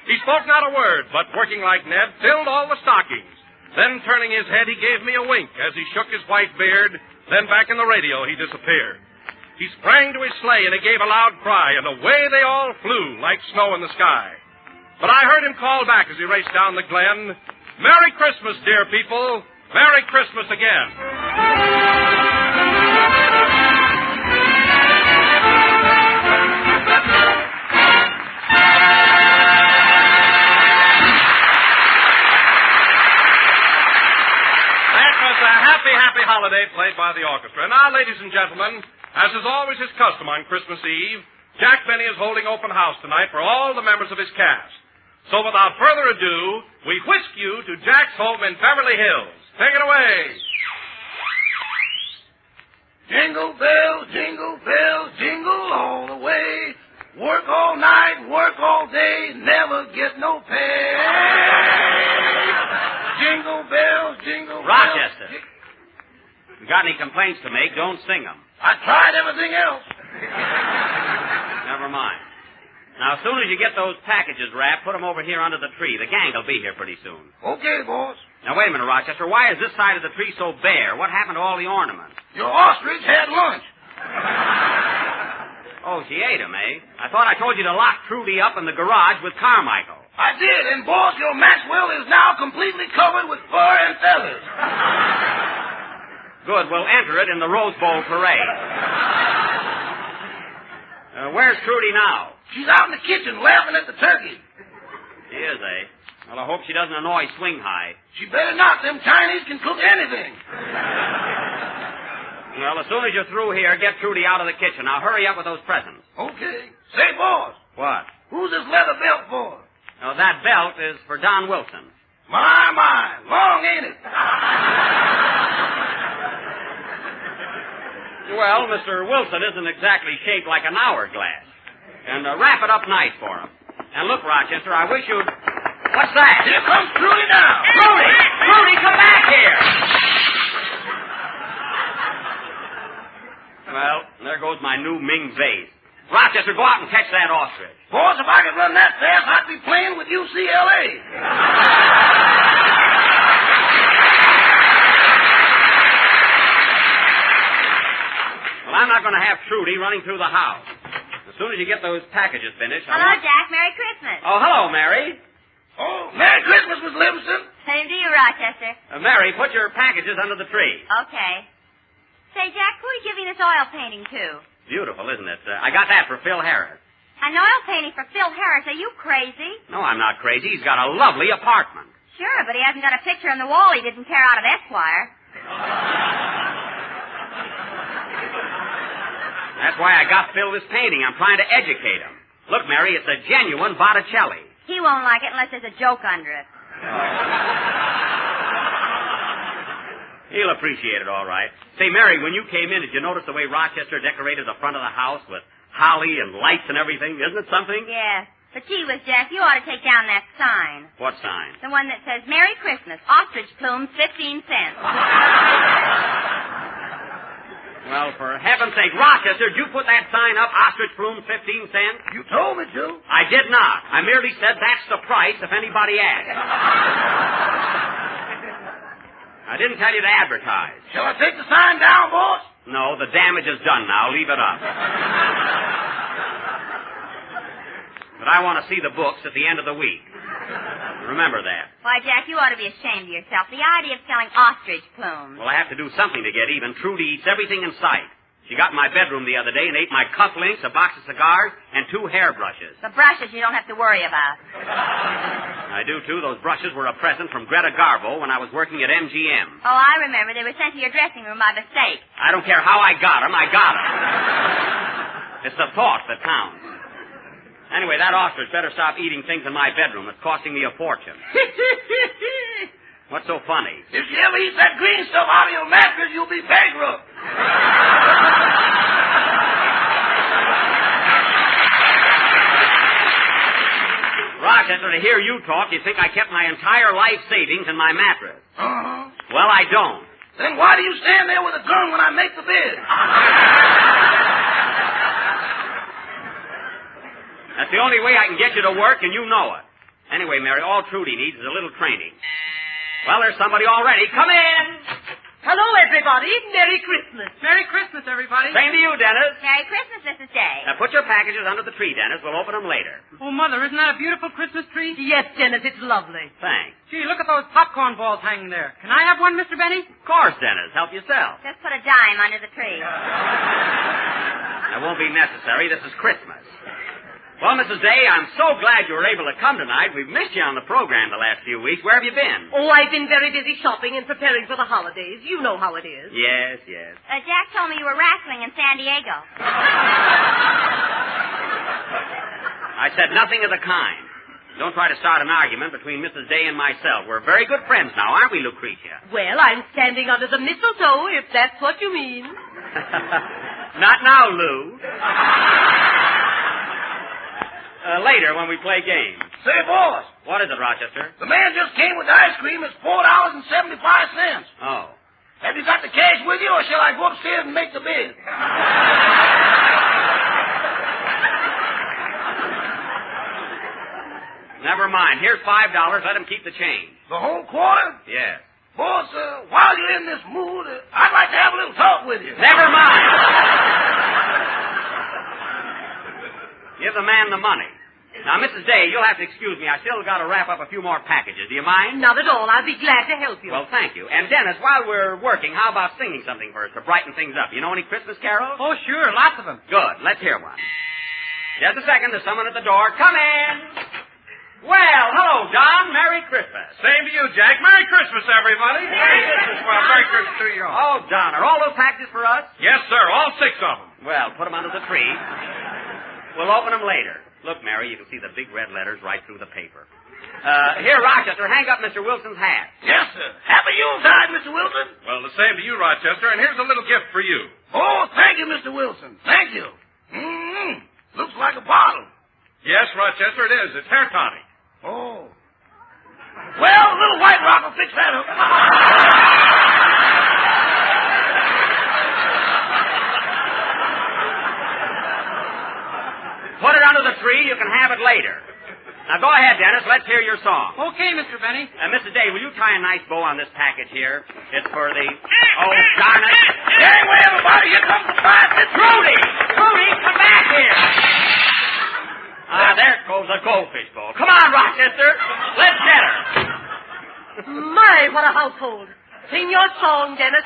He spoke not a word, but working like Ned, filled all the stockings. Then, turning his head, he gave me a wink as he shook his white beard. Then, back in the radio, he disappeared. He sprang to his sleigh, and he gave a loud cry, and away they all flew like snow in the sky. But I heard him call back as he raced down the glen, "Merry Christmas, dear people! Merry Christmas again." That was a happy, happy holiday played by the orchestra. Now, ladies and gentlemen, as is always his custom on Christmas Eve, Jack Benny is holding open house tonight for all the members of his cast. So without further ado, we whisk you to Jack's home in Beverly Hills. Take it away.
Jingle bells, jingle all the way. Work all night, work all day, never get no pay. Jingle bells, jingle bells.
Rochester, if you got any complaints to make, don't sing them.
I tried everything else.
Never mind. Now, as soon as you get those packages wrapped, put them over here under the tree. The gang will be here pretty soon.
Okay, boss.
Now, wait a minute, Rochester. Why is this side of the tree so bare? What happened to all the ornaments?
Your ostrich had lunch.
Oh, she ate them, eh? I thought I told you to lock Trudy up in the garage with Carmichael.
I did, and boss, your Maxwell is now completely covered with fur and feathers.
Good. We'll enter it in the Rose Bowl parade. Where's Trudy now?
She's out in the kitchen laughing at the turkey.
She is, eh? Well, I hope she doesn't annoy Swing High.
She better not. Them Chinese can cook anything.
Well, as soon as you're through here, get Trudy out of the kitchen. Now, hurry up with those presents.
Okay. Say, boss.
What?
Who's this leather belt for?
Oh, that belt is for Don Wilson.
My, long ain't it?
Well, Mr. Wilson isn't exactly shaped like an hourglass. And wrap it up nice for him. And look, Rochester, I wish you'd... What's that?
Here comes Trudy now.
Trudy! Trudy, come back here! Well, there goes my new Ming vase. Rochester, go out and catch that ostrich.
Boys, if I could run that fast, I'd be playing with UCLA.
Well, I'm not going to have Trudy running through the house. As soon as you get those packages finished...
Hello, Jack. Merry Christmas.
Oh, hello, Mary.
Oh, Merry Christmas, Miss Livingston.
Same to you, Rochester.
Mary, put your packages under the tree.
Okay. Say, Jack, who are you giving this oil painting to?
Beautiful, isn't it? I got that for Phil Harris.
An oil painting for Phil Harris? Are you crazy?
No, I'm not crazy. He's got a lovely apartment.
Sure, but he hasn't got a picture on the wall he didn't tear out of Esquire.
That's why I got Phil this painting. I'm trying to educate him. Look, Mary, it's a genuine Botticelli.
He won't like it unless there's a joke under it.
He'll appreciate it, all right. Say, Mary, when you came in, did you notice the way Rochester decorated the front of the house with holly and lights and everything? Isn't it something?
Yeah. But gee whiz, Jack, you ought to take down that sign.
What sign?
The one that says, Merry Christmas, ostrich plumes, 15 cents.
Well, for heaven's sake, Rochester, did you put that sign up, ostrich plumes, 15 cents?
You told me to.
I did not. I merely said that's the price if anybody asks. I didn't tell you to advertise.
Shall I take the sign down, boss?
No, the damage is done now. Leave it up. But I want to see the books at the end of the week. Remember that.
Why, Jack, you ought to be ashamed of yourself. The idea of selling ostrich plumes.
Well, I have to do something to get even. Trudy eats everything in sight. She got in my bedroom the other day and ate my cufflinks, a box of cigars, and 2 hairbrushes.
The brushes you don't have to worry about.
I do, too. Those brushes were a present from Greta Garbo when I was working at MGM.
Oh, I remember. They were sent to your dressing room by mistake.
I don't care how I got them. I got them. It's the thought that counts. Anyway, that ostrich better stop eating things in my bedroom. It's costing me a fortune. What's so funny?
If you ever eat that green stuff out of your mattress, you'll be bankrupt.
Rochester, to hear you talk, you think I kept my entire life savings in my mattress.
Uh-huh.
Well, I don't.
Then why do you stand there with a gun when I make the bed?
That's the only way I can get you to work, and you know it. Anyway, Mary, all Trudy needs is a little training. Well, there's somebody already. Come in.
Hello, everybody. Merry Christmas. Merry Christmas, everybody.
Same to you, Dennis.
Merry Christmas, Mrs. Day.
Now, put your packages under the tree, Dennis. We'll open them later.
Oh, Mother, isn't that a beautiful Christmas tree? Yes, Dennis, it's lovely.
Thanks.
Gee, look at those popcorn balls hanging there. Can I have one, Mr. Benny?
Of course, Dennis. Help yourself.
Just put a dime under the tree.
That won't be necessary. This is Christmas. Well, Mrs. Day, I'm so glad you were able to come tonight. We've missed you on the program the last few weeks. Where have you been?
Oh, I've been very busy shopping and preparing for the holidays. You know how it is.
Yes, yes.
Jack told me you were wrestling in San Diego.
I said nothing of the kind. Don't try to start an argument between Mrs. Day and myself. We're very good friends now, aren't we, Lucretia?
Well, I'm standing under the mistletoe, if that's what you mean.
Not now, Lou. Later, when we play games.
Say, boss.
What is it, Rochester?
The man just came with the ice cream. It's $4.75.
Oh.
Have you got the cash with you, or shall I go upstairs and make the bid?
Never mind. Here's $5. Let him keep the change.
The whole quarter?
Yes.
Boss, while you're in this mood, I'd like to have a little talk with you.
Never mind. Give the man the money. Now, Mrs. Day, you'll have to excuse me. I still got to wrap up a few more packages. Do you mind?
Not at all. I'll be glad to help you.
Well, thank you. And, Dennis, while we're working, how about singing something for us to brighten things up? You know any Christmas carols?
Oh, sure. Lots of them.
Good. Let's hear one. Just a second. There's someone at the door. Come in. Well, hello, John. Merry Christmas.
Same to you, Jack. Merry Christmas, everybody. Merry Christmas. Well, Merry Christmas to you all.
Oh, John, are all those packages for us?
Yes, sir. All 6 of them.
Well, put them under the tree. We'll open them later. Look, Mary, you can see the big red letters right through the paper. Here, Rochester, hang up Mr. Wilson's hat.
Yes, sir. Happy Yuletide, Mr. Wilson.
Well, the same to you, Rochester, and here's a little gift for you.
Oh, thank you, Mr. Wilson. Thank you. Looks like a bottle.
Yes, Rochester, it is. It's hair tonic.
Oh. Well, a little white rock will fix that up.
Put it under the tree. You can have it later. Now, go ahead, Dennis. Let's hear your song.
Okay, Mr. Benny.
Mrs. Day, will you tie a nice bow on this package here? It's for the... Oh, darn it.
Anyway, everybody, here comes the basket.
Trudy! Trudy, come back here! There goes a goldfish bowl. Come on, Rochester. Let's get her.
My, what a household. Sing your song, Dennis.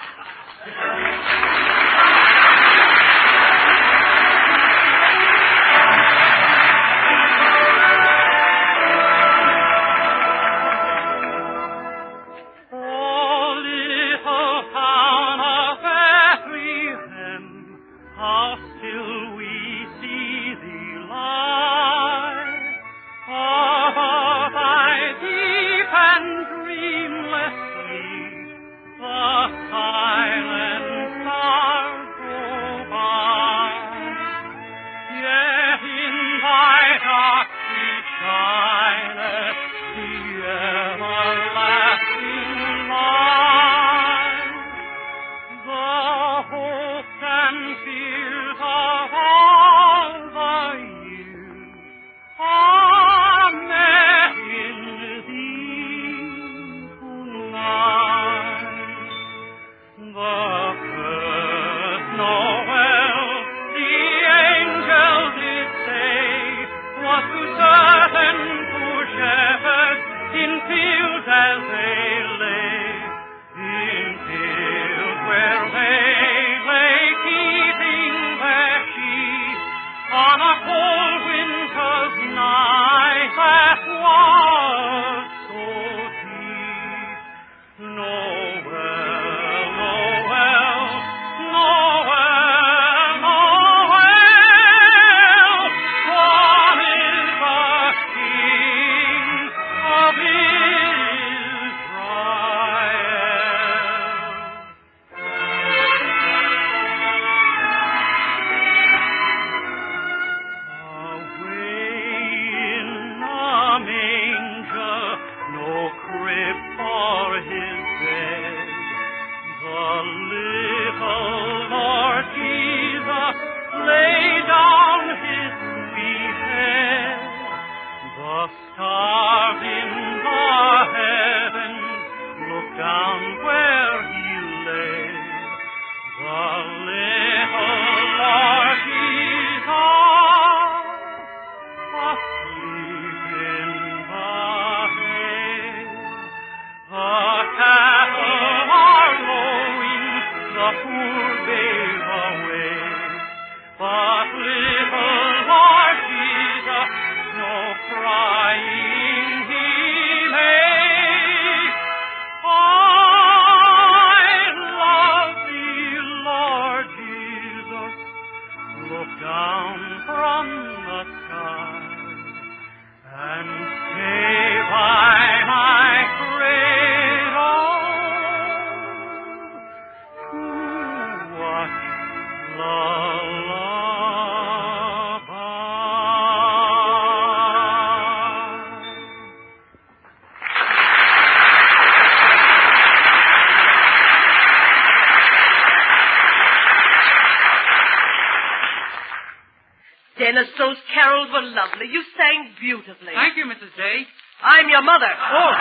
Dennis, those carols were lovely. You sang beautifully.
Thank you, Mrs. Day.
I'm your mother.
Oh.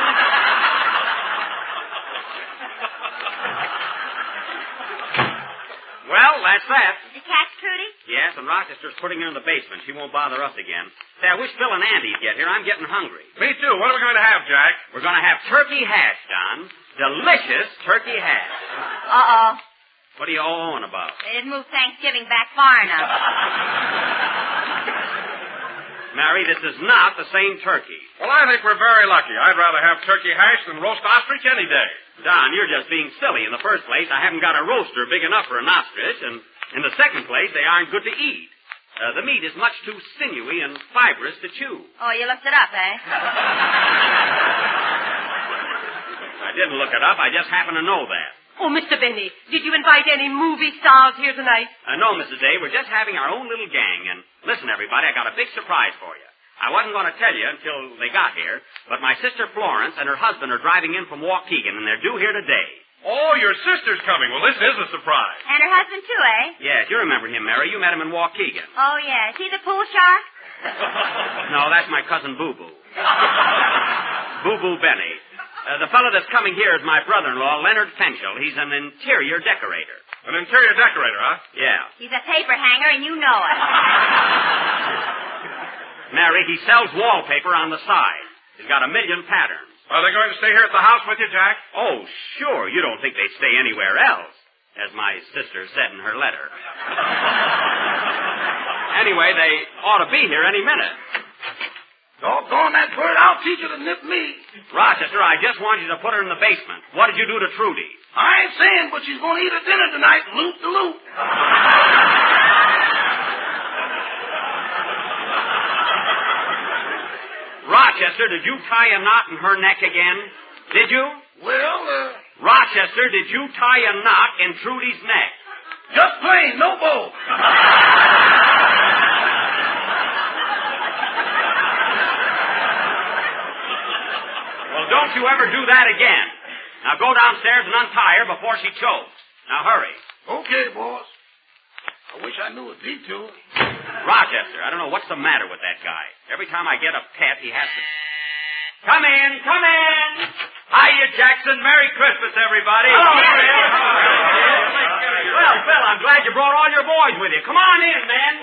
Well, that's that.
Did you catch Trudy?
Yes, and Rochester's putting her in the basement. She won't bother us again. Say, I wish Phil and Andy'd get here. I'm getting hungry.
Me too. What are we going to have, Jack?
We're going to have turkey hash, Don. Delicious turkey hash.
Uh-oh.
What are you owing about?
They didn't move Thanksgiving back far enough.
Mary, this is not the same turkey.
Well, I think we're very lucky. I'd rather have turkey hash than roast ostrich any day.
Don, you're just being silly. In the first place, I haven't got a roaster big enough for an ostrich, and in the second place, they aren't good to eat. The meat is much too sinewy and fibrous to chew.
Oh, you looked it up, eh?
I didn't look it up. I just happen to know that.
Oh, Mr. Benny, did you invite any movie stars here tonight?
No, Mrs. Day. We're just having our own little gang. And listen, everybody, I got a big surprise for you. I wasn't going to tell you until they got here, but my sister Florence and her husband are driving in from Waukegan, and they're due here today.
Oh, your sister's coming. Well, this is a surprise.
And her husband, too, eh?
Yes, you remember him, Mary. You met him in Waukegan.
Oh, yeah. Is he the pool shark?
No, that's my cousin Boo Boo. Boo Boo Benny. The fellow that's coming here is my brother-in-law, Leonard Fenchel. He's an interior decorator.
An interior decorator, huh?
Yeah.
He's a paper hanger, and you know it.
Mary, he sells wallpaper on the side. He's got 1 million patterns.
Are they going to stay here at the house with you, Jack?
Oh, sure. You don't think they'd stay anywhere else, as my sister said in her letter. Anyway, they ought to be here any minute.
Doggone that bird, I'll teach her to nip me.
Rochester, I just want you to put her in the basement. What did you do to Trudy?
I ain't saying, but she's going to eat her dinner tonight, loop de loop.
Rochester, did you tie a knot in her neck again? Did you?
Well,
Rochester, did you tie a knot in Trudy's neck?
Just plain, no bow.
Well, don't you ever do that again. Now go downstairs and untie her before she chokes. Now hurry.
Okay, boss. I wish I knew a detour.
Rochester, I don't know what's the matter with that guy. Every time I get a pet, he has to... Come in, come in. Hiya, Jackson. Merry Christmas, everybody.
Hello,
Phil. Well, Phil, I'm glad you brought all your boys with you. Come on in, men.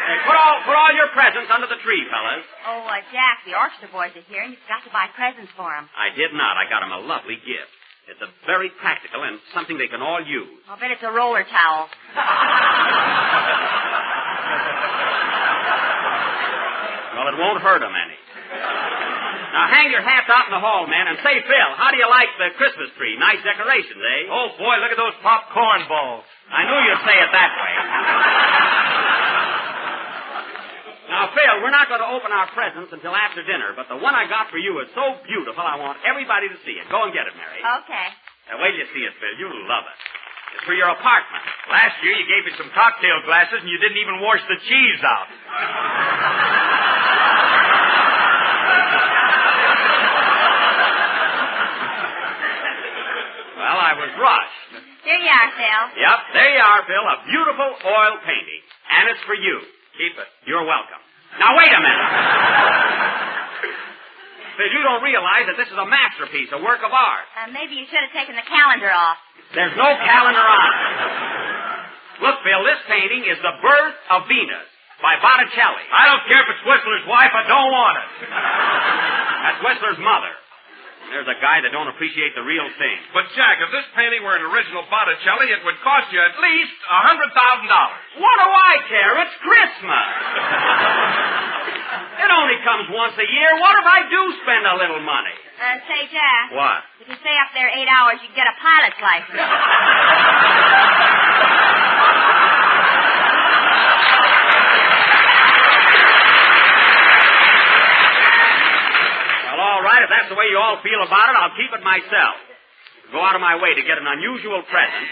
Hey, put all your presents under the tree, fellas.
Oh, Jack, the orchestra boys are here, and you forgot to buy presents for them.
I did not. I got them a lovely gift. It's a very practical and something they can all use.
I'll bet it's a roller towel.
Well, it won't hurt them any. Now, hang your hats out in the hall, man, and say, Phil, how do you like the Christmas tree? Nice decorations, eh?
Oh, boy, look at those popcorn balls.
I knew you'd say it that way. Now, Phil, we're not going to open our presents until after dinner, but the one I got for you is so beautiful, I want everybody to see it. Go and get it, Mary.
Okay.
Now, wait till you see it, Phil. You'll love it. It's for your apartment.
Last year you gave me some cocktail glasses and you didn't even wash the cheese out.
Well, I was rushed.
Here you are, Phil.
Yep, there you are, Phil. A beautiful oil painting. And it's for you. Keep it. You're welcome. Now, wait a minute. Phil, you don't realize that this is a masterpiece, a work of art.
Maybe you should have taken the calendar off.
There's no calendar on it. Look, Phil, this painting is The Birth of Venus by Botticelli.
I don't care if it's Whistler's wife. I don't want it.
That's Whistler's mother. There's a guy that don't appreciate the real thing.
But, Jack, if this painting were an original Botticelli, it would cost you at least $100,000.
What do I care? It's Christmas. It only comes once a year. What if I do spend a little money?
Say, Jack.
What?
If you stay up there 8 hours, you can get a pilot's license.
All right, if that's the way you all feel about it, I'll keep it myself. Go out of my way to get an unusual present.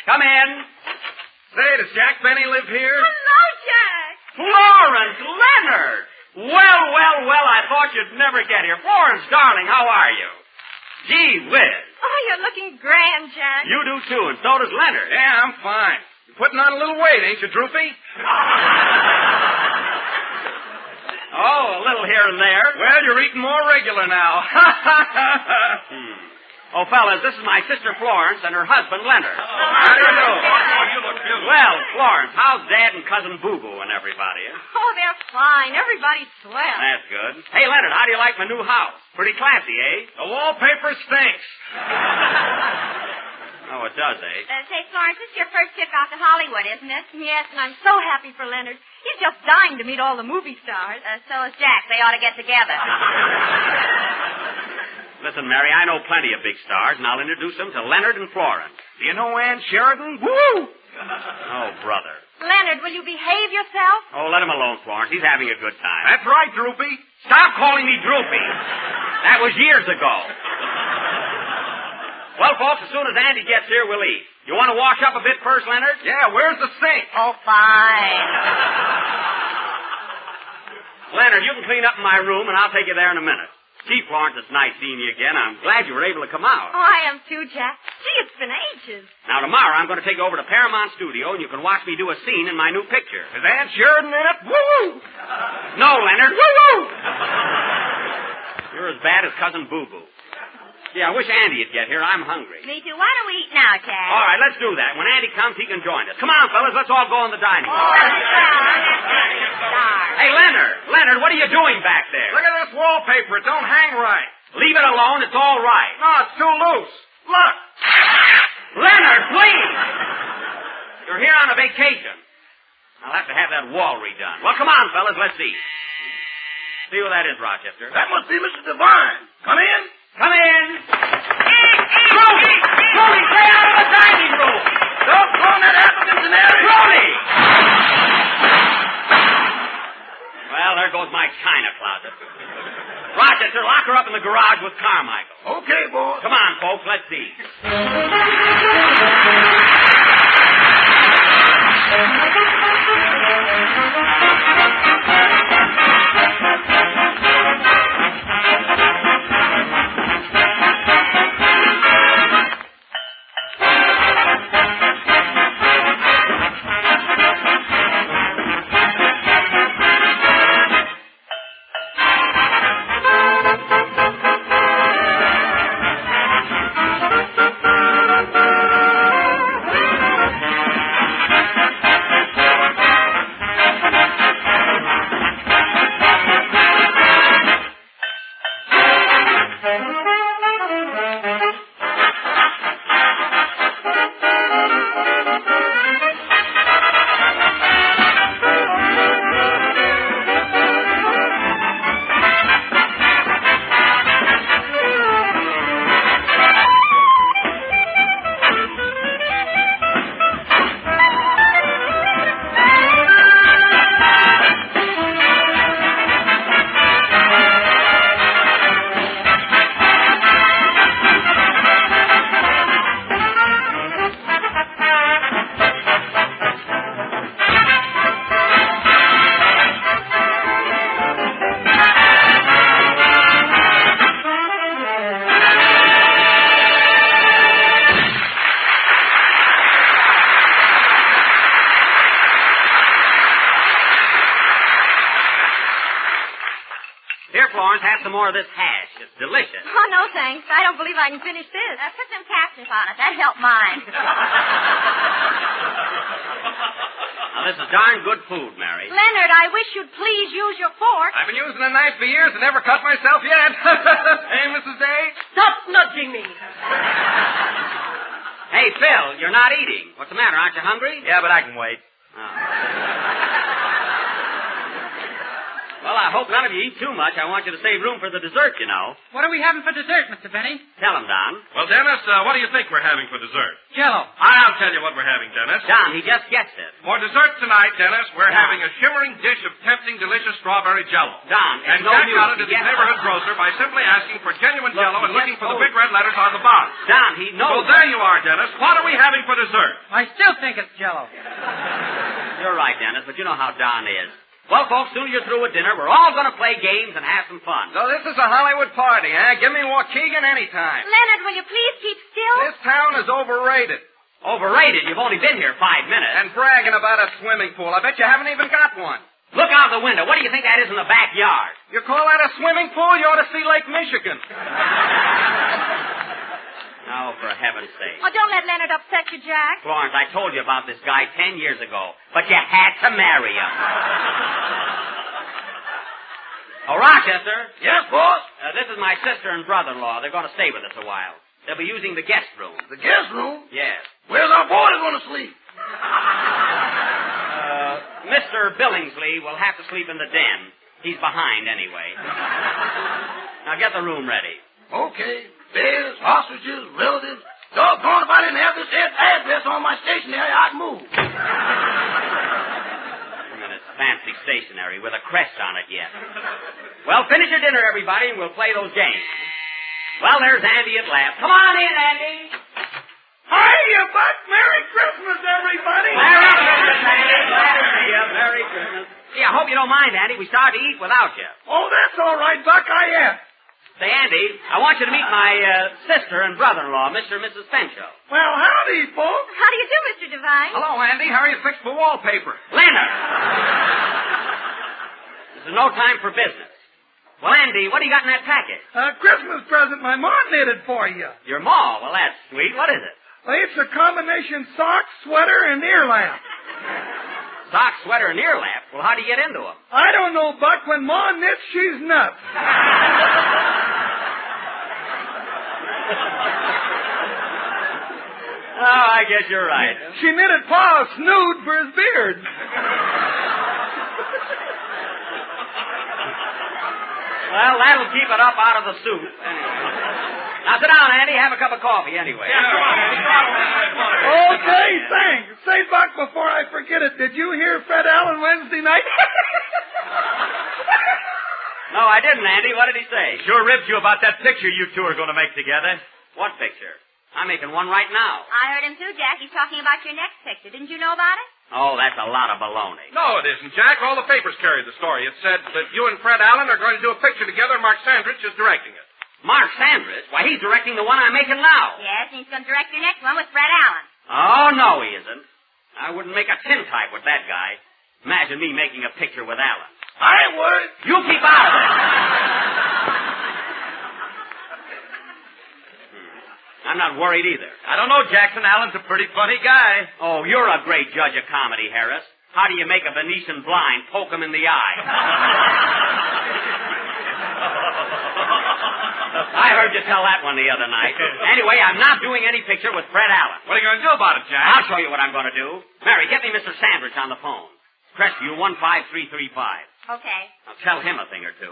Come in.
Say, does Jack Benny live here?
Hello, Jack.
Florence Leonard. Well, I thought you'd never get here. Florence, darling, how are you? Gee whiz.
Oh, you're looking grand, Jack.
You do, too, and so does Leonard.
Yeah, I'm fine. You're putting on a little weight, ain't you, Droopy?
Oh, a little here and there.
Well, you're eating more regular now.
Oh, fellas, this is my sister Florence and her husband Leonard.
How do you do? Oh, you look beautiful.
Well, Florence, how's Dad and Cousin Boo Boo and everybody?
Oh, they're fine. Everybody's swell.
That's good. Hey, Leonard, how do you like my new house? Pretty classy, eh?
The wallpaper stinks.
Oh, it does, eh?
Say, Florence, this is your first trip out to Hollywood, isn't it? Yes, and I'm so happy for Leonard. He's just dying to meet all the movie stars. So is Jack. They ought to get together.
Listen, Mary, I know plenty of big stars, and I'll introduce them to Leonard and Florence.
Do you know Ann Sheridan? Woo!
Oh,
will you behave yourself?
Oh, let him alone, Florence. He's having a good time.
That's right, Droopy.
Stop calling me Droopy. That was years ago. Well, folks, as soon as Andy gets here, we'll eat. You want to wash up a bit first, Leonard?
Yeah, where's the sink?
Oh, fine.
Leonard, you can clean up in my room, and I'll take you there in a minute. Gee, Florence, it's nice seeing you again. I'm glad you were able to come out.
Oh, I am too, Jack. Gee, it's been ages.
Now, tomorrow I'm going to take you over to Paramount Studio, and you can watch me do a scene in my new picture.
Is Aunt Sheridan in it? Woo-woo!
No, Leonard. Woo-woo! You're as bad as Cousin Boo Boo. Yeah, I wish Andy would get here. I'm hungry.
Me too. Why don't we eat now, Jack?
All right, let's do that. When Andy comes, he can join us. Come on, fellas. Let's all go in the dining room. Hey, Leonard, what are you doing back there?
Look at this wallpaper. It don't hang right.
Leave it alone. It's all right.
No, it's too loose. Look.
Leonard, please. You're here on a vacation. I'll have to have that wall redone. Well, come on, fellas. Let's eat. See who that is, Rochester.
That must be Mr. Devine. Come in.
Come in. Brody, stay out of the dining room.
Don't throw that apple in the air.
Brody! Well, there goes my china closet. Rochester, lock her up in the garage with Carmichael.
Okay, boy.
Come on, folks, let's eat. Have some more of this hash. It's delicious.
Oh, no, thanks. I don't believe I can finish this. Put some catsup on it. That helped mine.
Now, this is darn good food, Mary.
Leonard, I wish you'd please use your fork.
I've been using a knife for years and never cut myself yet. Hey, Mrs. Day.
Stop nudging me.
Hey, Phil, you're not eating. What's the matter? Aren't you hungry?
Yeah, but I can wait.
Oh. Well, I hope none of you eat too much. I want you to save room for the dessert, you know.
What are we having for dessert, Mr. Benny?
Tell him, Don.
Well, Dennis, what do you think we're having for dessert?
Jell-O.
I'll tell you what we're having, Dennis.
Don, he just guessed it.
For dessert tonight, Dennis, we're having a shimmering dish of tempting, delicious strawberry Jell-O.
Don,
and
no
Jack
news.
got it at his neighborhood grocer by simply asking for genuine Jell-O and looking for the big red letters on the box.
Don, he knows.
So there you are, Dennis. What are we having for dessert?
I still think it's Jell-O.
You're right, Dennis, but you know how Don is. Well, folks, soon as you're through with dinner, we're all going to play games and have some fun.
So this is a Hollywood party, eh? Give me Waukegan anytime.
Leonard, will you please keep still?
This town is overrated.
Overrated? You've only been here 5 minutes.
And bragging about a swimming pool. I bet you haven't even got one.
Look out the window. What do you think that is in the backyard?
You call that a swimming pool? You ought to see Lake Michigan.
Oh, for heaven's sake.
Oh, don't let Leonard upset you, Jack.
Florence, I told you about this guy 10 years ago, but you had to marry him. Oh, Rochester.
Yes, boss?
This is my sister and brother-in-law. They're going to stay with us a while. They'll be using the guest room.
The guest room?
Yes.
Where's our boys going to sleep?
Mr. Billingsley will have to sleep in the den. He's behind anyway. Now get the room ready.
Okay. Bears, ostriches, relatives. Doggone, if I didn't have this address on my stationery, I'd move.
stationery with a crest on it yet. Well, finish your dinner, everybody, and we'll play those games. Well, there's Andy at last. Come on in, Andy.
Hiya, Buck. Merry Christmas, everybody.
Merry Christmas, Andy. Glad to see you. Merry Christmas. Gee, I hope you don't mind, Andy. We started to eat without you.
Oh, that's all right, Buck. I am.
Say, Andy, I want you to meet my sister and brother-in-law, Mr. and Mrs. Pencho.
Well, howdy, folks.
How do you do, Mr. Devine?
Hello, Andy. How are you fixed for wallpaper?
Leonard! This is no time for business. Well, Andy, what do you got in that packet?
A Christmas present my mom knitted for you.
Your ma? Well, that's sweet. What is it?
Well, it's a combination sock, sweater, and ear lap.
Sock, sweater, and ear lap? Well, how do you get into them?
I don't know, Buck. When Ma knits, she's nuts.
Oh, I guess you're right.
She knitted Pa a snood for his beard.
Well, that'll keep it up out of the soup. Anyway. Now, sit down, Andy. Have a cup of coffee, anyway.
Okay, thanks. Say, Buck, before I forget it, did you hear Fred Allen Wednesday night?
No, I didn't, Andy. What did he say?
Sure ripped you about that picture you two are going to make together.
What picture? I'm making one right now.
I heard him too, Jack. He's talking about your next picture. Didn't you know about it?
Oh, that's a lot of baloney.
No, it isn't, Jack. All the papers carried the story. It said that you and Fred Allen are going to do a picture together. Mark Sandrich is directing it.
Mark Sandrich? Why, he's directing the one I'm making now.
Yes, and he's going to direct your next one with Fred Allen.
Oh, no, he isn't. I wouldn't make a tintype with that guy. Imagine me making a picture with Allen.
I would.
You keep out of it. I'm not worried either.
I don't know, Jackson. Allen's a pretty funny guy.
Oh, you're a great judge of comedy, Harris. How do you make a Venetian blind poke him in the eye? I heard you tell that one the other night. Anyway, I'm not doing any picture with Fred Allen.
What are you going to do about it, Jack?
I'll show you what I'm going to do. Mary, get me Mr. Sandrich on the phone. Crestview 15335.
Okay.
I'll tell him a thing or two.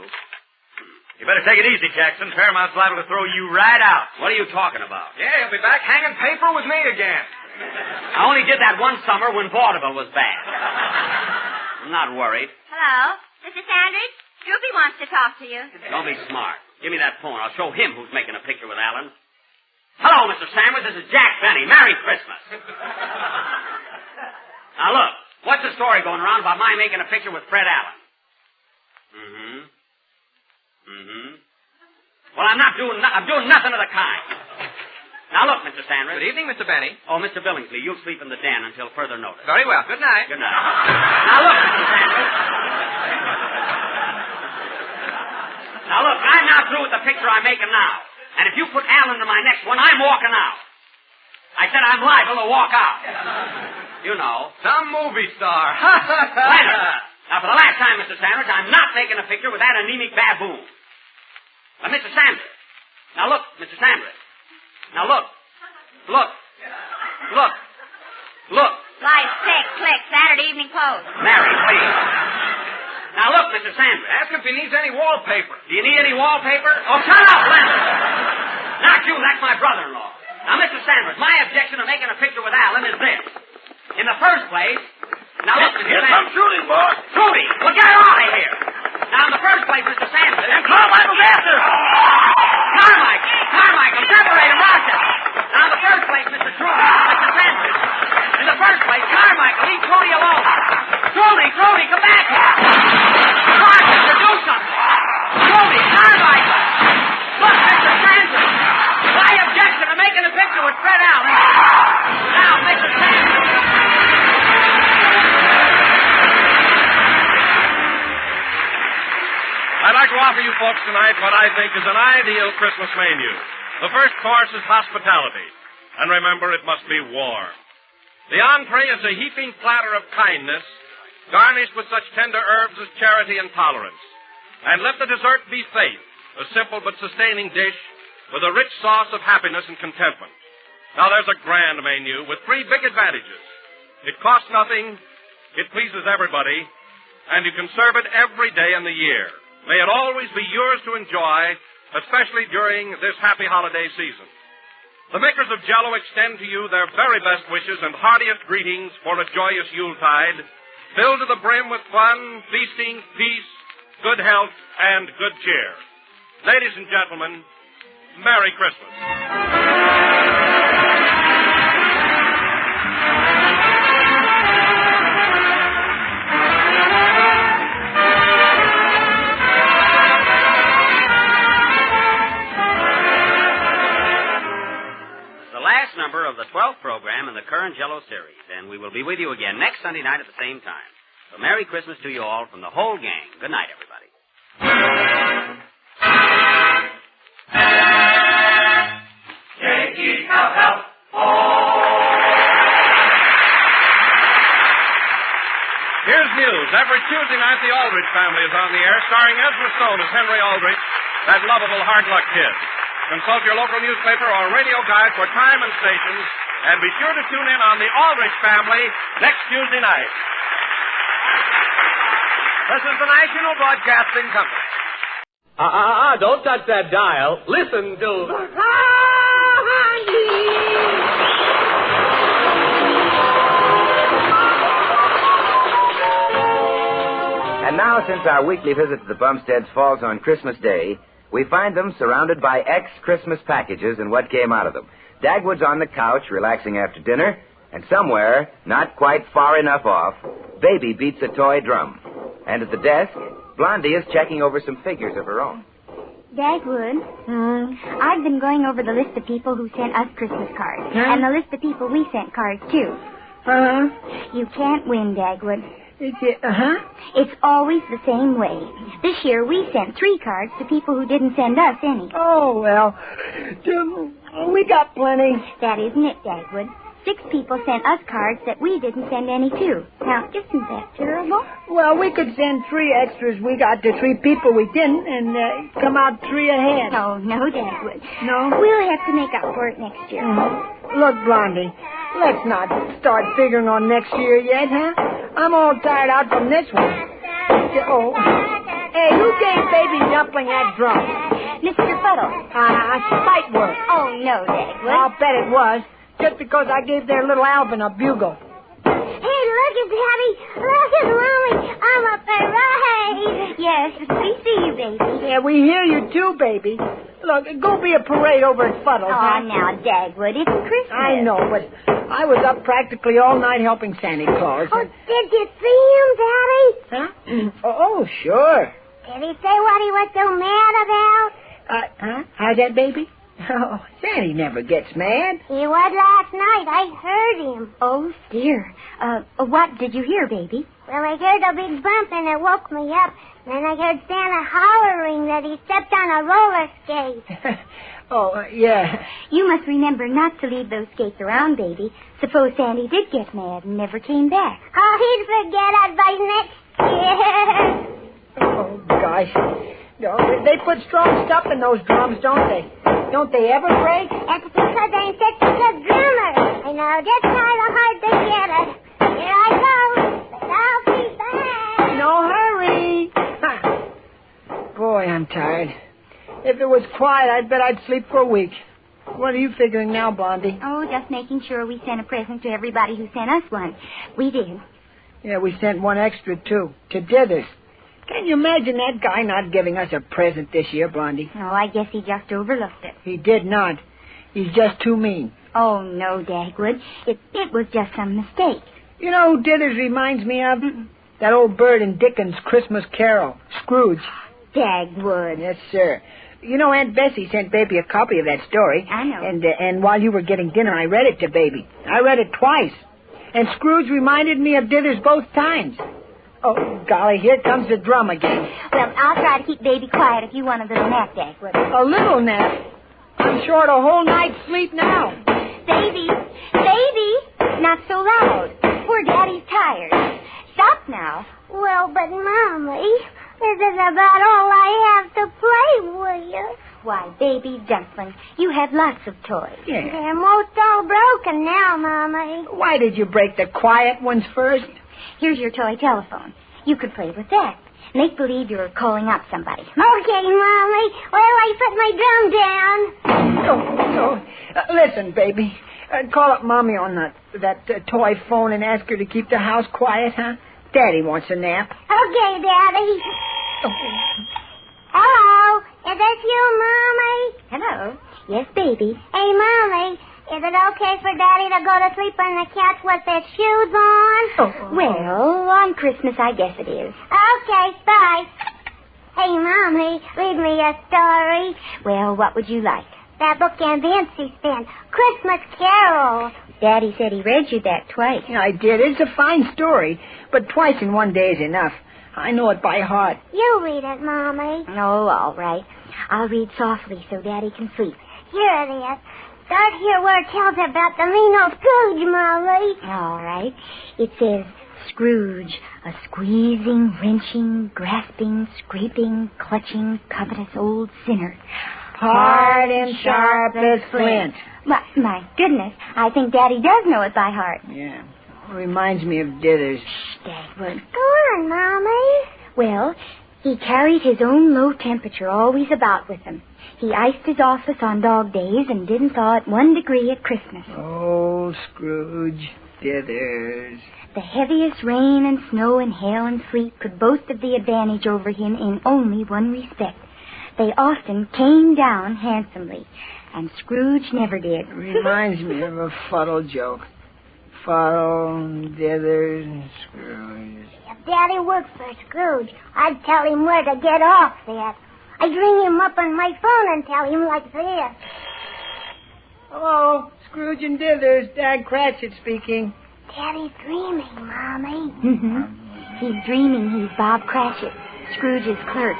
You better take it easy, Jackson. Paramount's liable to throw you right out.
What are you talking about?
Yeah, he'll be back hanging paper with me again.
I only did that one summer when vaudeville was bad. I'm not worried.
Hello? Mr. Sandrich? Droopy wants to talk to you.
Don't be smart. Give me that phone. I'll show him who's making a picture with Allen. Hello, Mr. Sandwich. This is Jack Benny. Merry Christmas. Now, look. What's the story going around about my making a picture with Fred Allen? Well, I'm doing nothing of the kind. Now, look, Mr. Sandrich.
Good evening, Mr. Benny.
Oh, Mr. Billingsley, you'll sleep in the den until further notice.
Very well. Good night.
Good night. Now, look, Mr. Sandrich. Now, look, I'm not through with the picture I'm making now. And if you put Allen to my next one, I'm walking out. I said I'm liable to walk out. You know.
Some movie star.
Leonard. Now, for the last time, Mr. Sandrich, I'm not making a picture with that anemic baboon. But, Mr. Sandrich. Now, look, Mr. Sandrich. Now, look. Look.
Light, click, Saturday Evening Post.
Mary, please. Now, look, Mr. Sandrich.
Ask if he needs any wallpaper.
Do you need any wallpaper? Oh, shut up, Leonard. Not you, that's my brother-in-law. Now, Mr. Sandrich, my objection to making a picture with Allen is this. In the first place... Now, look, Mr.
Here
Sandrich.
comes Trudy, boss.
Trudy, well, get her out of here. Now, in the first place, Mr. Sandrich...
And Carmichael's after.
Carmichael, separate him, Rochester. Now, in the first place, Mr. Trudy, Mr. Sandrich. In the first place, Carmichael, leave Trudy alone. Trudy, come back here. Rochester, do something. Trudy, Carmichael. Look, Mr. Sandrich. My objection to making a picture with Fred Allen. Now, Mr. Sandrich.
I'd like to offer you folks tonight what I think is an ideal Christmas menu. The first course is hospitality. And remember, it must be warm. The entree is a heaping platter of kindness, garnished with such tender herbs as charity and tolerance. And let the dessert be faith, a simple but sustaining dish with a rich sauce of happiness and contentment. Now, there's a grand menu with 3 big advantages. It costs nothing, it pleases everybody, and you can serve it every day in the year. May it always be yours to enjoy, especially during this happy holiday season. The makers of Jell-O extend to you their very best wishes and heartiest greetings for a joyous Yuletide, filled to the brim with fun, feasting, peace, good health, and good cheer. Ladies and gentlemen, Merry Christmas.
Number of the 12th program in the current Jell-O series, and we will be with you again next Sunday night at the same time. So Merry Christmas to you all from the whole gang. Good night, everybody.
Here's news. Every Tuesday night, the Aldrich Family is on the air, starring Ezra Stone as Henry Aldrich, that lovable hard-luck kid. Consult your local newspaper or radio guide for time and stations, and be sure to tune in on the Aldrich Family next Tuesday night.
This is the National Broadcasting Company. Don't touch that dial. Listen to...
And now, since our weekly visit to the Bumsteads falls on Christmas Day, we find them surrounded by ex-Christmas packages and what came out of them. Dagwood's on the couch, relaxing after dinner, and somewhere, not quite far enough off, Baby beats a toy drum. And at the desk, Blondie is checking over some figures of her own.
Dagwood, I've been going over the list of people who sent us Christmas cards, and the list of people we sent cards to. You can't win, Dagwood. It's always the same way. This year we sent 3 cards to people who didn't send us any.
Oh, well, we got plenty.
That isn't it, Dagwood. 6 people sent us cards that we didn't send any to. Now, isn't that terrible?
Well, we could send 3 extras we got to 3 people we didn't and come out 3 ahead.
No, Dagwood.
No?
We'll have to make up for it next year.
Look, Blondie, let's not start figuring on next year yet, huh? I'm all tired out from this one. Oh. Hey, who gave Baby Dumpling that drum?
Mr. Fuddle.
Spite work.
Oh, no, Dagwood.
I'll bet it was. Just because I gave their little Alvin a bugle.
Hey, look at Daddy. Look at Mommy. I'm a parade.
Yes, we see you, baby.
Yeah, we hear you too, baby. Look, go be a parade over at Fuddle's.
Oh, now, Dagwood, it's Christmas.
I know, but I was up practically all night helping Santa Claus.
Oh, did you see him, Daddy?
Huh? Oh, sure.
Did he say what he was so mad about?
How's that, baby? Oh, Sandy never gets mad.
He was last night. I heard him.
Oh, dear. What did you hear, baby?
Well, I heard a big bump and it woke me up. Then I heard Santa hollering that he stepped on a roller skate.
Oh, yeah.
You must remember not to leave those skates around, baby. Suppose Sandy did get mad and never came back.
Oh, he'd forget us by next year.
Oh, gosh. No, they put strong stuff in those drums, don't they? Don't they ever break?
That's because I'm such a good drummer. I know just how hard to get it. Here I go, but I'll be back.
No hurry. Boy, I'm tired. If it was quiet, I'd bet I'd sleep for a week. What are you figuring now, Blondie?
Oh, just making sure we sent a present to everybody who sent us one. We did.
Yeah, we sent one extra, too, to Dithers. Can you imagine that guy not giving us a present this year, Blondie?
Oh, I guess he just overlooked it.
He did not. He's just too mean.
Oh, no, Dagwood. It was just some mistake.
You know who Dithers reminds me of? That old bird in Dickens' Christmas Carol, Scrooge.
Dagwood.
Yes, sir. You know, Aunt Bessie sent Baby a copy of that story.
I know.
And while you were getting dinner, I read it to Baby. I read it twice. And Scrooge reminded me of Dithers both times. Oh, golly, here comes the drum again.
Well, I'll try to keep Baby quiet if you want a little nap, Dagwood.
A little nap? I'm short a whole night's sleep now.
Baby, not so loud. Poor Daddy's tired. Stop now.
Well, but Mommy, this is about all I have to play with.
Why, Baby Dumpling, you have lots of toys.
Yeah.
They're most all broken now, Mommy.
Why did you break the quiet ones first?
Here's your toy telephone. You could play with that. Make believe you're calling up somebody.
Okay, Mommy. Where do I put my drum down?
Listen, Baby. Call up Mommy on that toy phone and ask her to keep the house quiet, huh? Daddy wants a nap.
Okay, Daddy. Hello. Is this you, Mommy?
Hello. Yes, baby.
Hey, Mommy. Is it okay for Daddy to go to sleep on the couch with his shoes on?
Well, on Christmas, I guess it is.
Okay, bye. Hey, Mommy, read me a story.
Well, what would you like?
That book Aunt Nancy sent, Christmas Carol.
Daddy said he read you that twice.
Yeah, I did. It's a fine story, but twice in one day is enough. I know it by heart.
You read it, Mommy.
Oh, all right. I'll read softly so Daddy can sleep.
Here it is. Start here where it tells about the mean old Scrooge, Molly.
All right. It says, Scrooge, a squeezing, wrenching, grasping, scraping, clutching, covetous old sinner.
Hard and sharp as flint.
My goodness, I think Daddy does know it by heart.
Yeah. Reminds me of Dithers.
Shh, Dagwood.
Go on, Mommy.
Well, he carried his own low temperature always about with him. He iced his office on dog days and didn't thaw it 1 degree at Christmas.
Oh, Scrooge, Dithers.
The heaviest rain and snow and hail and sleet could boast of the advantage over him in only one respect. They often came down handsomely, and Scrooge never did.
Reminds me of a fuddle joke. Fuddle, Dithers, and Scrooge.
If Daddy worked for Scrooge, I'd tell him where to get off that. I'd ring him up on my phone and tell him like this.
Hello, Scrooge and Dithers. Dag Cratchit speaking.
Daddy's dreaming, Mommy.
Mm-hmm. He's dreaming he's Bob Cratchit, Scrooge's clerk.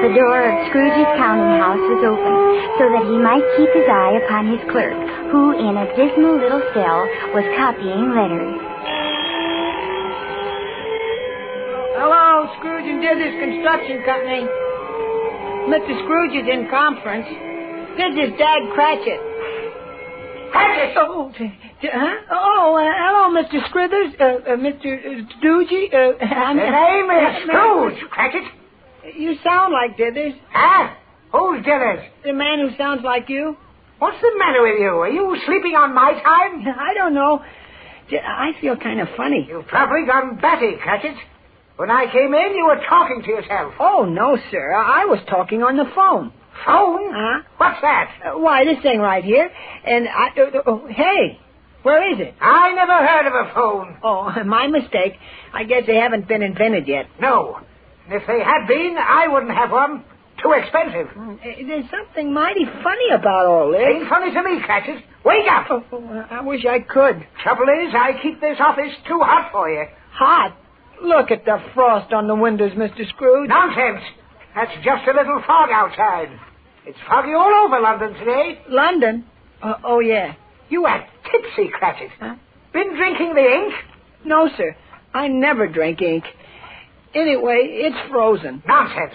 The door of Scrooge's counting house was open so that he might keep his eye upon his clerk, who in a dismal little cell was copying letters.
Hello, Scrooge and Dithers Construction Company. Mr. Scrooge is in conference. This is Dag Cratchit.
Cratchit!
Hello, Mr. Scrithers, Mr. Stoogey.
The name is Scrooge, Cratchit.
You sound like Dithers.
Huh? Who's Dithers?
The man who sounds like you.
What's the matter with you? Are you sleeping on my time?
I don't know. I feel kind of funny.
You've probably gone batty, Cratchit. When I came in, you were talking to yourself.
Oh, no, sir. I was talking on the phone.
Phone?
Huh?
What's that?
Why, this thing right here. And hey, where is it?
I never heard of a phone.
Oh, my mistake. I guess they haven't been invented yet.
No. If they had been, I wouldn't have one. Too expensive.
There's something mighty funny about all this.
Ain't funny to me, Cratchit. Wake up.
Oh, I wish I could.
Trouble is, I keep this office too hot for you.
Hot? Look at the frost on the windows, Mr. Scrooge.
Nonsense. That's just a little fog outside. It's foggy all over London today.
London? Oh, yeah.
You act tipsy, Cratchit. Huh? Been drinking the ink?
No, sir. I never drink ink. Anyway, it's frozen.
Nonsense.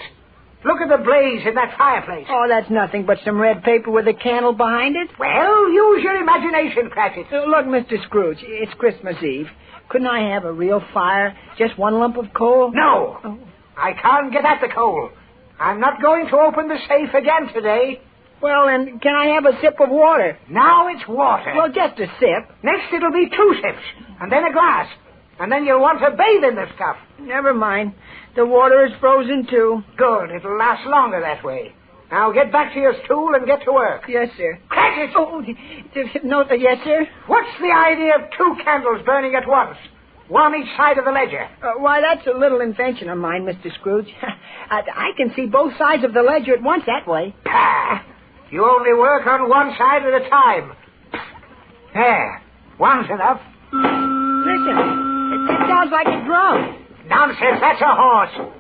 Look at the blaze in that fireplace.
Oh, that's nothing but some red paper with a candle behind it.
Well, use your imagination, Cratchit.
Look, Mr. Scrooge, it's Christmas Eve. Couldn't I have a real fire? Just one lump of coal?
No. Oh. I can't get at the coal. I'm not going to open the safe again today.
Well, then, can I have a sip of water?
Now it's water.
Well, just a sip.
Next it'll be 2 sips, and then a glass. And then you'll want to bathe in the stuff.
Never mind. The water is frozen, too.
Good. It'll last longer that way. Now get back to your stool and get to work.
Yes, sir.
Cratchit!
Oh, no, yes, sir?
What's the idea of 2 candles burning at once? One each side of the ledger.
Why, that's a little invention of mine, Mr. Scrooge. I can see both sides of the ledger at once that way.
Pah! You only work on one side at a time. There. One's enough.
Listen. It sounds like a drum.
Nonsense, that's a horse.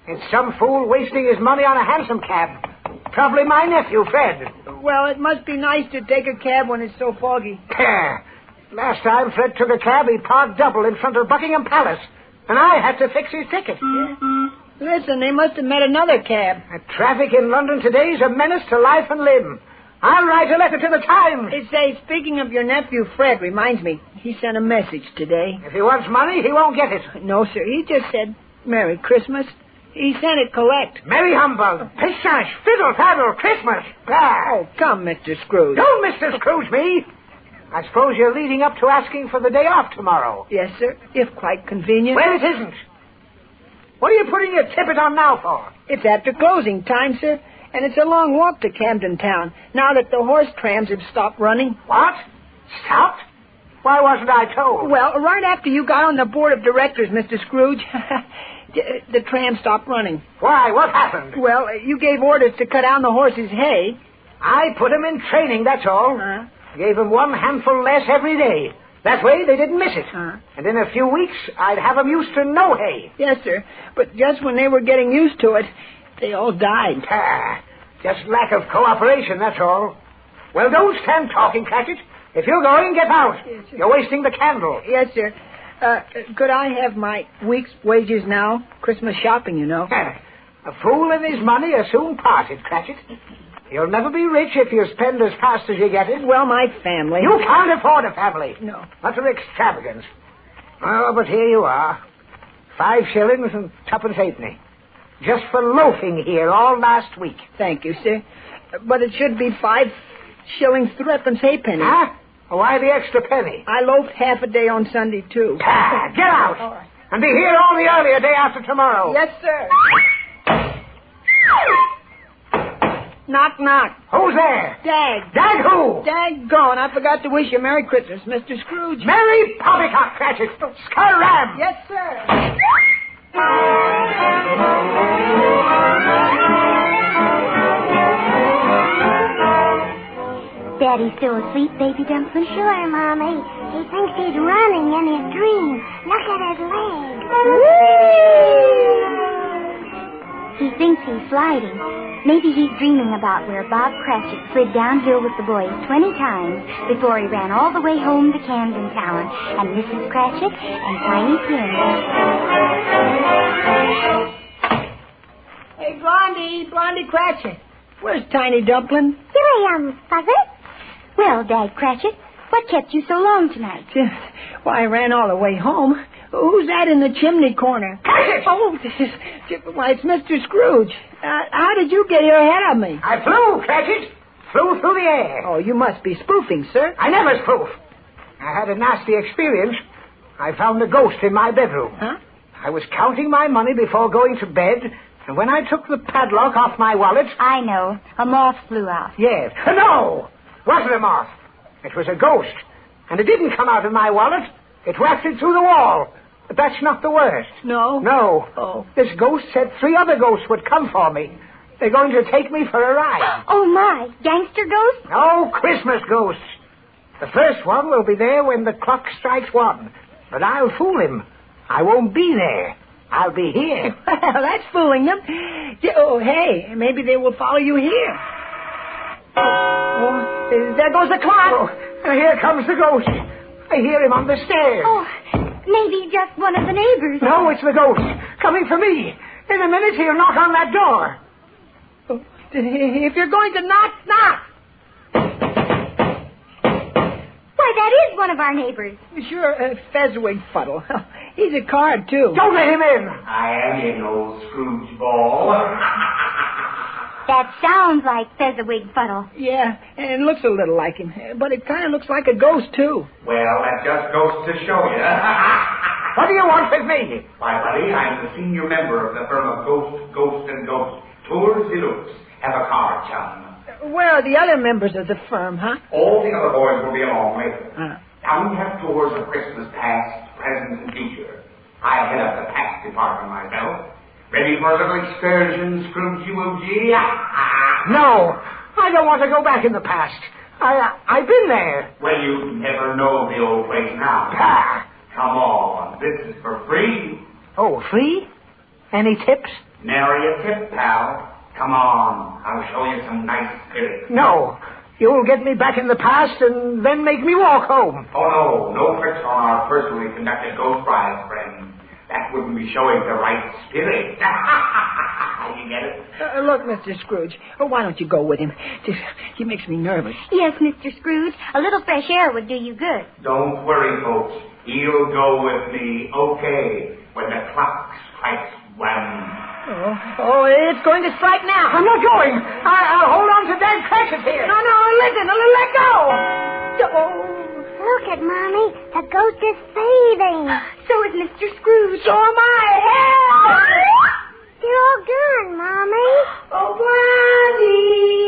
It's some fool wasting his money on a hansom cab. Probably my nephew, Fred.
Well, it must be nice to take a cab when it's so foggy.
Last time Fred took a cab, he parked double in front of Buckingham Palace. And I had to fix his ticket.
Yeah. Listen, they must have met another cab.
The traffic in London today is a menace to life and limb. I'll write a letter to the Times.
It says, speaking of your nephew, Fred, reminds me, he sent a message today.
If he wants money, he won't get it.
No, sir. He just said, Merry Christmas. He sent it collect.
Merry humbug. Pistache, fiddle, faddle, Christmas.
Oh, come, Mr. Scrooge.
Don't Mr. Scrooge me.
I suppose you're leading up to asking for the day off tomorrow.
Yes, sir, if quite convenient.
Well, it isn't. What are you putting your tippet on now for?
It's after closing time, sir, and it's a long walk to Camden Town, now that the horse trams have stopped running.
What? Stopped? Why wasn't I told?
Well, right after you got on the board of directors, Mr. Scrooge, the tram stopped running.
Why? What happened?
Well, you gave orders to cut down the horses' hay.
I put them in training, that's all. Gave them one handful less every day. That way they didn't miss it. And in a few weeks, I'd have them used to no hay.
Yes, sir. But just when they were getting used to it, they all died.
Just lack of cooperation, that's all. Well, don't stand talking, Cratchit. If you're going, get out.
Yes,
you're wasting the candle.
Yes, sir. Could I have my week's wages now? Christmas shopping, you know.
A fool and his money are soon parted, Cratchit. You'll never be rich if you spend as fast as you get it.
Well, my family...
You can't afford a family.
No.
Utter extravagance. Oh, but here you are. 5 shillings and 2 halfpenny. Just for loafing here all last week.
Thank you, sir. But it should be 5 shillings 3 halfpenny.
Huh? Why the extra penny?
I loafed half a day on Sunday, too.
Get out!
All right.
And be here all the earlier day after tomorrow.
Yes, sir. Knock, knock.
Who's there?
Dag.
Dag who?
Daggone, I forgot to wish you Merry Christmas, Mr. Scrooge.
Merry Poppycock, Cratchit. Scaram.
Yes, sir.
Daddy's still asleep, baby dumpling?
Sure, Mommy. He thinks he's running in his dream. Look at his leg.
He thinks he's sliding. Maybe he's dreaming about where Bob Cratchit slid downhill with the boys 20 times before he ran all the way home to Camden Town and Mrs. Cratchit and Tiny Tim.
Hey, Blondie Cratchit. Where's Tiny Dumpling?
Here I am, Father.
Well, Dad Cratchit, what kept you so long tonight?
Why, I ran all the way home. Who's that in the chimney corner?
Cratchit!
Oh, it's Mr. Scrooge. How did you get here ahead of me?
I flew, Cratchit. Flew through the air.
Oh, you must be spoofing, sir.
I never spoof. I had a nasty experience. I found a ghost in my bedroom.
Huh?
I was counting my money before going to bed, and when I took the padlock off my wallet...
I know. A moth flew out.
Yes. No! Wasn't a moth. It was a ghost. And it didn't come out of my wallet. It wafted through the wall. But that's not the worst.
No?
No.
Oh.
This ghost said 3 other ghosts would come for me. They're going to take me for a ride.
Oh, my. Gangster ghosts?
No, Christmas ghosts. The first one will be there when the clock strikes 1. But I'll fool him. I won't be there. I'll be here.
Well, that's fooling them. Oh, hey, maybe they will follow you here. Oh, there goes the clock.
Oh, here comes the ghost. I hear him on the stairs.
Oh, maybe just one of the neighbors.
No, it's the ghost. Coming for me. In a minute, he'll knock on that door.
Oh, if you're going to knock, knock.
Why, that is one of our neighbors.
Sure, Fezziwig Fuddle. He's a card, too.
Don't let him in.
I am in, old Scrooge Ball.
That sounds like Fezziwig Fuddle.
Yeah, and it looks a little like him. But it kind of looks like a ghost, too.
Well, that just goes to show you.
What do you want with me?
Why, buddy, I'm the senior member of the firm of Ghost, Ghost. Tours Deluxe. Have a card, chum.
Where are the other members of the firm, huh?
All the other boys will be along later. Now we have tours of Christmas past, present, and future. I head up the past department myself. Ready for a little excursion, Scrooge-Woogie?
No, I don't want to go back in the past. I've been there.
Well, you never know the old place now. Come on, this is for free.
Oh, free? Any tips?
Nary a tip, pal. Come on, I'll show you some nice spirits.
No, you'll get me back in the past and then make me walk home.
Oh, no tricks on our personally conducted ghost rides, friend. That wouldn't be showing the right spirit. You get it?
Look, Mr. Scrooge, why don't you go with him? He makes me nervous.
Yes, Mr. Scrooge. A little fresh air would do you good.
Don't worry, folks. He'll go with me, okay, when the clock strikes 1.
Oh, it's going to strike now.
I'm not going. I'll hold on to Dad Cratchit here.
No, listen, let go. Oh.
Look at Mommy. The ghost is fading.
So is Mr. Scrooge.
So am I.
They're all gone, Mommy.
Oh, Blondie.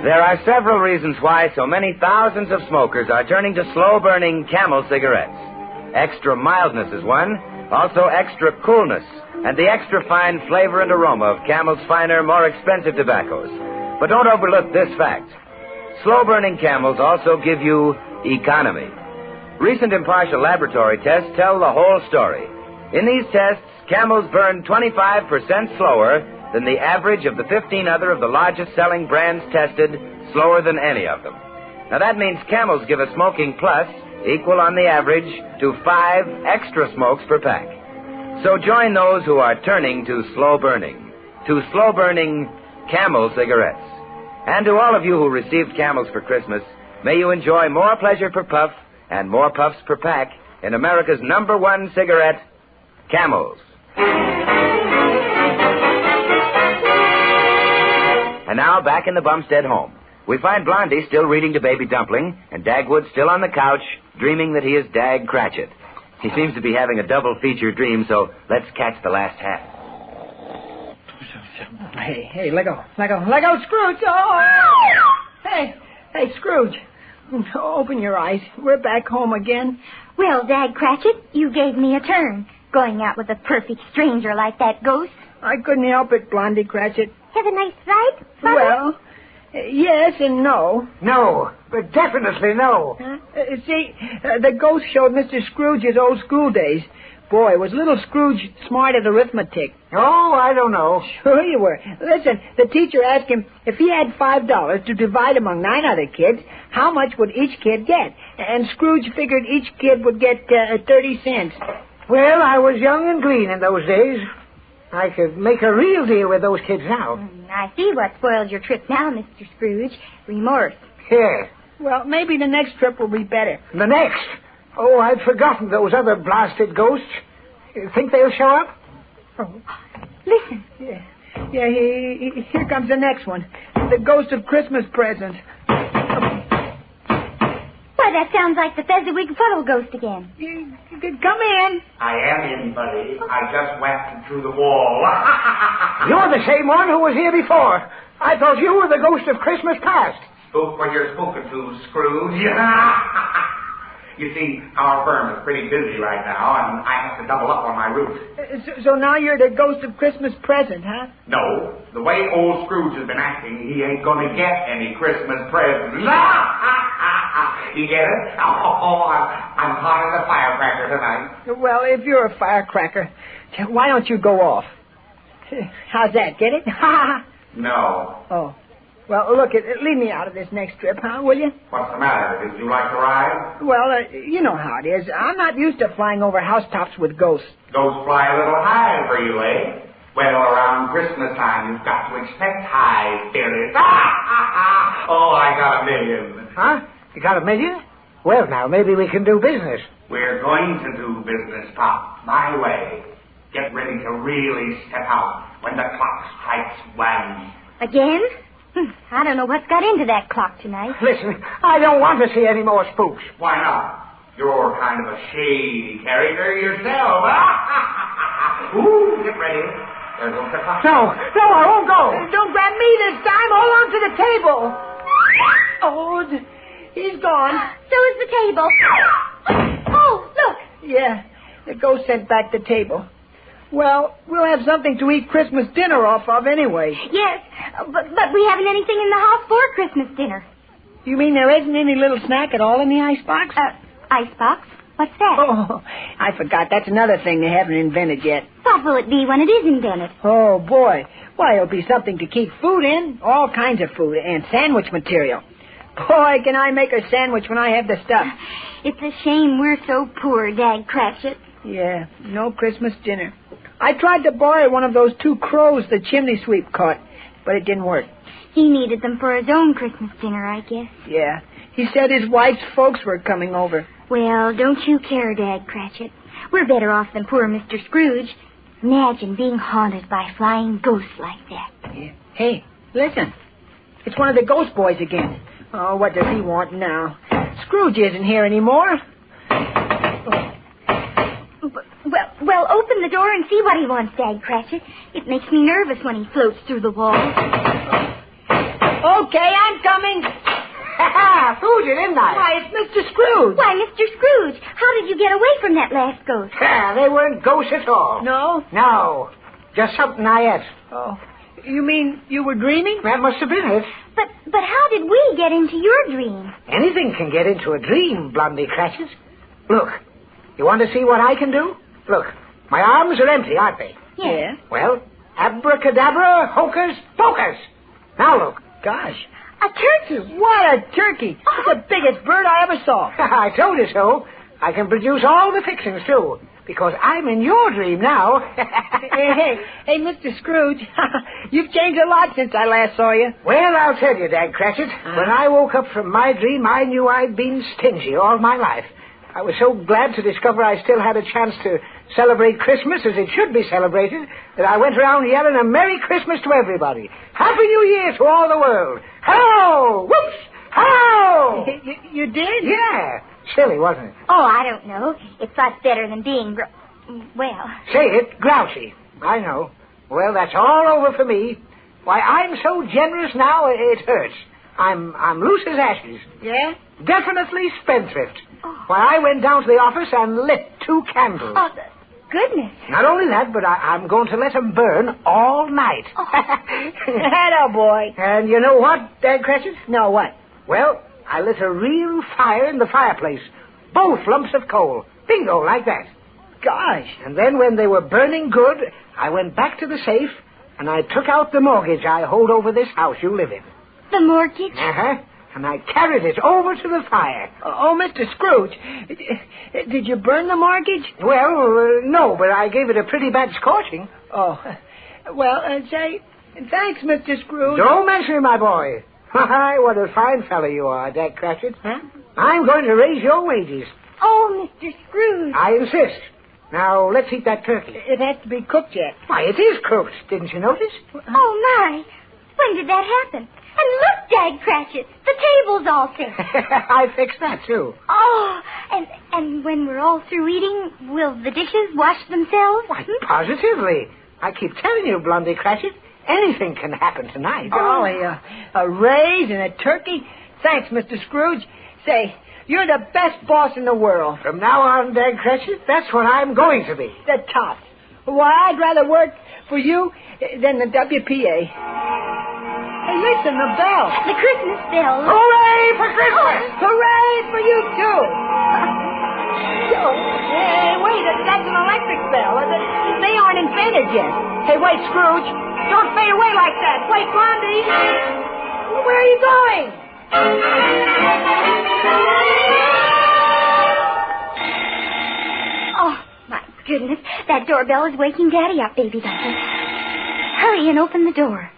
There are several reasons why so many thousands of smokers are turning to slow-burning Camel cigarettes. Extra mildness is one, also extra coolness, and the extra fine flavor and aroma of Camel's finer, more expensive tobaccos. But don't overlook this fact. Slow-burning Camels also give you economy. Recent impartial laboratory tests tell the whole story. In these tests, Camels burn 25% slower than the average of the 15 other of the largest selling brands tested, slower than any of them. Now that means Camels give a smoking plus equal on the average to 5 extra smokes per pack. So join those who are turning to slow burning Camel cigarettes. And to all of you who received Camels for Christmas, may you enjoy more pleasure per puff and more puffs per pack in America's #1 cigarette, Camels. And now, back in the Bumstead home, we find Blondie still reading to Baby Dumpling, and Dagwood still on the couch, dreaming that he is Dag Cratchit. He seems to be having a double feature dream, so let's catch the last half.
Hey, let go, Scrooge! Oh! Hey, Scrooge, open your eyes. We're back home again.
Well, Dag Cratchit, you gave me a turn, going out with a perfect stranger like that ghost.
I couldn't help it, Blondie Cratchit.
Have a nice ride, Father?
Well, yes and no.
No, but definitely no.
See, the ghost showed Mr. Scrooge's old school days. Boy, was little Scrooge smart at arithmetic.
Oh, I don't know.
Sure you were. Listen, the teacher asked him if he had $5 to divide among 9 other kids, how much would each kid get? And Scrooge figured each kid would get 30 cents.
Well, I was young and green in those days. I could make a real deal with those kids now.
I see what spoiled your trip now, Mr. Scrooge. Remorse.
Yeah.
Well, maybe the next trip will be better.
The next? Oh, I'd forgotten those other blasted ghosts. You think they'll show up?
Oh.
Listen.
Yeah, here comes the next one. The ghost of Christmas present.
Why, that sounds like the Fezziwig Fuddle ghost again.
Come in.
I am in, buddy. I just whacked through the wall.
You're the same one who was here before. I thought you were the ghost of Christmas past.
Spook when you're spoken to, Scrooge. You see, our firm is pretty busy right now, and I have to double up on my route.
So now you're the ghost of Christmas present, huh?
No. The way old Scrooge has been acting, he ain't going to get any Christmas presents. You get it? I'm hot as a firecracker tonight.
Well, if you're a firecracker, why don't you go off? How's that? Get it?
No.
Oh. Well, look, leave me out of this next trip, huh, will you?
What's the matter? Did you like to ride?
Well, you know how it is. I'm not used to flying over housetops with ghosts.
Ghosts fly a little high for you, eh? Well, around Christmas time, you've got to expect high spirits. Oh, I got $1 million.
Huh? You got $1 million? Well, now, maybe we can do business.
We're going to do business, Pop. My way. Get ready to really step out when the clock strikes 1.
Again? I don't know what's got into that clock tonight.
Listen, I don't want to see any more spooks.
Why not? You're kind of a shady character yourself. Ooh, get ready. There goes the clock.
No, I won't go.
Don't grab me this time. Hold on to the table. Oh, he's gone.
So is the table. Oh, look.
Yeah, the ghost sent back the table. Well, we'll have something to eat Christmas dinner off of anyway.
Yes, but we haven't anything in the house for Christmas dinner.
You mean there isn't any little snack at all in the icebox?
Icebox? What's that?
Oh, I forgot. That's another thing they haven't invented yet.
What will it be when it is invented?
Oh, boy. Why, it'll be something to keep food in. All kinds of food and sandwich material. Boy, can I make a sandwich when I have the stuff.
It's a shame we're so poor, Dag Cratchit.
Yeah, no Christmas dinner. I tried to borrow one of those 2 crows the chimney sweep caught, but it didn't work.
He needed them for his own Christmas dinner, I guess.
Yeah. He said his wife's folks were coming over.
Well, don't you care, Dad Cratchit. We're better off than poor Mr. Scrooge. Imagine being haunted by flying ghosts like that.
Yeah. Hey, listen. It's one of the ghost boys again. Oh, what does he want now? Scrooge isn't here anymore.
Well, open the door and see what he wants, Dad Cratchit. It makes me nervous when he floats through the wall.
Okay, I'm coming.
Ha! Fooled you, didn't I?
Why, it's Mr. Scrooge.
Why, Mr. Scrooge, how did you get away from that last ghost?
They weren't ghosts at all.
No?
No. Just something I ate.
Oh. You mean you were dreaming?
That must have been it.
But how did we get into your dream?
Anything can get into a dream, Blondie Cratchit. Look, you want to see what I can do? Look, my arms are empty, aren't they?
Yeah.
Well, abracadabra, hocus pocus. Now look.
Gosh.
A turkey.
What a turkey. It's the biggest bird I ever saw.
I told you so. I can produce all the fixings, too, because I'm in your dream now.
hey, Mr. Scrooge, you've changed a lot since I last saw you.
Well, I'll tell you, Dad Cratchit. When I woke up from my dream, I knew I'd been stingy all my life. I was so glad to discover I still had a chance to celebrate Christmas as it should be celebrated that I went around yelling a Merry Christmas to everybody. Happy New Year to all the world. Hello! Whoops! Hello!
You did?
Yeah. Silly, wasn't it?
Oh, I don't know. It's lots better than being well.
Say it, grouchy. I know. Well, that's all over for me. Why, I'm so generous now, it hurts. I'm loose as ashes.
Yeah?
Definitely spendthrift. Oh. Why, I went down to the office and lit 2 candles.
Oh, goodness.
Not only that, but I'm going to let them burn all night.
Oh.
Atta boy.
And you know what, Dad Cratchit?
No, what?
Well, I lit a real fire in the fireplace. Both lumps of coal. Bingo, like that.
Gosh.
And then when they were burning good, I went back to the safe and I took out the mortgage I hold over this house you live in.
The mortgage?
Uh-huh. And I carried it over to the fire.
Oh, Mr. Scrooge, did you burn the mortgage?
Well, no, but I gave it a pretty bad scorching.
Oh, well, say, thanks, Mr. Scrooge.
Don't mention it, my boy. Why, what a fine fellow you are, Dad Cratchit.
Huh?
I'm going to raise your wages.
Oh, Mr. Scrooge.
I insist. Now, let's eat that turkey.
It has to be cooked yet.
Why, it is cooked. Didn't you notice?
Oh, my. When did that happen? And look, Dad Cratchit, the table's all fixed.
I fixed that, too.
Oh, and when we're all through eating, will the dishes wash themselves?
Why, positively. I keep telling you, Blondie Cratchit, anything can happen tonight.
Oh, a raise and a turkey? Thanks, Mr. Scrooge. Say, you're the best boss in the world.
From now on, Dad Cratchit, that's what I'm going to be.
The top. Why, I'd rather work for you than the WPA. Hey, listen, the bell.
The Christmas bell.
Hooray for Christmas!
Hooray for you, too. Hey, wait, that's an electric bell. They aren't invented yet. Hey, wait, Scrooge. Don't fade away like that. Wait, Blondie. Where are you going?
Oh, my goodness. That doorbell is waking Daddy up, baby ducky. Hurry and open the door.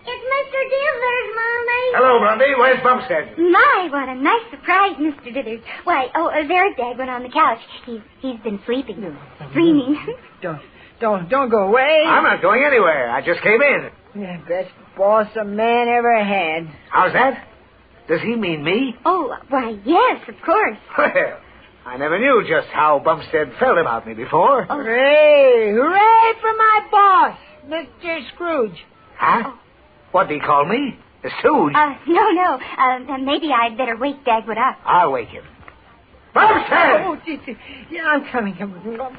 It's Mr. Dithers, Mommy.
Hello, Blondie. Where's Bumstead?
My, what a nice surprise, Mr. Dithers. Why, there's Dagwood on the couch. He's been sleeping, dreaming.
Don't go away.
I'm not going anywhere. I just came in.
Yeah, best boss a man ever had.
How's that? Does he mean me?
Oh, why, yes, of course.
Well, I never knew just how Bumstead felt about me before.
Oh. Hooray for my boss, Mr. Scrooge.
Huh? Oh. What did he call me? The Stooge?
No. Maybe I'd better wake Dagwood up.
I'll wake him. Bumstead!
Oh, yeah, I'm coming.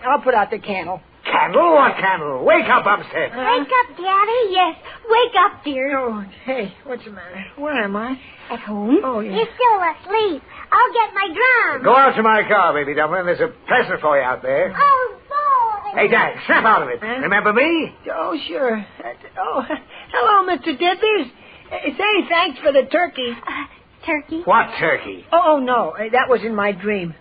I'll put out the candle.
Candle? What candle? Wake up, Bumstead.
Wake up, Daddy.
Yes, wake up, dear.
Oh, hey, what's the matter? Where am I?
At home?
Oh, yeah.
You're still asleep. I'll get my drum.
Go out to my car, baby dumpling. There's a present for you out there.
Oh, boy.
Hey, Dad, snap out of it.
Huh?
Remember me?
Oh, sure. Hello, Mr. Dithers. Say, thanks for the turkey.
Turkey?
What turkey?
Oh, no. That was in my dream.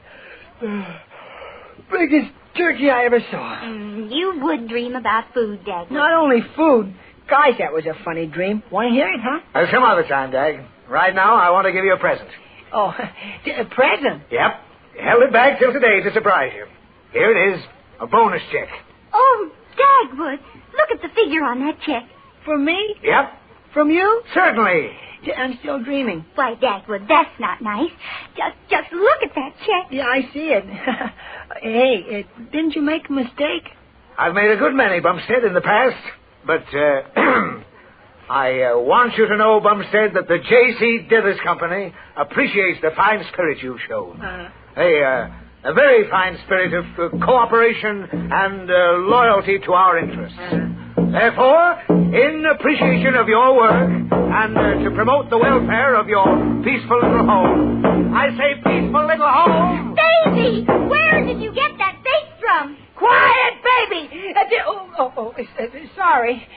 Biggest turkey I ever saw.
You would dream about food, Dagwood.
Not only food, Gosh, that was a funny dream. Want to hear it, huh?
Some other time, Dag. Right now, I want to give you a present.
Oh, a present?
Yep. Held it back till today to surprise you. Here it is, a bonus check.
Oh, Dagwood, look at the figure on that check.
For me?
Yep.
From you?
Certainly.
I'm still dreaming.
Why, Dagwood, that's not nice. Just look at that check.
Yeah, I see it. Hey, didn't you make a mistake?
I've made a good many, Bumstead, in the past, but I want you to know, Bumstead, that the J.C. Dithers Company appreciates the fine spirit you've shown. A very fine spirit of cooperation and loyalty to our interests. Therefore, in appreciation of your work and to promote the welfare of your peaceful little home, I say peaceful little home.
Baby, where did you get that bass drum?
Quiet, baby! Sorry.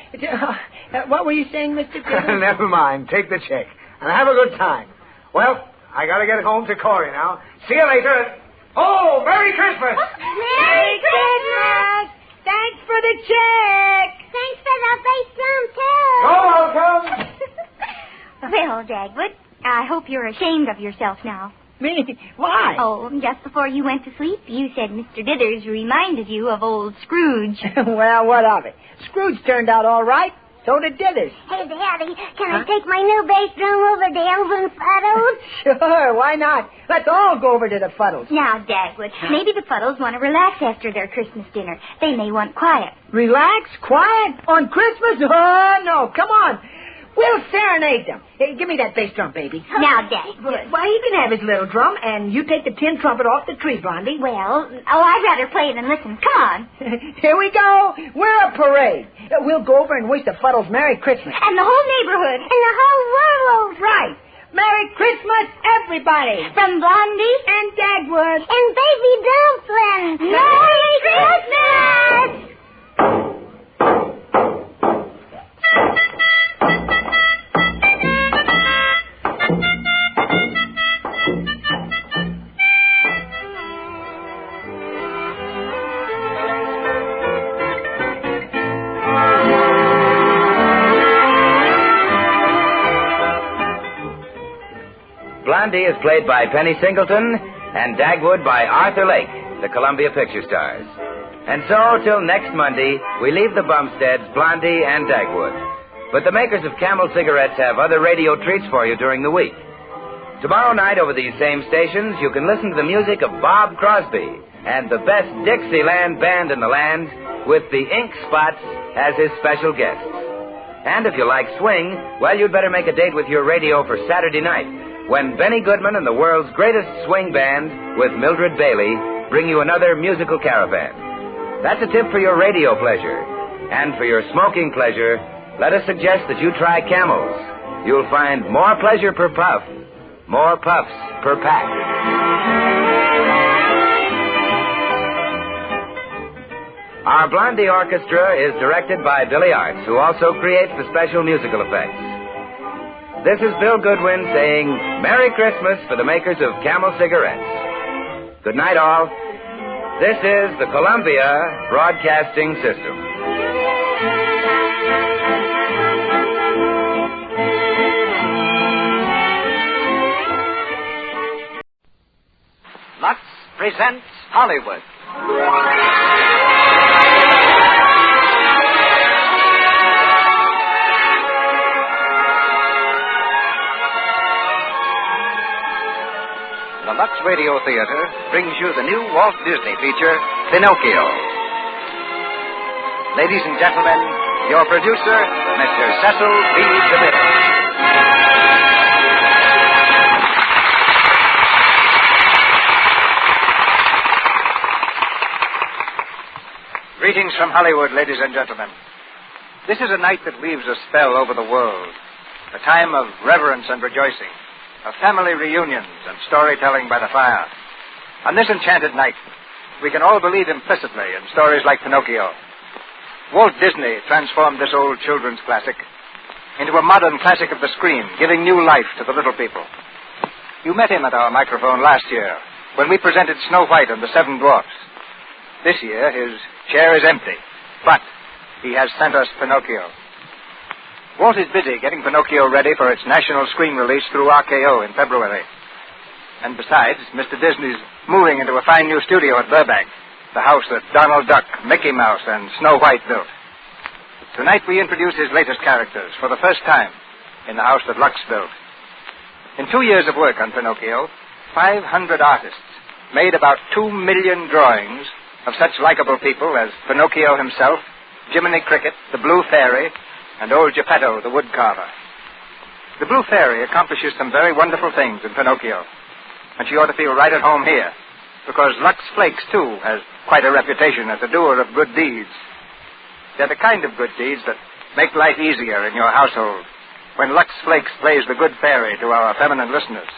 What were you saying, Mr. Dillon?
Never mind. Take the check and have a good time. Well, I got to get home to Corey now. See you later. Oh, Merry Christmas!
Merry Christmas!
Thanks for the check!
Thanks for the bass drum, too.
You're welcome.
Well, Dagwood, I hope you're ashamed of yourself now.
Me? Why?
Oh, just before you went to sleep, you said Mr. Dithers reminded you of old Scrooge.
Well, what of it? Scrooge turned out all right. So did Dithers.
Hey, Daddy, can I take my new bass drum over to Elvin Fuddles?
Sure, why not? Let's all go over to the Fuddles.
Now, Dagwood, maybe the Fuddles want to relax after their Christmas dinner. They may want quiet.
Relax? Quiet? On Christmas? Oh, no. Come on. We'll serenade them. Hey, give me that bass drum, baby.
Now, Dagwood.
Well, he can have his little drum, and you take the tin trumpet off the tree, Blondie.
Well, I'd rather play it than listen. Come on.
Here we go. We're a parade. We'll go over and wish the Fuddles Merry Christmas.
And the whole neighborhood.
And the whole world.
Right. Merry Christmas, everybody.
From Blondie
and Dagwood.
And Baby Dumplin'.
Merry Christmas!
Blondie is played by Penny Singleton and Dagwood by Arthur Lake, the Columbia Picture Stars. And so, till next Monday, we leave the Bumsteads, Blondie and Dagwood. But the makers of Camel cigarettes have other radio treats for you during the week. Tomorrow night over these same stations, you can listen to the music of Bob Crosby and the best Dixieland band in the land with the Ink Spots as his special guests. And if you like swing, well, you'd better make a date with your radio for Saturday night, when Benny Goodman and the world's greatest swing band with Mildred Bailey bring you another musical caravan. That's a tip for your radio pleasure. And for your smoking pleasure, let us suggest that you try Camels. You'll find more pleasure per puff, more puffs per pack. Our Blondie Orchestra is directed by Billy Arts, who also creates the special musical effects. This is Bill Goodwin saying Merry Christmas for the makers of Camel cigarettes. Good night, all. This is the Columbia Broadcasting System.
Lux presents Hollywood. The Lux Radio Theater brings you the new Walt Disney feature, Pinochio. Ladies and gentlemen, your producer, Mr. Cecil B. DeVille. Greetings from Hollywood, ladies and gentlemen. This is a night that weaves a spell over the world, a time of reverence and rejoicing, of family reunions and storytelling by the fire. On this enchanted night, we can all believe implicitly in stories like Pinochio. Walt Disney transformed this old children's classic into a modern classic of the screen, giving new life to the little people. You met him at our microphone last year when we presented Snow White and the Seven Dwarfs. This year, his chair is empty, but he has sent us Pinochio. Walt is busy getting Pinocchio ready for its national screen release through RKO in February. And besides, Mr. Disney's moving into a fine new studio at Burbank, the house that Donald Duck, Mickey Mouse, and Snow White built. Tonight we introduce his latest characters for the first time in the house that Lux built. In 2 years of work on Pinocchio, 500 artists made about 2 million drawings of such likable people as Pinocchio himself, Jiminy Cricket, the Blue Fairy, and old Geppetto, the woodcarver. The Blue Fairy accomplishes some very wonderful things in Pinocchio, and she ought to feel right at home here, because Lux Flakes, too, has quite a reputation as a doer of good deeds. They're the kind of good deeds that make life easier in your household when Lux Flakes plays the good fairy to our feminine listeners.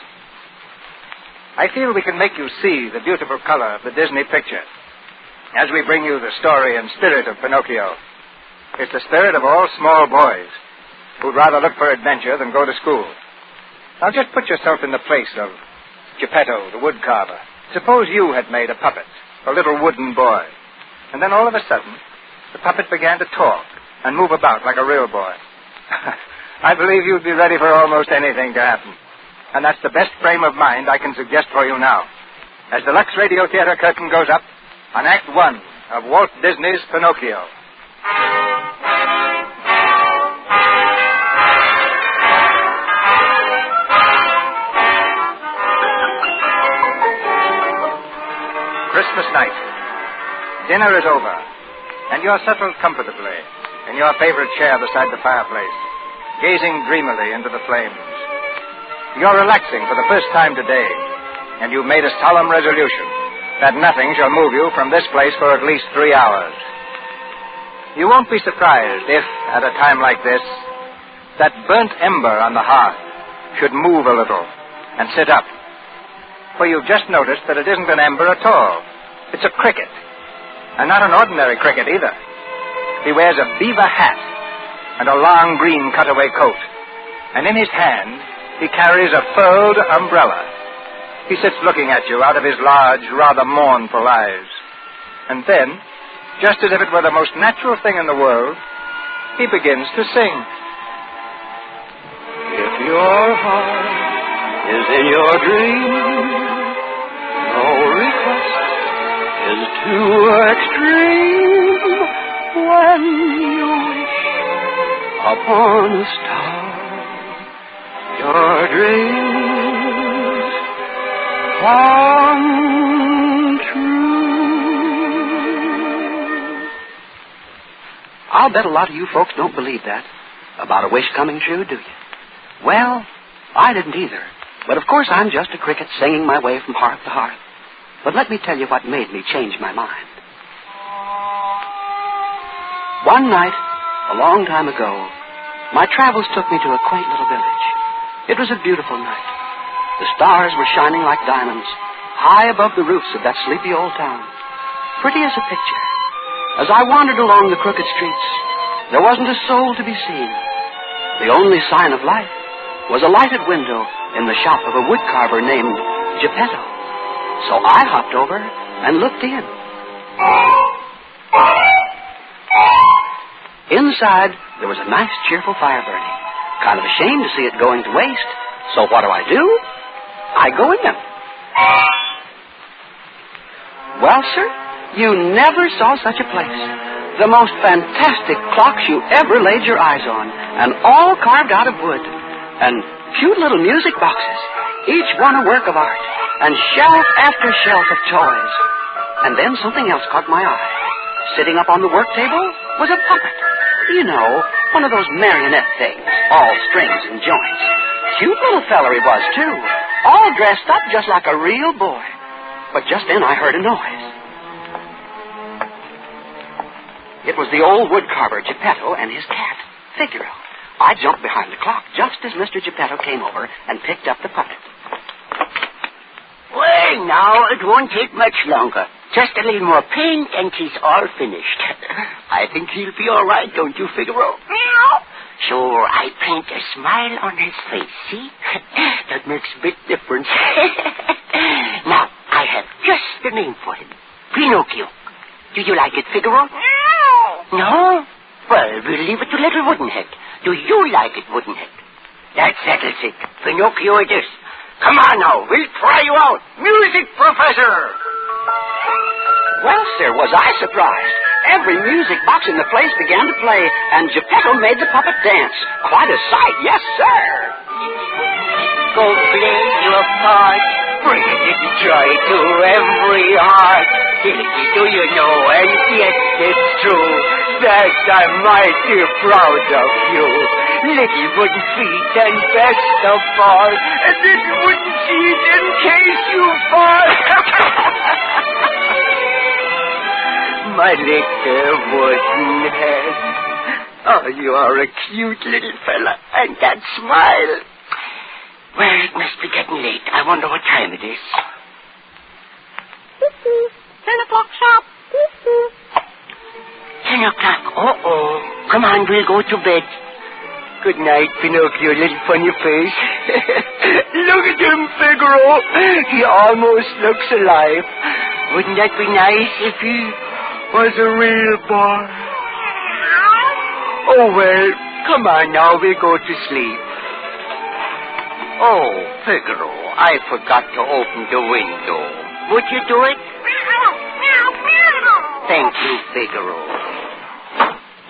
I feel we can make you see the beautiful color of the Disney picture as we bring you the story and spirit of Pinocchio. It's the spirit of all small boys who'd rather look for adventure than go to school. Now just put yourself in the place of Geppetto, the woodcarver. Suppose you had made a puppet, a little wooden boy, and then all of a sudden, the puppet began to talk and move about like a real boy. I believe you'd be ready for almost anything to happen. And that's the best frame of mind I can suggest for you now, as the Lux Radio Theater curtain goes up on Act 1 of Walt Disney's Pinocchio. Christmas night. Dinner is over, and you're settled comfortably in your favorite chair beside the fireplace, gazing dreamily into the flames. You're relaxing for the first time today, and you've made a solemn resolution that nothing shall move you from this place for at least 3 hours. You won't be surprised if, at a time like this, that burnt ember on the hearth should move a little and sit up. For you've just noticed that it isn't an ember at all. It's a cricket. And not an ordinary cricket either. He wears a beaver hat and a long green cutaway coat. And in his hand, he carries a furled umbrella. He sits looking at you out of his large, rather mournful eyes. And then, just as if it were the most natural thing in the world, he begins to sing.
If your heart is in your dream, no request is too extreme. When you wish upon a star, your dreams come true.
I'll bet a lot of you folks don't believe that about a wish coming true, do you? Well, I didn't either. But of course I'm just a cricket singing my way from hearth to hearth. But let me tell you what made me change my mind. One night, a long time ago, my travels took me to a quaint little village. It was a beautiful night. The stars were shining like diamonds, high above the roofs of that sleepy old town. Pretty as a picture. As I wandered along the crooked streets, there wasn't a soul to be seen. The only sign of life was a lighted window in the shop of a woodcarver named Geppetto. So I hopped over and looked in. Inside, there was a nice, cheerful fire burning. Kind of ashamed to see it going to waste. So what do? I go in. Well, sir, you never saw such a place. The most fantastic clocks you ever laid your eyes on, and all carved out of wood. And cute little music boxes, each one a work of art, and shelf after shelf of toys. And then something else caught my eye. Sitting up on the work table was a puppet. You know, one of those marionette things, all strings and joints. Cute little feller he was, too, all dressed up just like a real boy. But just then I heard a noise. It was the old woodcarver, Geppetto, and his cat, Figaro. I jumped behind the clock just as Mr. Geppetto came over and picked up the puppet.
Well, now, it won't take much longer. Just a little more paint and he's all finished. I think he'll be all right, don't you, Figaro? So I paint a smile on his face, see? That makes a big difference. Now, I have just the name for him. Pinocchio. Do you like it, Figaro? No? Well, we'll leave it to Little Woodenhead. Do you like it, wouldn't it? That settles it. Pinocchio it is. Come on now, we'll try you out. Music professor!
Well, sir, was I surprised. Every music box in the place began to play, and Geppetto made the puppet dance. Quite a sight, yes, sir.
Go play your part. Bring a little joy to every heart. Little do you know, and yes, it's true, that I'm mighty proud of you. Little wooden feet and best of all, and little wooden feet in case you fall. My little wooden head. Oh, you are a cute little fella, and that smile. Well, it must be getting late. I wonder what time it is.
10 o'clock sharp.
10 o'clock. Uh-oh. Come on, we'll go to bed. Good night, Pinocchio, little funny face. Look at him, Figaro. He almost looks alive. Wouldn't that be nice if he was a real boy? Oh, well, come on now, we'll go to sleep. Oh, Figaro, I forgot to open the window. Would you do it? Thank you, Figaro.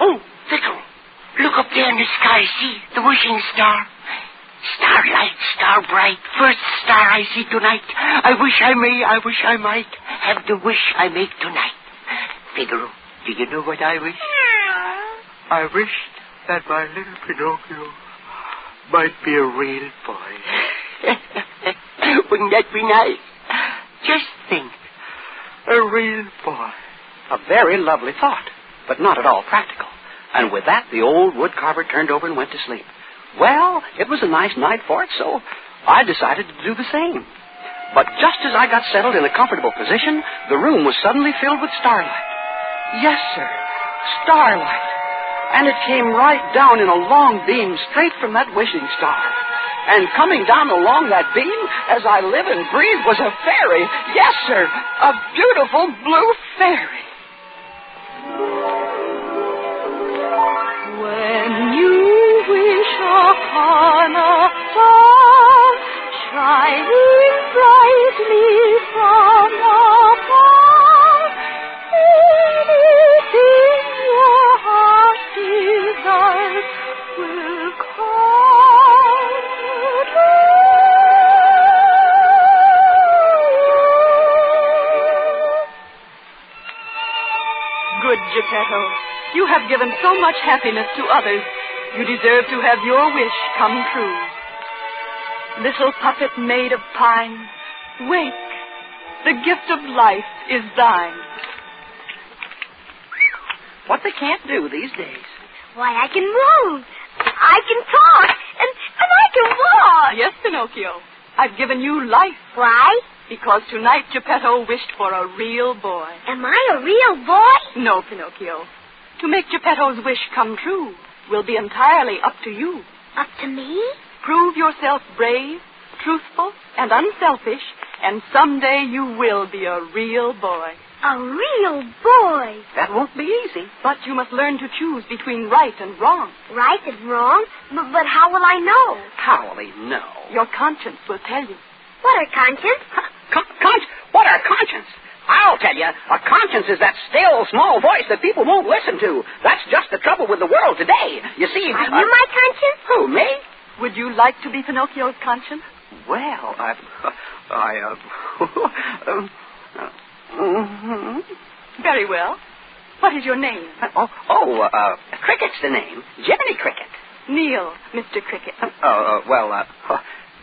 Oh, Figaro, look up there in the sky. See, the wishing star. Starlight, star bright, first star I see tonight. I wish I might have the wish I make tonight. Figaro, do you know what I wish? I wish that my little Pinocchio might be a real boy. Wouldn't that be nice? Just think, a real boy.
A very lovely thought, but not at all practical. And with that, the old woodcarver turned over and went to sleep. Well, it was a nice night for it, so I decided to do the same. But just as I got settled in a comfortable position, the room was suddenly filled with starlight. Yes, sir, starlight. And it came right down in a long beam straight from that wishing star. And coming down along that beam, as I live and breathe, was a fairy. Yes, sir, a beautiful blue fairy.
When you wish upon a star, shining brightly from afar, anything your heart desires will come true.
Good Geppetto, you have given so much happiness to others. You deserve to have your wish come true. Little puppet made of pine, wake. The gift of life is thine.
What they can't do these days.
Why, I can move. I can talk. And I can walk.
Yes, Pinocchio. I've given you life.
Why?
Because tonight Geppetto wished for a real boy.
Am I a real boy?
No, Pinocchio. To make Geppetto's wish come true will be entirely up to you.
Up to me?
Prove yourself brave, truthful, and unselfish, and someday you will be a real boy.
A real boy?
That won't be easy.
But you must learn to choose between right and wrong.
Right and wrong? But how will I know?
How will he know?
Your conscience will tell you.
What are conscience?
What are conscience? I'll tell you, a conscience is that still, small voice that people won't listen to. That's just the trouble with the world today. You see...
Are you my conscience?
Who, me?
Would you like to be Pinocchio's conscience?
Well,
Very well. What is your name?
Cricket's the name. Jiminy Cricket.
Kneel, Mr. Cricket.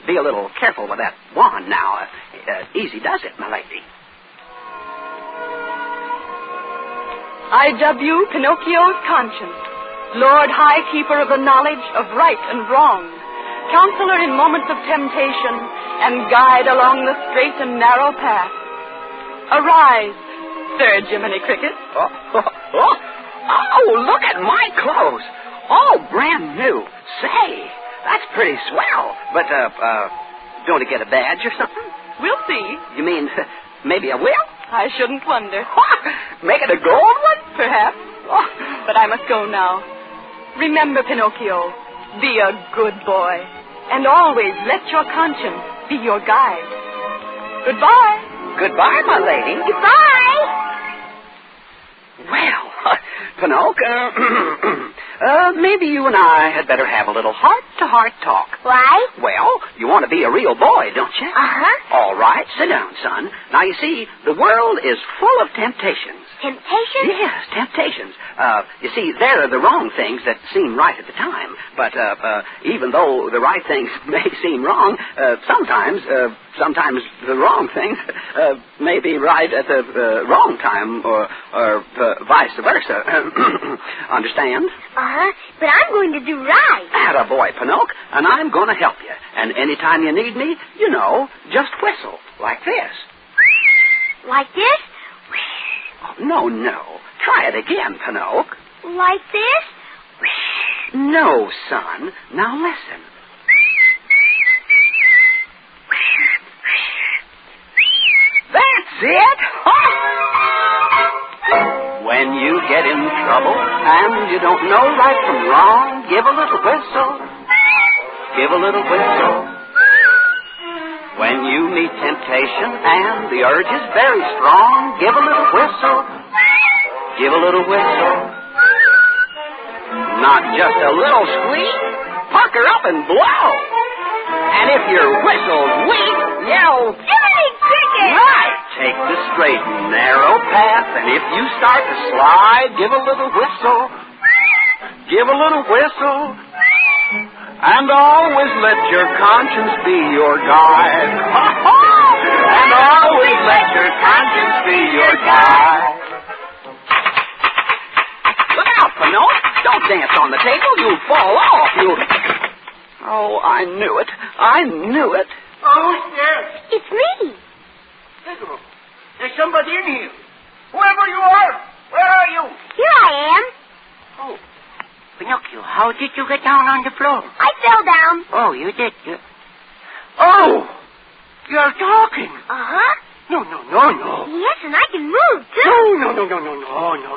Be a little careful with that wand now. Easy does it, my lady.
I dub you Pinocchio's conscience, Lord High Keeper of the knowledge of right and wrong, counselor in moments of temptation, and guide along the straight and narrow path. Arise, Sir Jiminy Cricket.
Oh, look at my clothes. All brand new. Say, that's pretty swell. But, don't I get a badge or something?
We'll see.
You mean, maybe I will?
I shouldn't wonder.
Make it a gold one?
Perhaps. But I must go now. Remember, Pinocchio, Be a good boy. And always let your conscience be your guide. Goodbye.
Goodbye, my lady.
Goodbye.
Well, Pinochio, maybe you and I had better have a little heart-to-heart talk.
Why?
Well, you want to be a real boy, don't you?
Uh-huh.
All right, sit down, son. Now, you see, the world is full of temptations.
Temptations?
Yes, temptations. You see, there are the wrong things that seem right at the time. But even though the right things may seem wrong, sometimes the wrong things may be right at the wrong time, or vice versa. Understand?
Uh-huh. But I'm going to do right.
Attaboy, Pinocchio, and I'm going to help you. And anytime you need me, just whistle like this.
Like this?
Oh, no. Try it again, Pinocchio.
Like this?
No, son. Now listen. That's it! When you get in trouble and you don't know right from wrong, give a little whistle. Give a little whistle. When you meet temptation and the urge is very strong, give a little whistle. Give a little whistle. Not just a little squeak. Pucker up and blow. And if your whistle's weak, yell,
Jiminy Cricket!
Right. Take the straight and narrow path, and if you start to slide, give a little whistle. Give a little whistle. And always let your conscience be your guide. And always let your conscience be your guide. Look out, Pinocchio. Don't dance on the table. You'll fall off. Oh, I knew it. I knew it.
Oh, who's there?
It's me.
Pedro, there's somebody in here. Whoever you are, where are you?
Here I am.
Oh, Pinocchio, how did you get down on the floor?
I fell down.
Oh, you did. Oh, you're talking.
Uh-huh.
No.
Yes, and I can move, too.
No.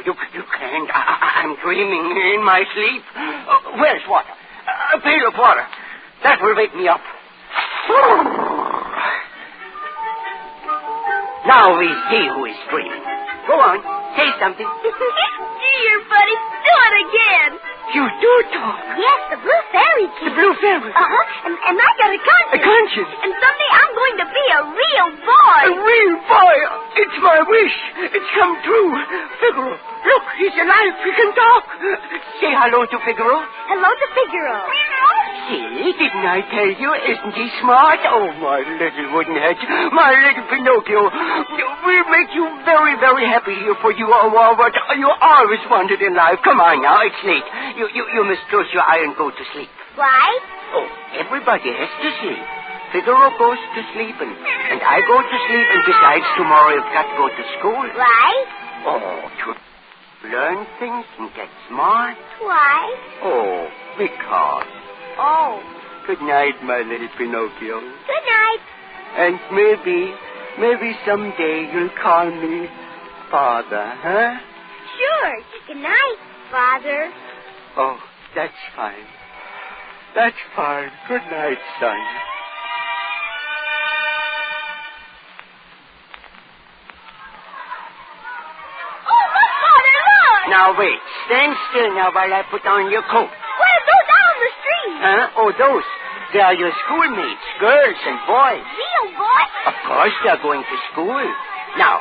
You can't. I'm dreaming in my sleep. Where's water? A pail of water. That will wake me up. Now we see who is dreaming. Go on, say something.
Gee, you're funny. Do it again.
You do talk.
Yes, the blue fairy kid.
The blue fairy.
Uh-huh. And I got a conscience.
A conscience.
And someday I'm going to be a real boy.
A real boy. It's my wish. It's come true. Figaro, look, he's alive. He can talk. Say hello to Figaro.
Hello to Figaro.
See, didn't I tell you? Isn't he smart? Oh, my little wooden head. My little Pinocchio. We'll make you very, very happy here, for you are what you always wanted in life. Come on now, it's late. You must close your eye and go to sleep.
Why?
Oh, everybody has to sleep. Figaro goes to sleep, and I go to sleep, and besides, tomorrow you've got to go to school.
Why?
Oh, to learn things and get smart.
Why?
Oh, because.
Oh.
Good night, my little Pinocchio.
Good night.
And maybe someday you'll call me Father, huh?
Sure. Good night, Father.
Oh, that's fine. That's fine. Good night, son.
Oh, look, Father, look!
Now, wait. Stand still now while I put on your coat.
What are those out on the street?
Huh? Oh, those. They are your schoolmates, girls and boys.
Real boys?
Of course they're going to school. Now,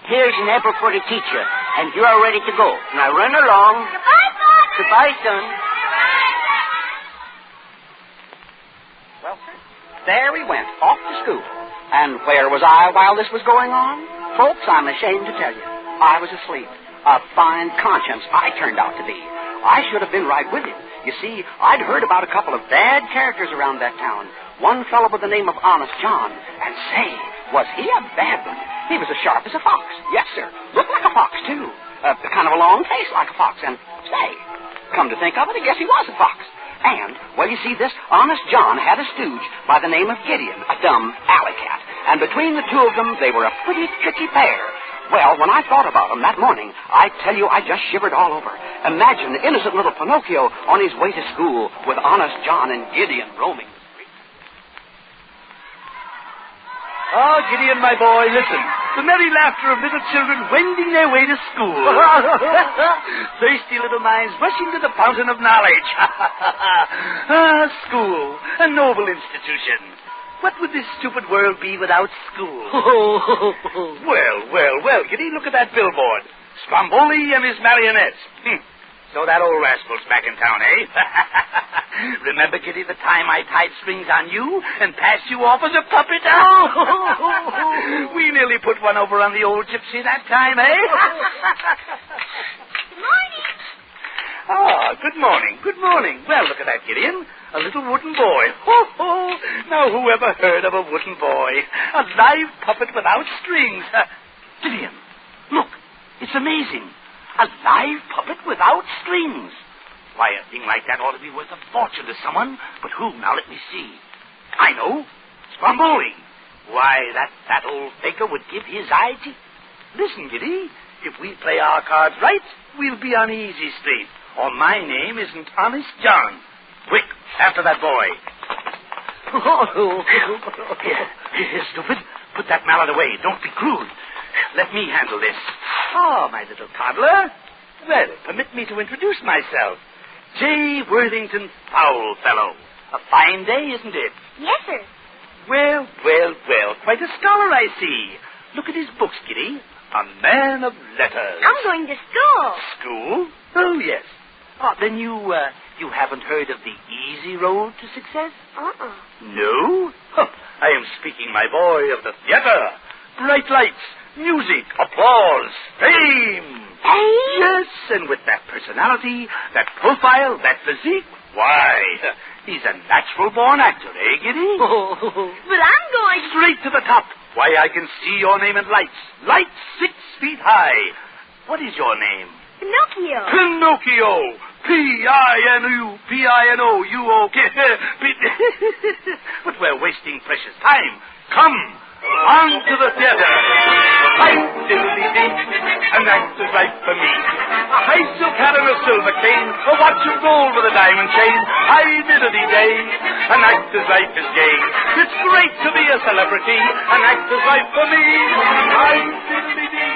here's an apple for the teacher, and you are ready to go. Now, run along.
Goodbye, Father.
Goodbye, son.
Well, sir, there we went, off to school. And where was I while this was going on? Folks, I'm ashamed to tell you. I was asleep. A fine conscience I turned out to be. I should have been right with him. You see, I'd heard about a couple of bad characters around that town. One fellow by the name of Honest John. And say, was he a bad one? He was as sharp as a fox. Yes, sir. Looked like a fox, too. Kind of a long face like a fox. And say, come to think of it, I guess he was a fox. And, well, you see, this Honest John had a stooge by the name of Gideon, a dumb alley cat. And between the two of them, they were a pretty tricky pair. Well, when I thought about them that morning, I tell you, I just shivered all over. Imagine innocent little Pinochio on his way to school with honest John and Gideon roaming the streets.
Oh, Gideon, my boy, listen. The merry laughter of little children wending their way to school. Thirsty little minds rushing to the fountain of knowledge. School, a noble institution. What would this stupid world be without school? Well, Giddy, look at that billboard. Stromboli and his marionettes. So that old rascal's back in town, eh? Remember, Giddy, the time I tied strings on you and passed you off as a puppet? We nearly put one over on the old gypsy that time, eh?
Good morning.
Ah, good morning, good morning. Well, look at that, Gideon. A little wooden boy. Now, who ever heard of a wooden boy? A live puppet without strings. Gideon, look, it's amazing. A live puppet without strings. Why, a thing like that ought to be worth a fortune to someone. But who? Now, let me see. I know. Stromboli. Why, that old faker would give his eye to... Listen, Giddy, if we play our cards right, we'll be on easy street. Or my name isn't Honest John. Quick, after that boy. Here, stupid. Put that mallet away. Don't be crude. Let me handle this. Oh, my little toddler. Well, permit me to introduce myself. J. Worthington Foulfellow. A fine day, isn't it?
Yes, sir.
Well. Quite a scholar, I see. Look at his books, Giddy. A man of letters.
I'm going to school.
School? Oh, yes. Oh, then you haven't heard of the easy road to success? No? I am speaking, my boy, of the theater. Bright lights, music, applause, fame.
Fame?
Yes, and with that personality, that profile, that physique, why, he's a natural-born actor, eh, Giddy?
But I'm going...
Straight to the top. Why, I can see your name in lights. Lights 6 feet high. What is your name?
Pinochio.
Pinochio. P-I-N-O-U-O-K. But we're wasting precious time. Come, on to the theater. Hi-diddly-dee, an actor's right for me. A high silk hat and a silver cane, a watch of gold with a diamond chain. Hi-diddly-day, an actor's life is gay. It's great to be a celebrity, an actor's life for me. Hi-diddly-dee,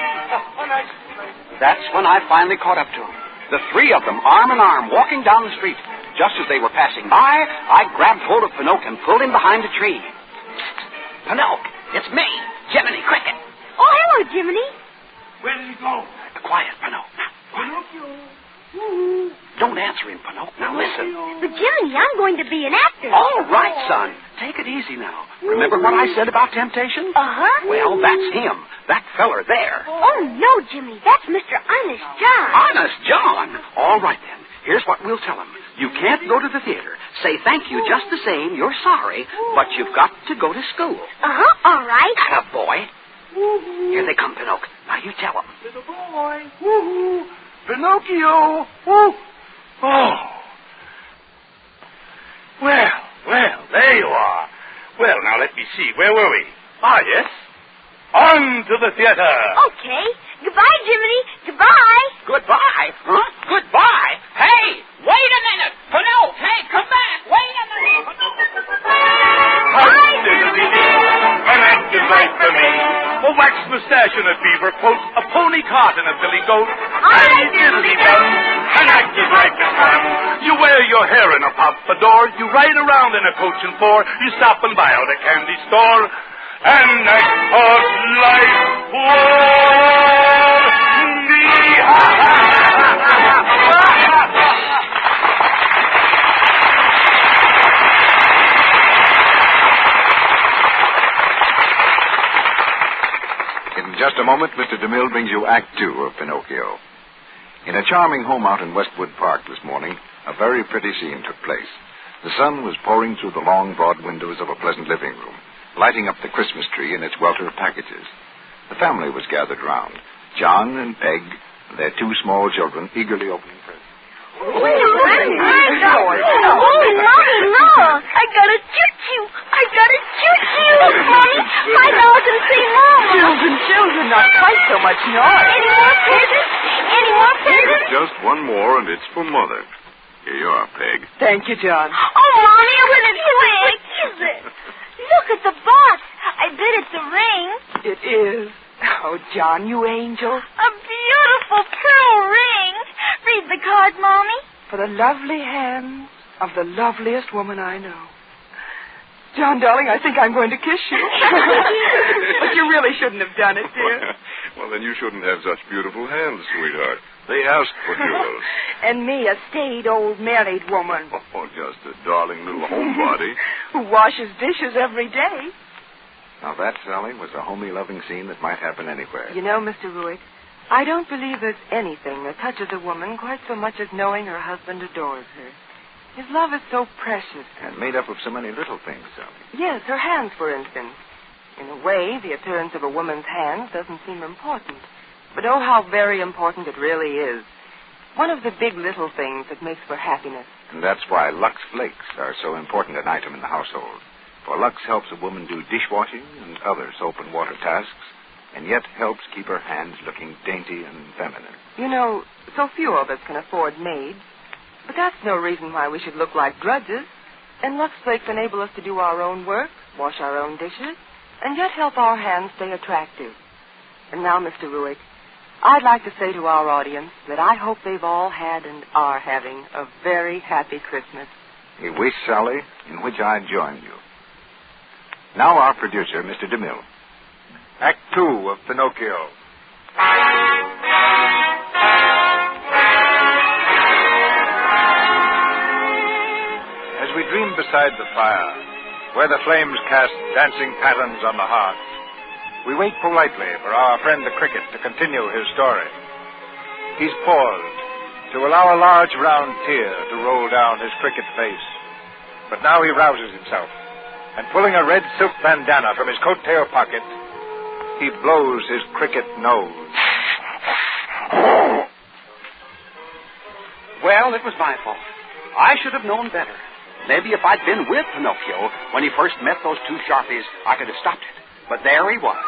an actor's life.
That's when I finally caught up to them. The three of them, arm in arm, walking down the street. Just as they were passing by, I grabbed hold of Pinocchio and pulled him behind a tree. Pinocchio, it's me, Jiminy Cricket.
Oh, hello, Jiminy.
Where did he go?
Quiet, Pinocchio.
Pinocchio.
Don't answer him, Pinocchio. Now listen.
But, Jiminy, I'm going to be an actor.
All right, son. Take it easy now. Remember what I said about temptation?
Uh-huh.
Well, that's him. That feller there.
Oh, no, Jiminy. That's Mr. Honest John.
Honest John? All right, then. Here's what we'll tell him. You can't go to the theater. Say thank you just the same. You're sorry, but you've got to go to school.
Uh-huh. All right.
Atta boy. Here they come, Pinocchio. Now you tell them.
Little boy. Woo-hoo. Pinocchio. Woo. Oh. Well, there you are. Well, now let me see. Where were we? Ah, yes. On to the theater.
Okay. Goodbye, Jiminy. Goodbye.
Goodbye? Huh? Goodbye? Hey, wait a minute. Pinocchio, hey, come back. Wait a minute.
Hi, diddly-dee. An actor's life for me. A wax mustache and a beaver coat, a pony cart and a billy goat. Hi, diddly-dum. An actor's life is fun. You wear your hair in a pompadour. You ride around in a coach and four. You stop and buy out a candy store. An actor's life for me.
In just a moment, Mr. DeMille brings you Act Two of Pinocchio. In a charming home out in Westwood Park this morning, a very pretty scene took place. The sun was pouring through the long, broad windows of a pleasant living room, lighting up the Christmas tree in its welter of packages. The family was gathered round, John and Peg, and their two small children eagerly opening presents.
Oh, Mommy, look. I got a choo-choo. Mommy, $5.50.
see Mama. Children, not quite so much noise.
Any more presents? Any more presents?
Just one more, and it's for Mother. Here you are, Peg.
Thank you, John.
Oh, Mommy, what is it? Look at the box. I bet it's a ring.
It is. Oh, John, you angel.
A beautiful pearl ring. Read the card, Mommy.
For the lovely hands of the loveliest woman I know. John, darling, I think I'm going to kiss you. But you really shouldn't have done it, dear.
Well, then you shouldn't have such beautiful hands, sweetheart. They asked for jewels.
And me, a staid old married woman.
Oh, just a darling little homebody.
Who washes dishes every day.
Now that, Sally, was a homey, loving scene that might happen anywhere.
You know, Mr. Ruick, I don't believe there's anything that touches a woman quite so much as knowing her husband adores her. His love is so precious.
And made up of so many little things, Sally.
Yes, her hands, for instance. In a way, the appearance of a woman's hands doesn't seem important. But oh, how very important it really is. One of the big little things that makes for happiness.
And that's why Lux Flakes are so important an item in the household. For Lux helps a woman do dishwashing and other soap and water tasks, and yet helps keep her hands looking dainty and feminine.
You know, so few of us can afford maids. But that's no reason why we should look like drudges. And Lux Flakes enable us to do our own work, wash our own dishes, and yet help our hands stay attractive. And now, Mr. Ruick, I'd like to say to our audience that I hope they've all had and are having a very happy Christmas.
A wish, Sally, in which I join you. Now our producer, Mr. DeMille. Act 2 of Pinocchio. As we dream beside the fire, where the flames cast dancing patterns on the hearth, we wait politely for our friend the cricket to continue his story. He's paused to allow a large round tear to roll down his cricket face. But now he rouses himself, and pulling a red silk bandana from his coat-tail pocket, he blows his cricket nose.
Well, it was my fault. I should have known better. Maybe if I'd been with Pinocchio when he first met those two sharpies, I could have stopped it. But there he was,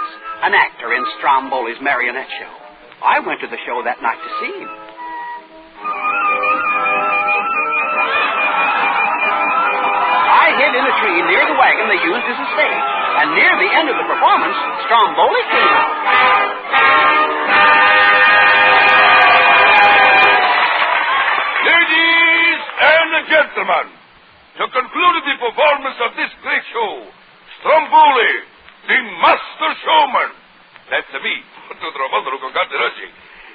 an actor in Stromboli's marionette show. I went to the show that night to see him. I hid in a tree near the wagon they used as a stage. And near the end of the performance, Stromboli came out.
Ladies and gentlemen, to conclude the performance of this great show, Stromboli, the master showman, that's me,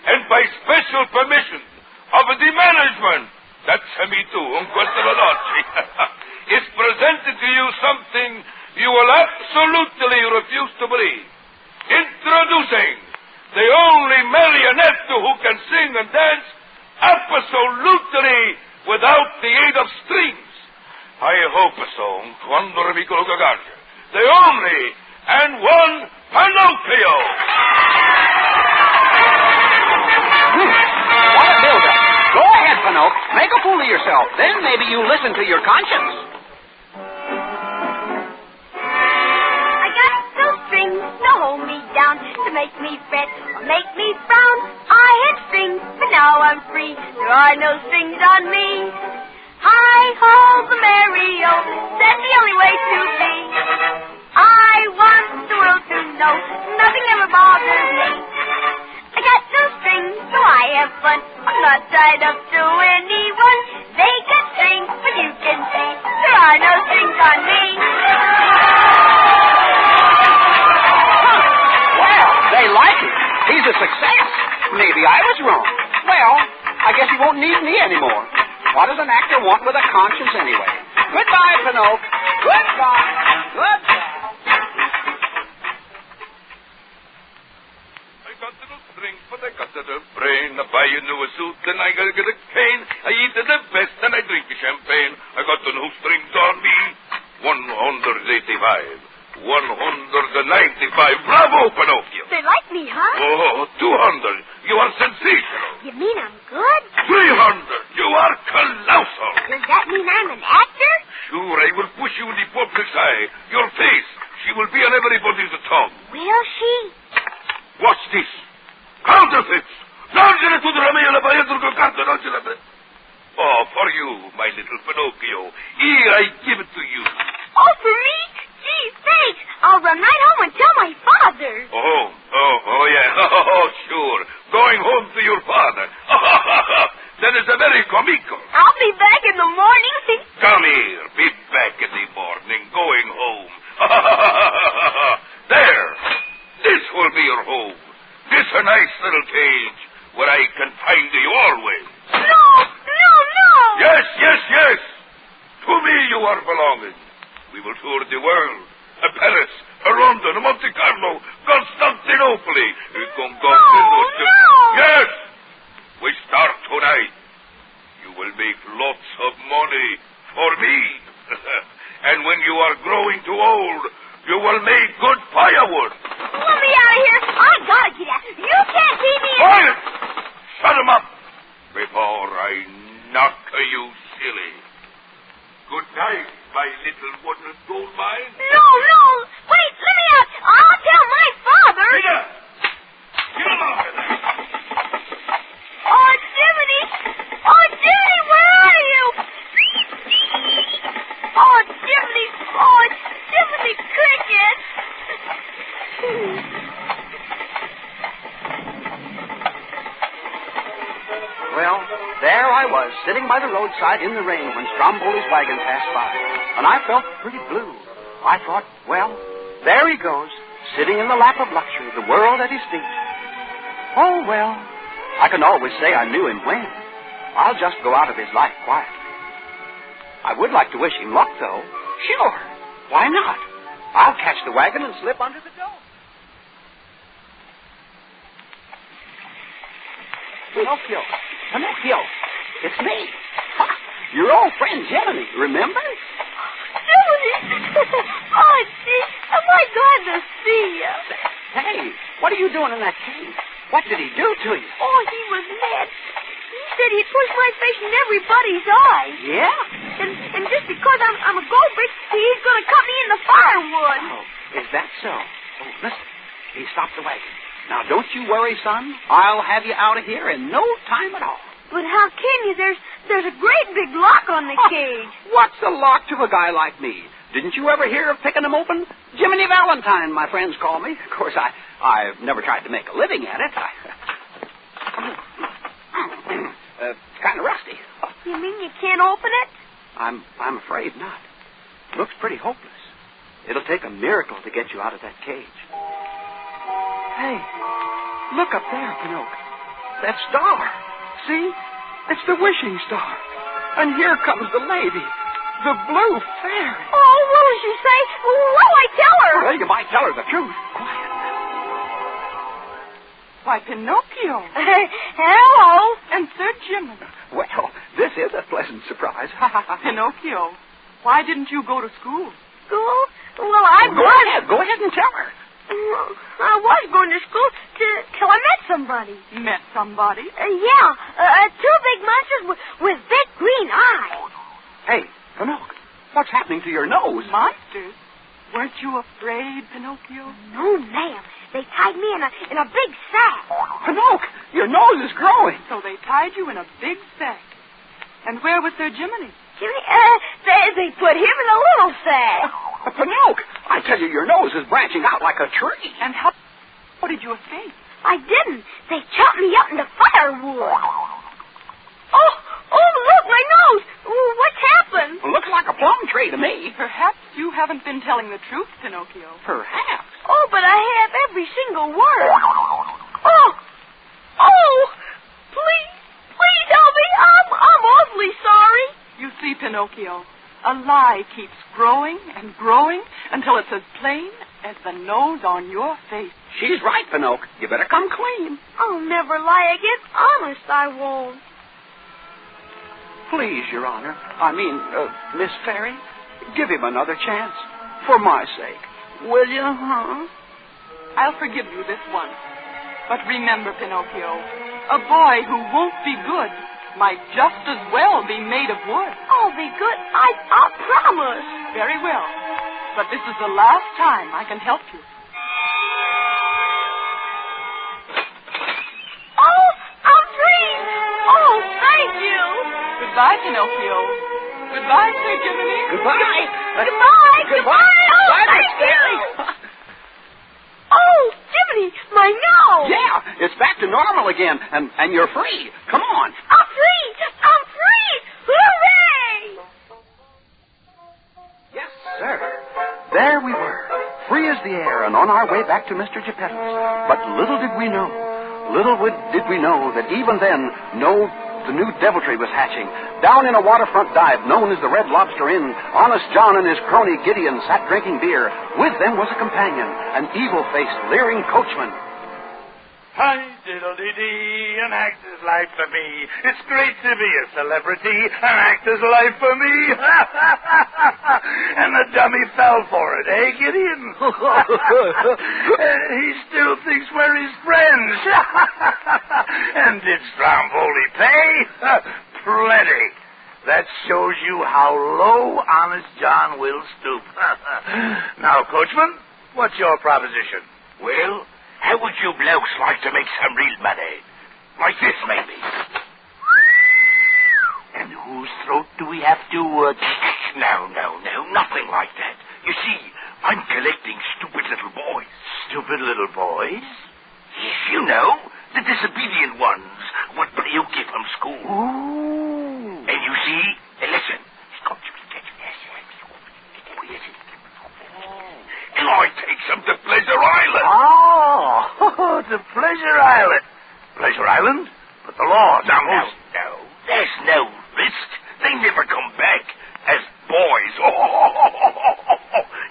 and by special permission of the management, that's me too, is presented to you something you will absolutely refuse to believe. Introducing the only marionette who can sing and dance absolutely without the aid of strings. I hope so, the only and one Pinochio.
What a build-up. Go ahead, Pinocchio. Make a fool of yourself. Then maybe you listen to your conscience.
I got no strings to hold me down, to make me fret or make me frown. I had strings, but now I'm free. There are no strings on me. Hi-ho, the merry-o, that's the only way to be. I want the world to know nothing ever bothers me. I got no strings, so I have fun. I'm not tied up to anyone. They got strings, but you can see there are no strings on me.
Well, they like him. He's a success. Maybe I was wrong. Well, I guess he won't need me anymore. What does an actor want with a conscience anyway? Goodbye, Pinocchio. Goodbye. Goodbye.
I got no strings, but I got the brain. I buy a new suit and I gotta get a cane. I eat the best and I drink champagne. I got no strings on me. 185. 195. Bravo, Pinocchio.
They like me, huh?
Oh, 200. You are sensational.
You mean I'm good?
300. You are colossal.
Does that mean I'm an actor?
Sure, I will push you in the public's eye. Your face, she will be on everybody's tongue.
Will will she?
What's this? Counterfeits! Oh, for you, my little Pinocchio. Here, I give it to you.
Oh, for me? Gee, thanks. I'll run right home and tell my father.
Oh, yeah. Oh, sure. Going home to your father. That is a very comical.
I'll be back in the morning.
Come here. Be back in the morning. Going home. There. This will be your home. This a nice little cage where I can find you always.
No.
Yes. To me you are belonging. We will tour the world. Paris, London, Monte Carlo, Constantinople. Yes. We start tonight. You will make lots of money for me. And when you are growing too old, you will make good firewood.
Let me out of here. I gotta get out. You can't keep me.
Quiet! Shut him up before I knock you silly. Good night, my little wooden gold mine.
No. Wait, let me out. I'll tell my father.
Peter! Get him out of there.
Oh, Jiminy, where are you? Oh, Jiminy Cricket.
Well, there I was, sitting by the roadside in the rain when Stromboli's wagon passed by. And I felt pretty blue. I thought, well, there he goes, sitting in the lap of luxury, the world at his feet. Oh, well, I can always say I knew him when. I'll just go out of his life quietly. I would like to wish him luck, though. Sure. Why not? I'll catch the wagon and slip under the door. Pinocchio, it's me. Ha, your old friend Jiminy, remember?
Jiminy! Oh, gee, am I glad to see you.
Hey, what are you doing in that cave? What did he do to you?
Oh, he was mad. He said he'd push my face in everybody's eye.
Yeah?
And just because I'm a gold brick, he's going to cut me in the firewood.
Oh, is that so? Oh, listen, he stopped the wagon. Now, don't you worry, son. I'll have you out of here in no time at all.
But how can you? There's a great big lock on the cage.
What's a lock to a guy like me? Didn't you ever hear of picking them open? Jiminy Valentine, my friends call me. Of course, I've never tried to make a living at it. Kind of rusty.
You mean you can't open it?
I'm afraid not. Looks pretty hopeless. It'll take a miracle to get you out of that cage. Hey, look up there, Pinocchio. That star. See? It's the wishing star. And here comes the lady, the blue fairy.
Oh, what will she say? What'll I tell her?
Well, you might tell her the truth. Quiet.
Why, Pinocchio.
Hello.
And Sir Jiminy.
Well, this is a pleasant surprise.
Pinocchio, why didn't you go to school?
School? Well,
Go ahead and tell her.
I was going to school till I met somebody.
Met somebody?
Yeah. Two big monsters with big green eyes.
Hey, Pinocchio, what's happening to your nose?
Monsters? Weren't you afraid, Pinocchio?
No, ma'am. They tied me in a big sack.
Pinocchio, your nose is growing.
So they tied you in a big sack. And where was Sir Jiminy?
Jiminy? They put him in a little sack.
Pinocchio, I tell you, your nose is branching out like a tree.
And how did you escape?
I didn't. They chopped me up into firewood. Oh, look, my nose. What's happened?
Looks like a plum tree to me.
Perhaps you haven't been telling the truth, Pinocchio.
Perhaps.
Oh, but I have every single word. Please help me. I'm awfully sorry.
You see, Pinocchio, a lie keeps growing and growing until it's as plain as the nose on your face.
She's right, Pinocchio. You better come clean.
I'll never lie again. Honest, I won't.
Please, Your Honor. Miss Fairy, give him another chance. For my sake. Will you, huh?
I'll forgive you this once. But remember, Pinocchio, a boy who won't be good might just as well be made of wood.
I'll be good. I'll promise.
Very well. But this is the last time I can help you. Goodbye, Pinocchio. Goodbye, Sir Jiminy.
Goodbye.
Goodbye. Oh, thank you. Oh, Jiminy, my nose.
Yeah, it's back to normal again, and you're free. Come on.
I'm free. Hooray!
Yes, sir. There we were, free as the air and on our way back to Mr. Geppetto's. But little did we know that even then, the new deviltry was hatching. Down in a waterfront dive known as the Red Lobster Inn, Honest John and his crony Gideon sat drinking beer. With them was a companion, an evil-faced, leering coachman.
Hi, diddle-dee-dee, an actor's life for me. It's great to be a celebrity, an actor's life for me. And the dummy fell for it, eh, Gideon? He still thinks we're his friends. And did Stromboli pay? Plenty. That shows you how low Honest John will stoop. Now, coachman, what's your proposition?
Well, how would you blokes like to make some real money? Like this, maybe. And whose throat do we have to, No, nothing like that. You see, I'm collecting stupid little boys.
Stupid little boys?
Yes, you know, the disobedient ones what Pinochio from school.
Ooh.
And you see, listen. And I take them to Pleasure Island.
Oh, to Pleasure Island. Pleasure Island? But the law.
No. There's no risk. They never come back as boys.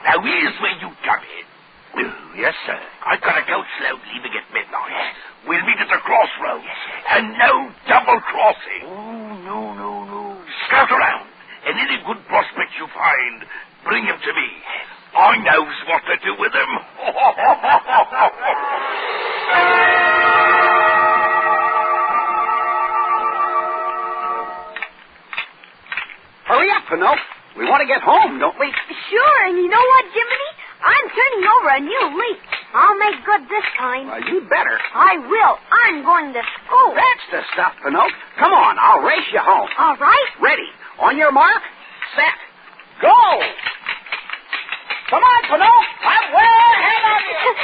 Now, here's where you come in.
Yes, sir.
I've got a coach load leaving at midnight. Yes. We'll meet at the crossroads. Yes, and no double crossing.
Oh, no.
Scout around, and any good prospects you find, bring him to me. I knows what to do with him.
Hurry up, Pinocchio. We want to get home, don't we?
Sure, and you know what, Jiminy? I'm turning over a new leaf. I'll make good this time.
Well, you better.
I will. I'm going to school.
That's the stuff, Pinocchio. Come on, I'll race you home.
All right.
Ready. On your mark, set, go! Come on, Pinocchio. I'm way ahead of you.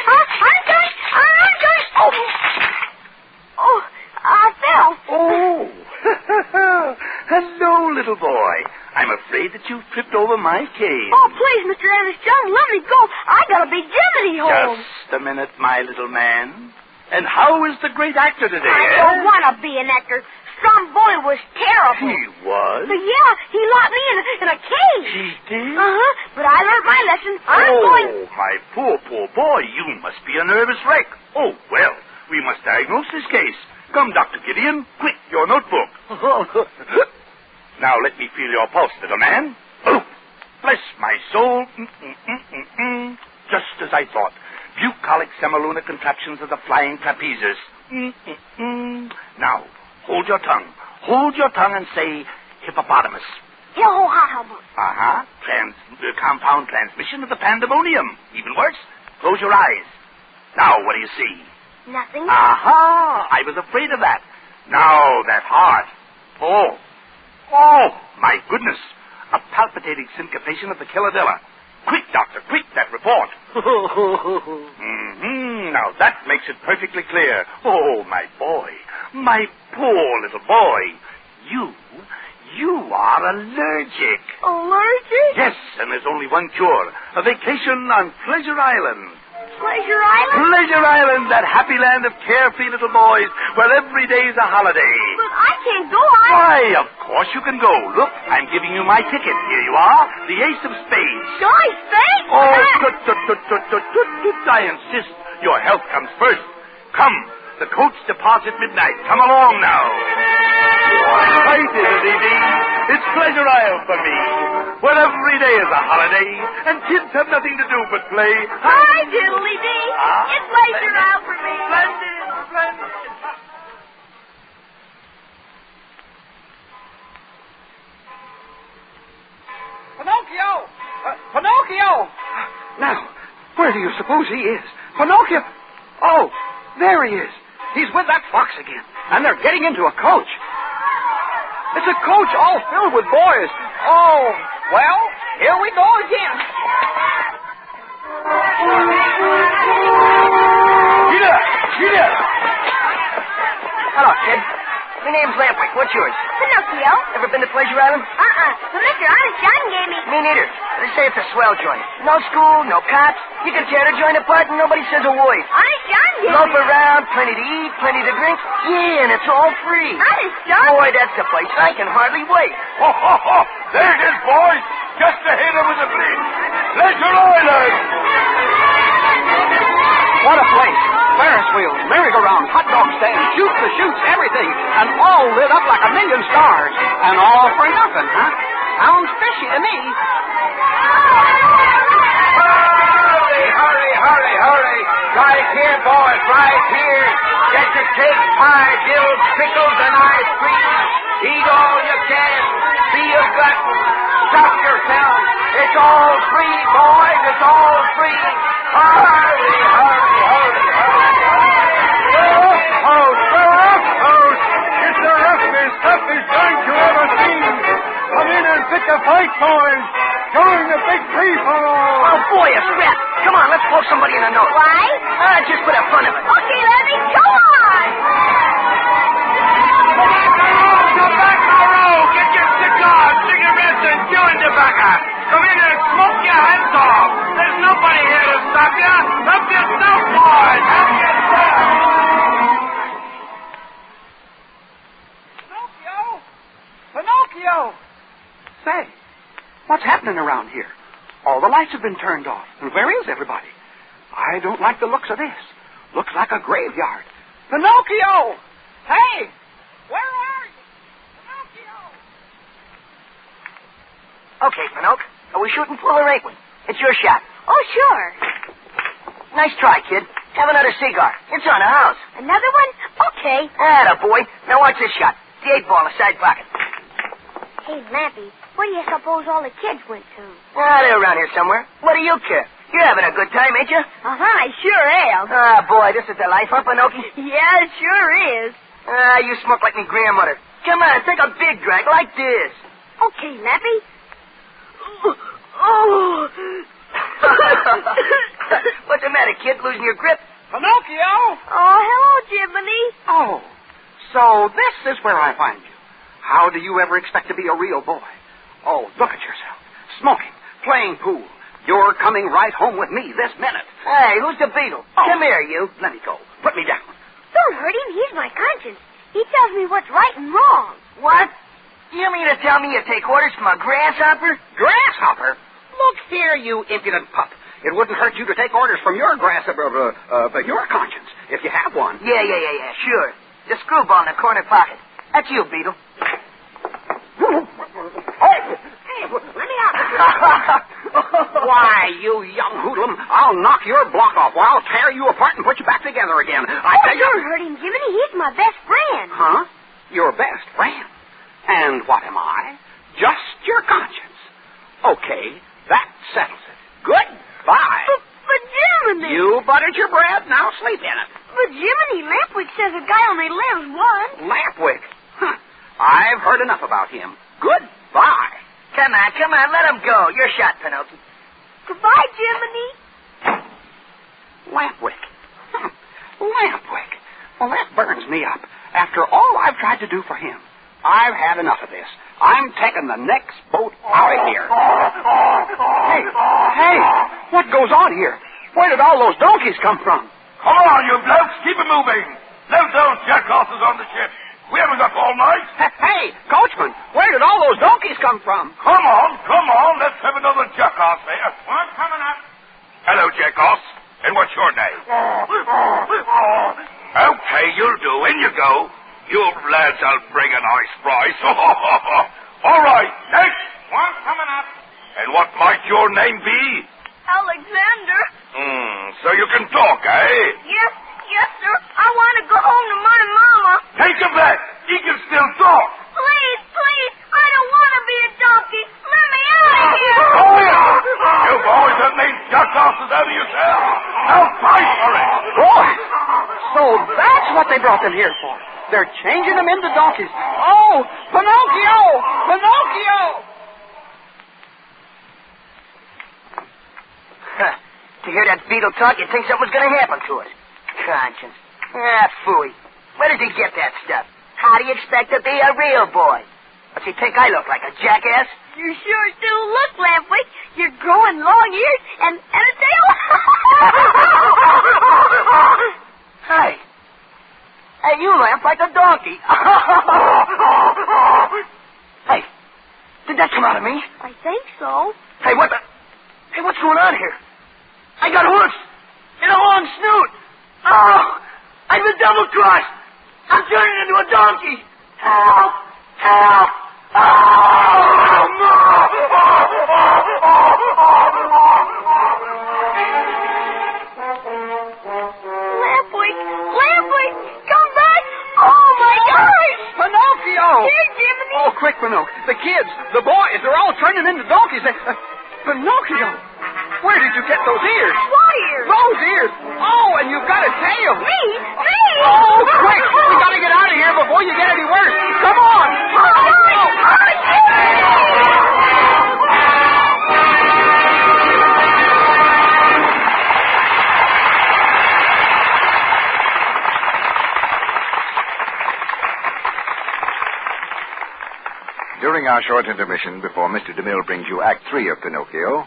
I'm going. Oh, I fell.
Oh. Hello, little boy. I'm afraid that you've tripped over my cane.
Oh, please, Mr. Honest John, let me go. I got a big Jiminy home.
Just a minute, my little man. And how is the great actor today?
I don't want to be an actor. Stromboli was terrible.
He was?
Yeah, he locked me in a cage.
He did?
Uh-huh, but I learned my lesson. I'm going...
Oh, my poor boy, you must be a nervous wreck. Oh, well, we must diagnose this case. Come, Dr. Gideon, quick, your notebook. Now, let me feel your pulse, little man. Oh, bless my soul. Just as I thought. Bucolic semilunar contraptions of the flying trapezes. Now, hold your tongue. Hold your tongue and say hippopotamus. Uh-huh. Compound transmission of the pandemonium. Even worse, close your eyes. Now, what do you see?
Nothing.
Aha! I was afraid of that. Now, that heart. Oh, my goodness. A palpitating syncopation of the killadilla. Quick, doctor, quick, that report. Now, that makes it perfectly clear. Oh, my boy. My poor little boy. You are allergic.
Allergic?
Yes, and there's only one cure. A vacation on Pleasure Island.
Pleasure Island?
Pleasure Island, that happy land of carefree little boys where every day's a holiday.
But I can't go.
Why, of course you can go. Look, I'm giving you my ticket. Here you are, the ace of spades.
Joy, spades?
Oh, tut. I insist. Your health comes first. Come, the coach departs at midnight. Come along now. Hi, diddle-dee-dee. It's Pleasure Isle for me, where every day is a holiday, and kids have nothing to do but play.
Hi, diddly-dee. It's Pleasure Isle for me.
Splendid.
Pinochio! Now, where do you suppose he is? Pinochio! Oh, there he is. He's with that fox again, and they're getting into a coach. It's a coach all filled with boys. Oh, well, here we go again.
Get up!
Hello, kid. My name's Lampwick. What's yours?
Pinocchio.
Ever been to Pleasure Island?
But Mr. Honest John gave me...
Me neither. They say it's a swell joint. No school, no cops. You can tear the joint apart and nobody says a word.
Honest John gave me...
Loaf around, plenty to eat, plenty to drink. Yeah, and it's all free.
Honest John...
Boy, that's the place. I can hardly wait.
Ho, ho, ho! There it is, boys! Just ahead over the bridge. Pleasure Island!
What a place. Ferris wheels, merry-go-round, hot dog stand, shoot-the-chutes, everything. And all lit up like a million stars. And all for nothing, huh? Sounds fishy to me.
Hurry. Right here, boys, right here. Get your cake, pie, dills, pickles, and ice cream. Eat all you can. Be a glutton. Stuff yourself. It's all free, boys. It's all free. Hurry.
It's the roughest joint you ever seen. Come in and pick a fight, boys. Join the big free-for-all.
Oh, boy, a scrap. Come on, let's poke somebody in the nose.
Why?
Just for the fun of it.
Okay, Levy, come on!
Tobacco roll! Get your cigars, cigarettes, and chewing tobacco. Come in and smoke your heads off. There's nobody here to stop you. Help yourself, boys. Help yourself.
Pinocchio! Say, what's happening around here? All the lights have been turned off. And where is everybody? I don't like the looks of this. Looks like a graveyard. Pinocchio! Hey! Where are you?
Okay, Pinocchio. Are we shooting full or ain't we? It's your shot.
Oh, sure.
Nice try, kid. Have another cigar. It's on the house.
Another one? Okay.
Atta boy. Now watch this shot. The 8 ball in the side pocket.
Hey, Lampy, where do you suppose all the kids went to?
They're around here somewhere. What do you care? You're having a good time, ain't you?
I sure am.
Boy, this is the life, huh, Pinocchio?
Yeah, it sure is.
You smoke like me grandmother. Come on, take a big drag like this.
Okay, Lampy. Oh.
What's the matter, kid? Losing your grip?
Pinocchio!
Oh, hello, Jiminy.
Oh, so this is where I find you. How do you ever expect to be a real boy? Oh, look at yourself. Smoking, playing pool. You're coming right home with me this minute.
Hey, who's the beetle?
Oh.
Come here, you.
Let me go. Put me down.
Don't hurt him. He's my conscience. He tells me what's right and wrong.
What? You mean to tell me you take orders from a grasshopper?
Grasshopper? Look here, you impudent pup. It wouldn't hurt you to take orders from your grasshopper, your conscience, if you have one.
Yeah, sure. The screwball in the corner pocket. That's you, beetle.
Hey, let me out. Why, you young hoodlum, I'll knock your block off, or I'll tear you apart and put you back together again.
Don't hurt him, Jiminy. He's my best friend.
Huh? Your best friend? And what am I? Just your conscience. Okay, that settles it. Goodbye.
But Jiminy...
You buttered your bread, now sleep in it.
But Jiminy, Lampwick says a guy only lives once.
Lampwick? Huh. I've heard enough about him. Goodbye.
Come on, let him go. Your shot, Pinocchio.
Goodbye, Jiminy.
Lampwick. Lampwick. Well, that burns me up. After all I've tried to do for him, I've had enough of this. I'm taking the next boat out of here. Hey, what goes on here? Where did all those donkeys come from?
Come on, you blokes, keep it moving. Leave those jackasses on the ship. We haven't got all night.
Hey, coachman, where did all those donkeys come from?
Come on, let's have another jackass there. One coming up. Hello, jackass. And what's your name? Okay, you'll do. In you go. You lads, I'll bring a nice prize. All right, next. One coming up. And what might your name be?
Alexander.
So you can talk, eh?
Yes, sir. I want to go home to my mama.
Take him back. He can still talk.
Please. I don't want to be a donkey. Let me out of here.
Oh, yeah. You boys have made jackasses out of yourselves. Now fight for it.
Boy, so that's what they brought them here for. They're changing them into donkeys. Oh, Pinocchio! Pinocchio!
Huh. To hear that beetle talk, you'd think something was going to happen to it. Conscience. Ah, phooey. Where did he get that stuff? How do you expect to be a real boy? What's he think I look like, a jackass?
You sure do look, Lampwick. You're growing long ears and a tail.
Hey. Hey, you lamp like a donkey. Hey, did that come out of me?
I think so.
Hey, what the... Hey, what's going on here? I got hoofs and a long snoot. Oh, I've been double-crossed. I'm turning into a donkey. Help! Help!
Lampwick! Lampwick! Come back! Oh, my gosh!
Pinocchio!
Here, Jiminy!
Oh, quick, Pinocchio. The kids, the boys, they're all turning into donkeys. Pinocchio! Where did you get those ears?
What ears?
Those ears! Oh, and you've got a tail!
Me?
Oh, quick! We gotta get out of here before you get any worse! Come on!
During our short intermission before Mr. DeMille brings you Act 3 of Pinocchio,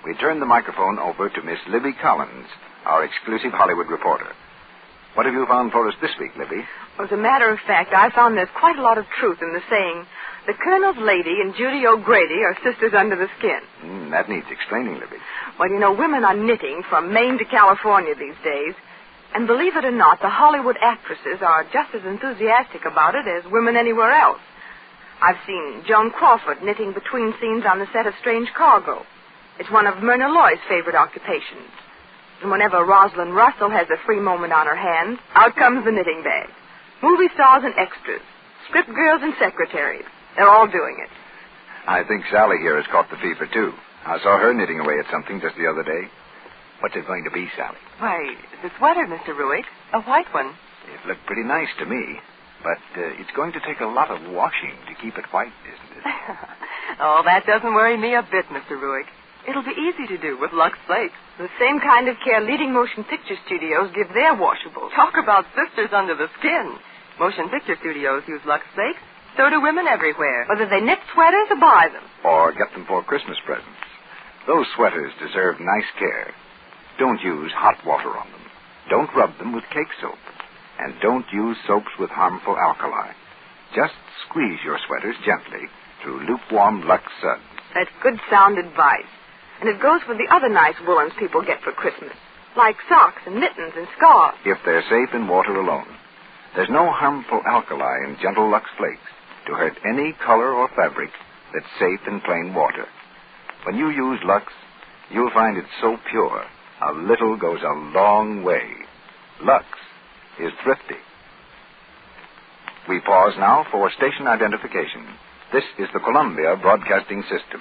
we turn the microphone over to Miss Libby Collins, our exclusive Hollywood reporter. What have you found for us this week, Libby?
Well, as a matter of fact, I found there's quite a lot of truth in the saying, the Colonel's lady and Judy O'Grady are sisters under the skin.
That needs explaining, Libby.
Well, you know, women are knitting from Maine to California these days. And believe it or not, the Hollywood actresses are just as enthusiastic about it as women anywhere else. I've seen Joan Crawford knitting between scenes on the set of Strange Cargo. It's one of Myrna Loy's favorite occupations. And whenever Rosalind Russell has a free moment on her hands, out comes the knitting bag. Movie stars and extras, script girls and secretaries. They're all doing it.
I think Sally here has caught the fever, too. I saw her knitting away at something just the other day. What's it going to be, Sally?
Why, the sweater, Mr. Ruick. A white one.
It looked pretty nice to me. But it's going to take a lot of washing to keep it white, isn't it?
Oh, that doesn't worry me a bit, Mr. Ruick. It'll be easy to do with Lux Flakes. The same kind of care leading motion picture studios give their washables. Talk about sisters under the skin. Motion picture studios use Lux Flakes. So do women everywhere, whether they knit sweaters or buy them.
Or get them for Christmas presents. Those sweaters deserve nice care. Don't use hot water on them. Don't rub them with cake soap. And don't use soaps with harmful alkali. Just squeeze your sweaters gently through lukewarm Lux suds.
That's good sound advice. And it goes with the other nice woolens people get for Christmas, like socks and mittens and scarves.
If they're safe in water alone. There's no harmful alkali in gentle Lux Flakes to hurt any color or fabric that's safe in plain water. When you use Lux, you'll find it's so pure, a little goes a long way. Lux is thrifty. We pause now for station identification. This is the Columbia Broadcasting System.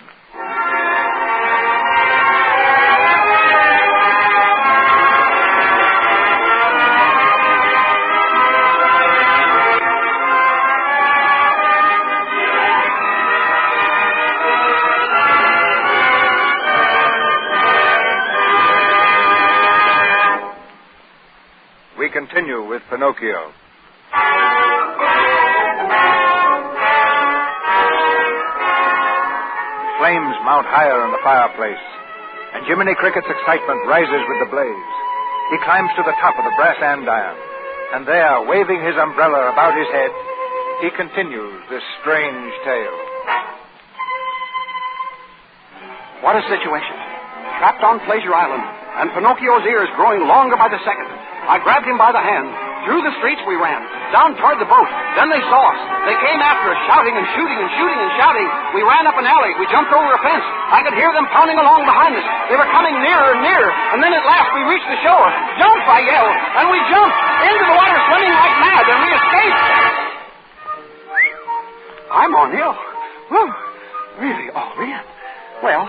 We continue with Pinocchio. Flames mount higher in the fireplace, and Jiminy Cricket's excitement rises with the blaze. He climbs to the top of the brass andiron, and there, waving his umbrella about his head, he continues this strange tale.
What a situation. Trapped on Pleasure Island, and Pinocchio's ears growing longer by the second. I grabbed him by the hand. Through the streets we ran, down toward the boat. Then they saw us. They came after us, shouting and shooting and shooting and shouting. We ran up an alley. We jumped over a fence. I could hear them pounding along behind us. They were coming nearer and nearer. And then at last we reached the shore. Jump, I yelled. And we jumped into the water, swimming like mad, and we escaped. I'm on ill. Whew. Really all in. Well,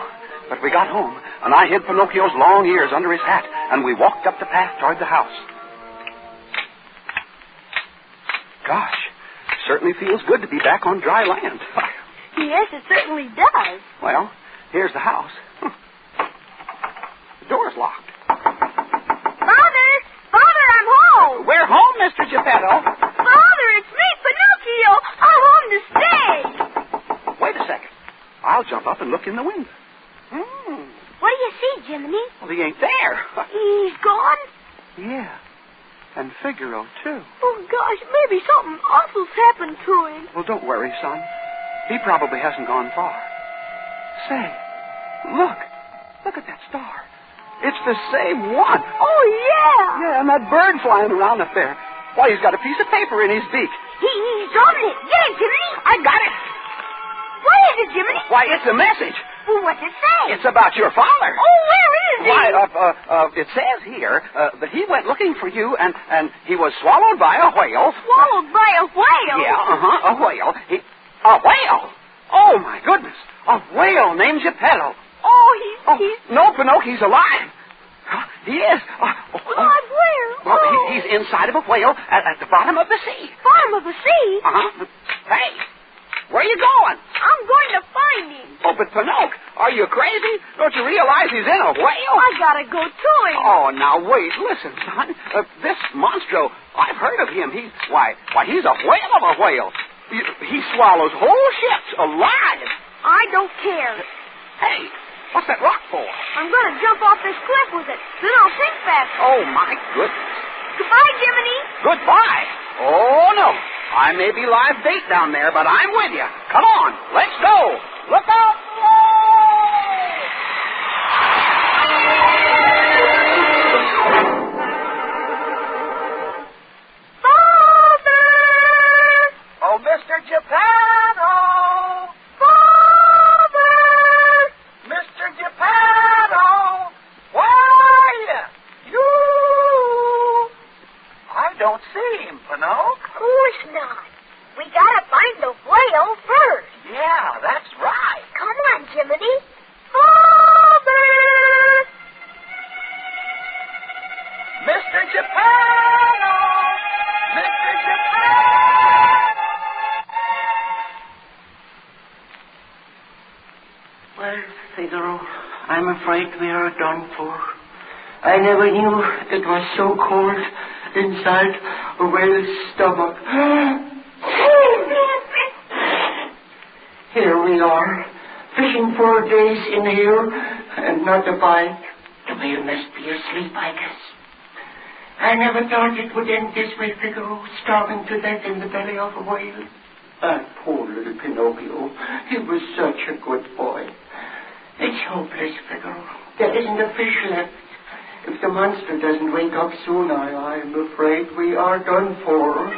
but we got home, and I hid Pinocchio's long ears under his hat, and we walked up the path toward the house. Gosh, certainly feels good to be back on dry land.
Yes, it certainly does.
Well, here's the house. The door's locked.
Father! Father, I'm home!
We're home, Mr. Geppetto.
Father, it's me, Pinochio! I'm home to stay!
Wait a second. I'll jump up and look in the window.
What do you see, Jiminy?
Well, he ain't there.
He's gone?
Yeah. And Figaro, too.
Oh, gosh, maybe something awful's happened to him.
Well, don't worry, son. He probably hasn't gone far. Say, look. Look at that star. It's the same one.
Oh, yeah.
Yeah, and that bird flying around up there. Why, he's got a piece of paper in his beak.
He's dropping it. Get it, Jiminy.
I got it.
What is it, Jiminy?
Why, it's a message.
Well, what's it say?
It's about your father.
Oh, where is he?
Why, it says here that he went looking for you and he was swallowed by a whale.
Swallowed by a whale?
Yeah, a whale. A whale? Oh, my goodness. A whale named Geppetto.
Oh, he's...
No, Pinocchio's alive. He is.
Alive where?
Well, he's inside of a whale at the bottom of the sea.
Bottom of the sea?
Uh-huh. Hey, where are you going?
I'm going to find him.
Oh, but Pinocchio, are you crazy? Don't you realize he's in a whale?
I gotta go to him.
Oh, now wait, listen, son. This monstro, I've heard of him. He's a whale of a whale. He swallows whole ships alive.
I don't care.
Hey, what's that rock for?
I'm gonna jump off this cliff with it. Then I'll sink faster.
Oh, my goodness.
Goodbye, Jiminy.
Goodbye. Oh, no. I may be live bait down there, but I'm with you. Come on, let's go. Look out below!
Father!
Oh, Mr. Geppetto!
Father!
Mr. Geppetto! Where are you? I don't see him, Pinocchio.
Of course not. We gotta find the whale first.
Yeah, that's right.
Come on, Jiminy. Father!
Mr. Geppetto! Mr. Geppetto!
Well, Figaro, I'm afraid we are done for. I never knew it was so cold inside a whale's stomach. Here we are, fishing 4 days in here, and not a bite. The whale must be asleep, I guess. I never thought it would end this way, Figaro, starving to death in the belly of a whale. And poor little Pinocchio, he was such a good boy. It's hopeless, Figaro. There isn't a fish left. If the monster doesn't wake up soon, I'm afraid we are done for.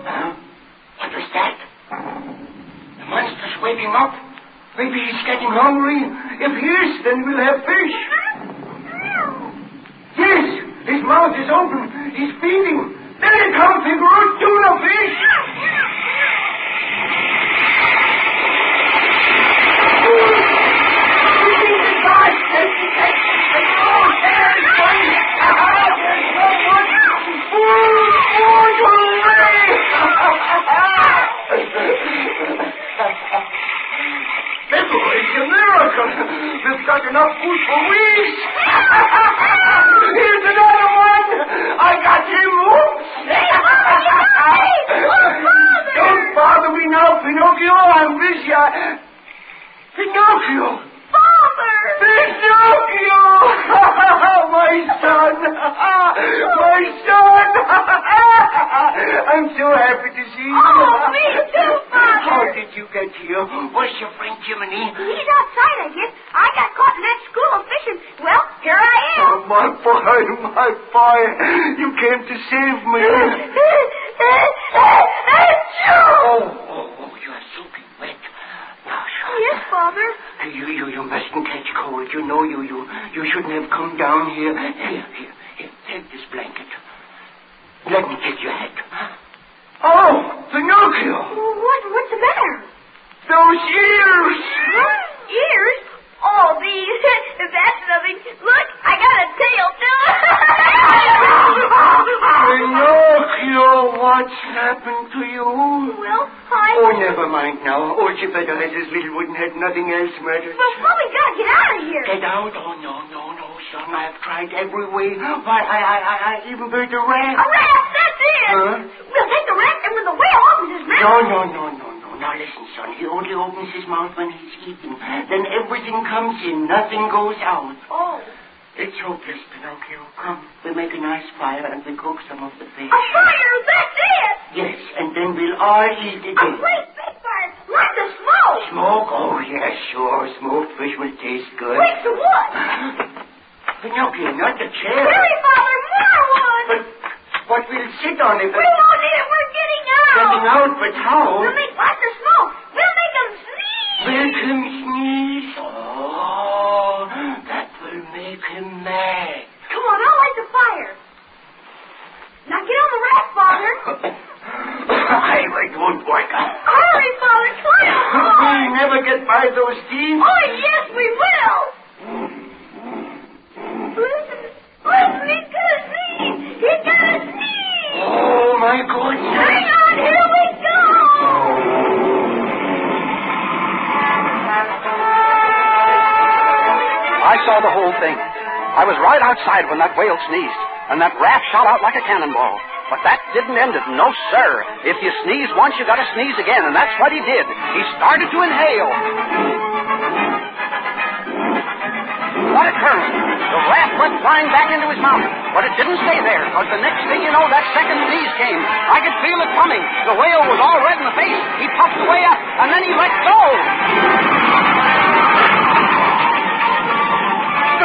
Huh? What was that? The monster's waking up. Maybe he's getting hungry. If he is, then we'll have fish. Yes, his mouth is open. He's feeding. There he comes, Figaro, tuna fish.
We've got enough food for weeks. Here's another one. I got him. Don't bother me now, Pinocchio. I'm busy. Pinocchio.
Father!
Pinocchio! My son! My son! I'm so happy to see you.
Oh, me too, Father!
How did you get here? Where's your friend Jiminy?
He's outside, I guess. I got caught in that school of fishing. Well, here I am.
Oh, my boy. You came to save me.
Oh, you are soaking wet. Now,
yes, Father.
You mustn't catch cold. You know you shouldn't have come down here. Here, take this blanket. Let me take your hat.
Oh, Pinocchio!
What's the matter?
Those ears!
Huh? Ears? Oh, these. That's nothing. Look, I got a tail, too.
Pinocchio, what's happened?
to you?
Well, I...
Oh, never mind now. Old Geppetto has his little wooden head. Nothing else matters.
Well, we gotta get out of here.
Get out? Oh, no, son. I've tried every way. Why, I even heard a rat.
A rat, that's it.
Huh?
We'll take the rat, and when the whale opens his mouth...
No. Now, listen, son. He only opens his mouth when he's eating. Then everything comes in. Nothing goes out.
Oh.
It's hopeless, Pinocchio. Come, we make a nice fire and we cook some of the fish.
A fire, that's it.
Yes, and then we'll all eat it.
A great big fire, like the smoke.
Smoke? Oh, yes, sure. Smoked fish will taste good.
Wait, the what?
Pinocchio, not the chair.
Hurry, Father, more wood.
But we'll sit on it.
We don't need it. We're getting out.
Getting out, but how?
We'll make lots of smoke. We'll make them sneeze.
Make him sneeze? Oh, that will make him mad.
Come on, I'll light the fire. Now get on the raft, Father.
It won't work.
Hurry, Father, climb on.
We'll never get by those thieves.
Oh, yes, we will. Listen, he's gonna sneeze. He's gonna sneeze.
Oh, my goodness.
Hang on, here we go.
I saw the whole thing. I was right outside when that whale sneezed, and that raft shot out like a cannonball. But that didn't end it. No, sir. If you sneeze once, you gotta sneeze again, and that's what he did. He started to inhale. What a current. The raft went flying back into his mouth, but it didn't stay there, because the next thing you know, that second sneeze came. I could feel it coming. The whale was all red in the face. He puffed way up, and then he let go.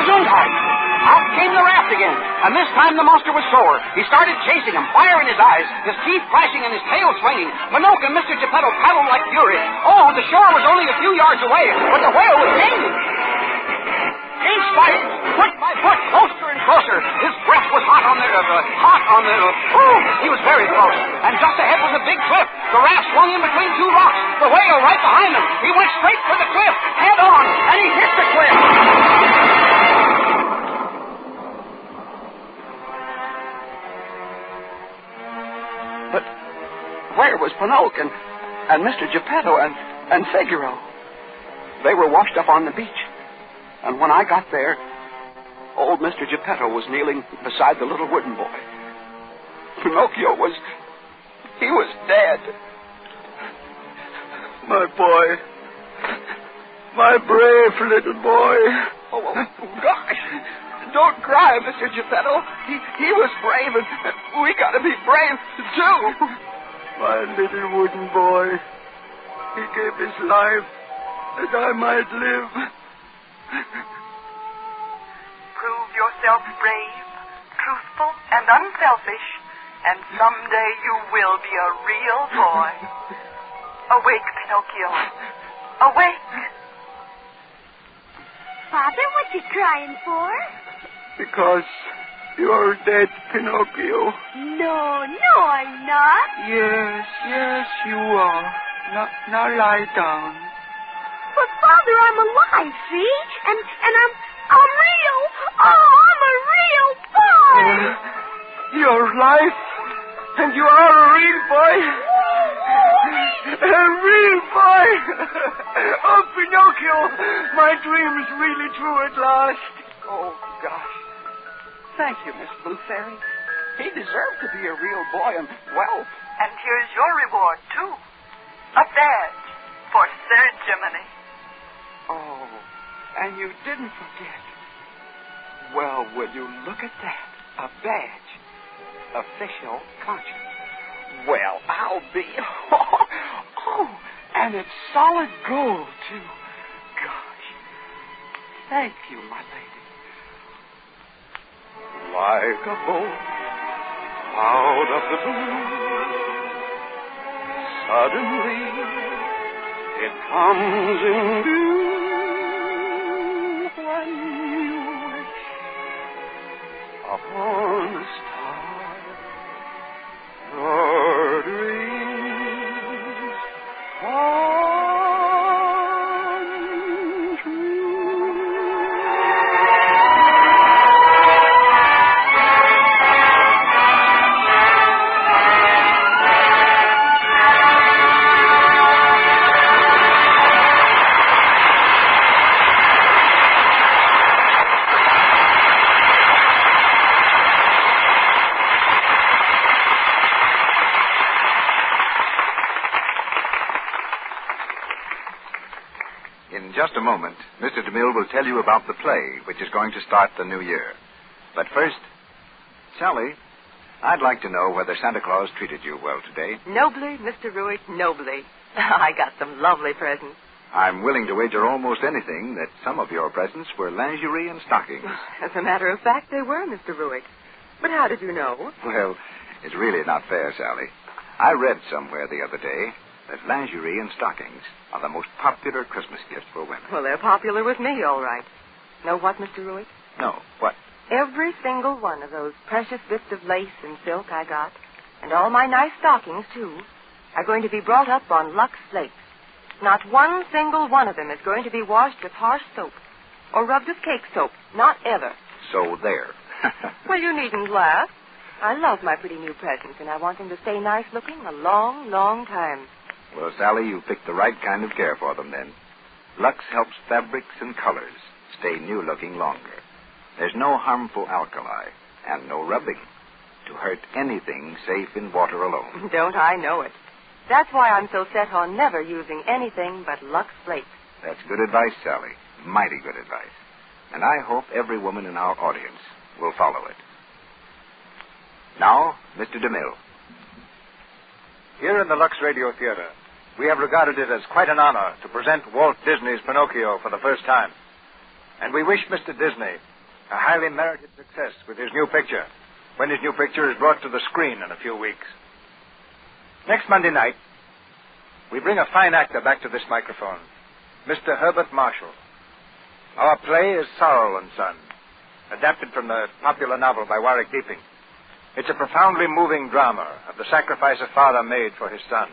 Gesundheit! Out came the raft again, and this time the monster was sore. He started chasing him, fire in his eyes, his teeth flashing and his tail swinging. Pinocchio and Mr. Geppetto paddled like fury. Oh, the shore was only a few yards away, but the whale was gaining. Inch by inch, foot by foot, closer and closer. His breath was hot on the... he was very close. And just ahead was a big cliff. The raft swung in between two rocks. The whale right behind him. He went straight for the cliff, head on, and he hit the cliff. But where was Pinocchio and Mr. Geppetto and Figaro? They were washed up on the beach. And when I got there, old Mr. Geppetto was kneeling beside the little wooden boy. Pinocchio was dead.
My boy. My brave little boy.
Oh, gosh. Don't cry, Mr. Geppetto. He was brave, and we gotta be brave, too.
My little wooden boy. He gave his life that I might live.
Prove yourself brave, truthful, and unselfish, and someday you will be a real boy. Awake, Pinocchio. Awake.
Father, what you crying for?
Because you're dead, Pinocchio.
No, I'm not.
Yes, you are. Now lie down.
But, Father, I'm alive, see? And I'm real. Oh, I'm a real boy.
You're alive, and you are a real boy. A real boy. Oh, Pinocchio, my dream is really true at last.
Oh, gosh. Thank you, Miss Blue Fairy. He deserved to be a real boy, and, well...
And here's your reward, too. A badge for ceremony.
Oh, and you didn't forget. Well, will you look at that? A badge. Official conscience. Well, I'll be... Oh, and it's solid gold, too. Gosh. Thank you, my lady. Like a bolt out of the blue, suddenly it comes in view. When you wish upon a star, your dreams come true.
just a moment, Mr. DeMille will tell you about the play, which is going to start the new year. But first, Sally, I'd like to know whether Santa Claus treated you well today.
Nobly, Mr. Ruick, nobly. I got some lovely presents.
I'm willing to wager almost anything that some of your presents were lingerie and stockings.
As a matter of fact, they were, Mr. Ruick. But how did you know?
Well, it's really not fair, Sally. I read somewhere the other day that lingerie and stockings are the most popular Christmas gift for women.
Well, they're popular with me, all right. Know what, Mr. Ruick?
No, what?
Every single one of those precious bits of lace and silk I got, and all my nice stockings, too, are going to be brought up on Lux flakes. Not one single one of them is going to be washed with harsh soap or rubbed with cake soap. Not ever.
So there.
Well, you needn't laugh. I love my pretty new presents, and I want them to stay nice looking a long, long time.
Well, Sally, you picked the right kind of care for them then. Lux helps fabrics and colors stay new looking longer. There's no harmful alkali and no rubbing to hurt anything safe in water alone.
Don't I know it? That's why I'm so set on never using anything but Lux flakes.
That's good advice, Sally. Mighty good advice. And I hope every woman in our audience will follow it. Now, Mr. DeMille. Here in the Lux Radio Theater, we have regarded it as quite an honor to present Walt Disney's Pinochio for the first time. And we wish Mr. Disney a highly merited success with his new picture, when his new picture is brought to the screen in a few weeks. Next Monday night, we bring a fine actor back to this microphone, Mr. Herbert Marshall. Our play is Sorrel and Son, adapted from the popular novel by Warwick Deeping. It's a profoundly moving drama of the sacrifice a father made for his son.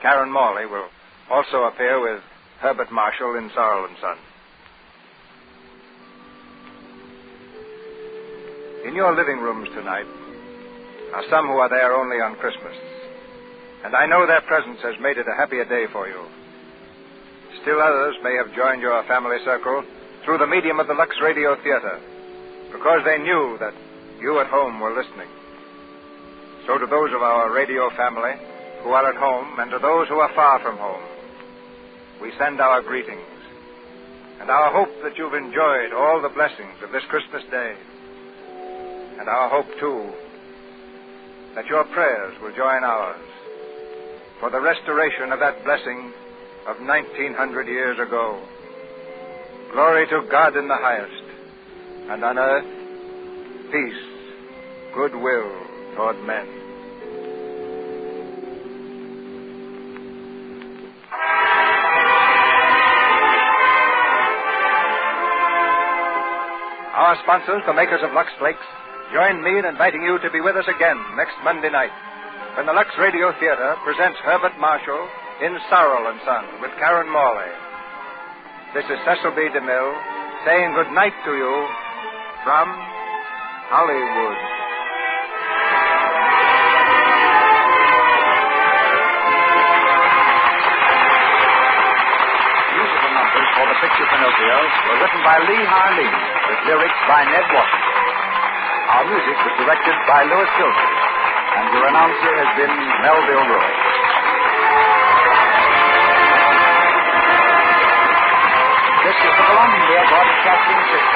Karen Morley will also appear with Herbert Marshall in Sorrel and Son. In your living rooms tonight are some who are there only on Christmas. And I know their presence has made it a happier day for you. Still others may have joined your family circle through the medium of the Lux Radio Theater, because they knew that you at home were listening. So to those of our radio family who are at home and to those who are far from home, we send our greetings and our hope that you've enjoyed all the blessings of this Christmas day. And our hope, too, that your prayers will join ours for the restoration of that blessing of 1900 years ago. Glory to God in the highest, and on earth, peace, goodwill toward men. Our sponsors, the makers of Lux Flakes, join me in inviting you to be with us again next Monday night, when the Lux Radio Theater presents Herbert Marshall in Sorrel and Son with Karen Morley. This is Cecil B. DeMille saying good night to you from Hollywood. Musical numbers for the picture Pinochio were written by Lee Harleen, with lyrics by Ned Washington. Our music was directed by Louis Gilbert, and your announcer has been Melville Roy. This is the Columbia Broadcasting System.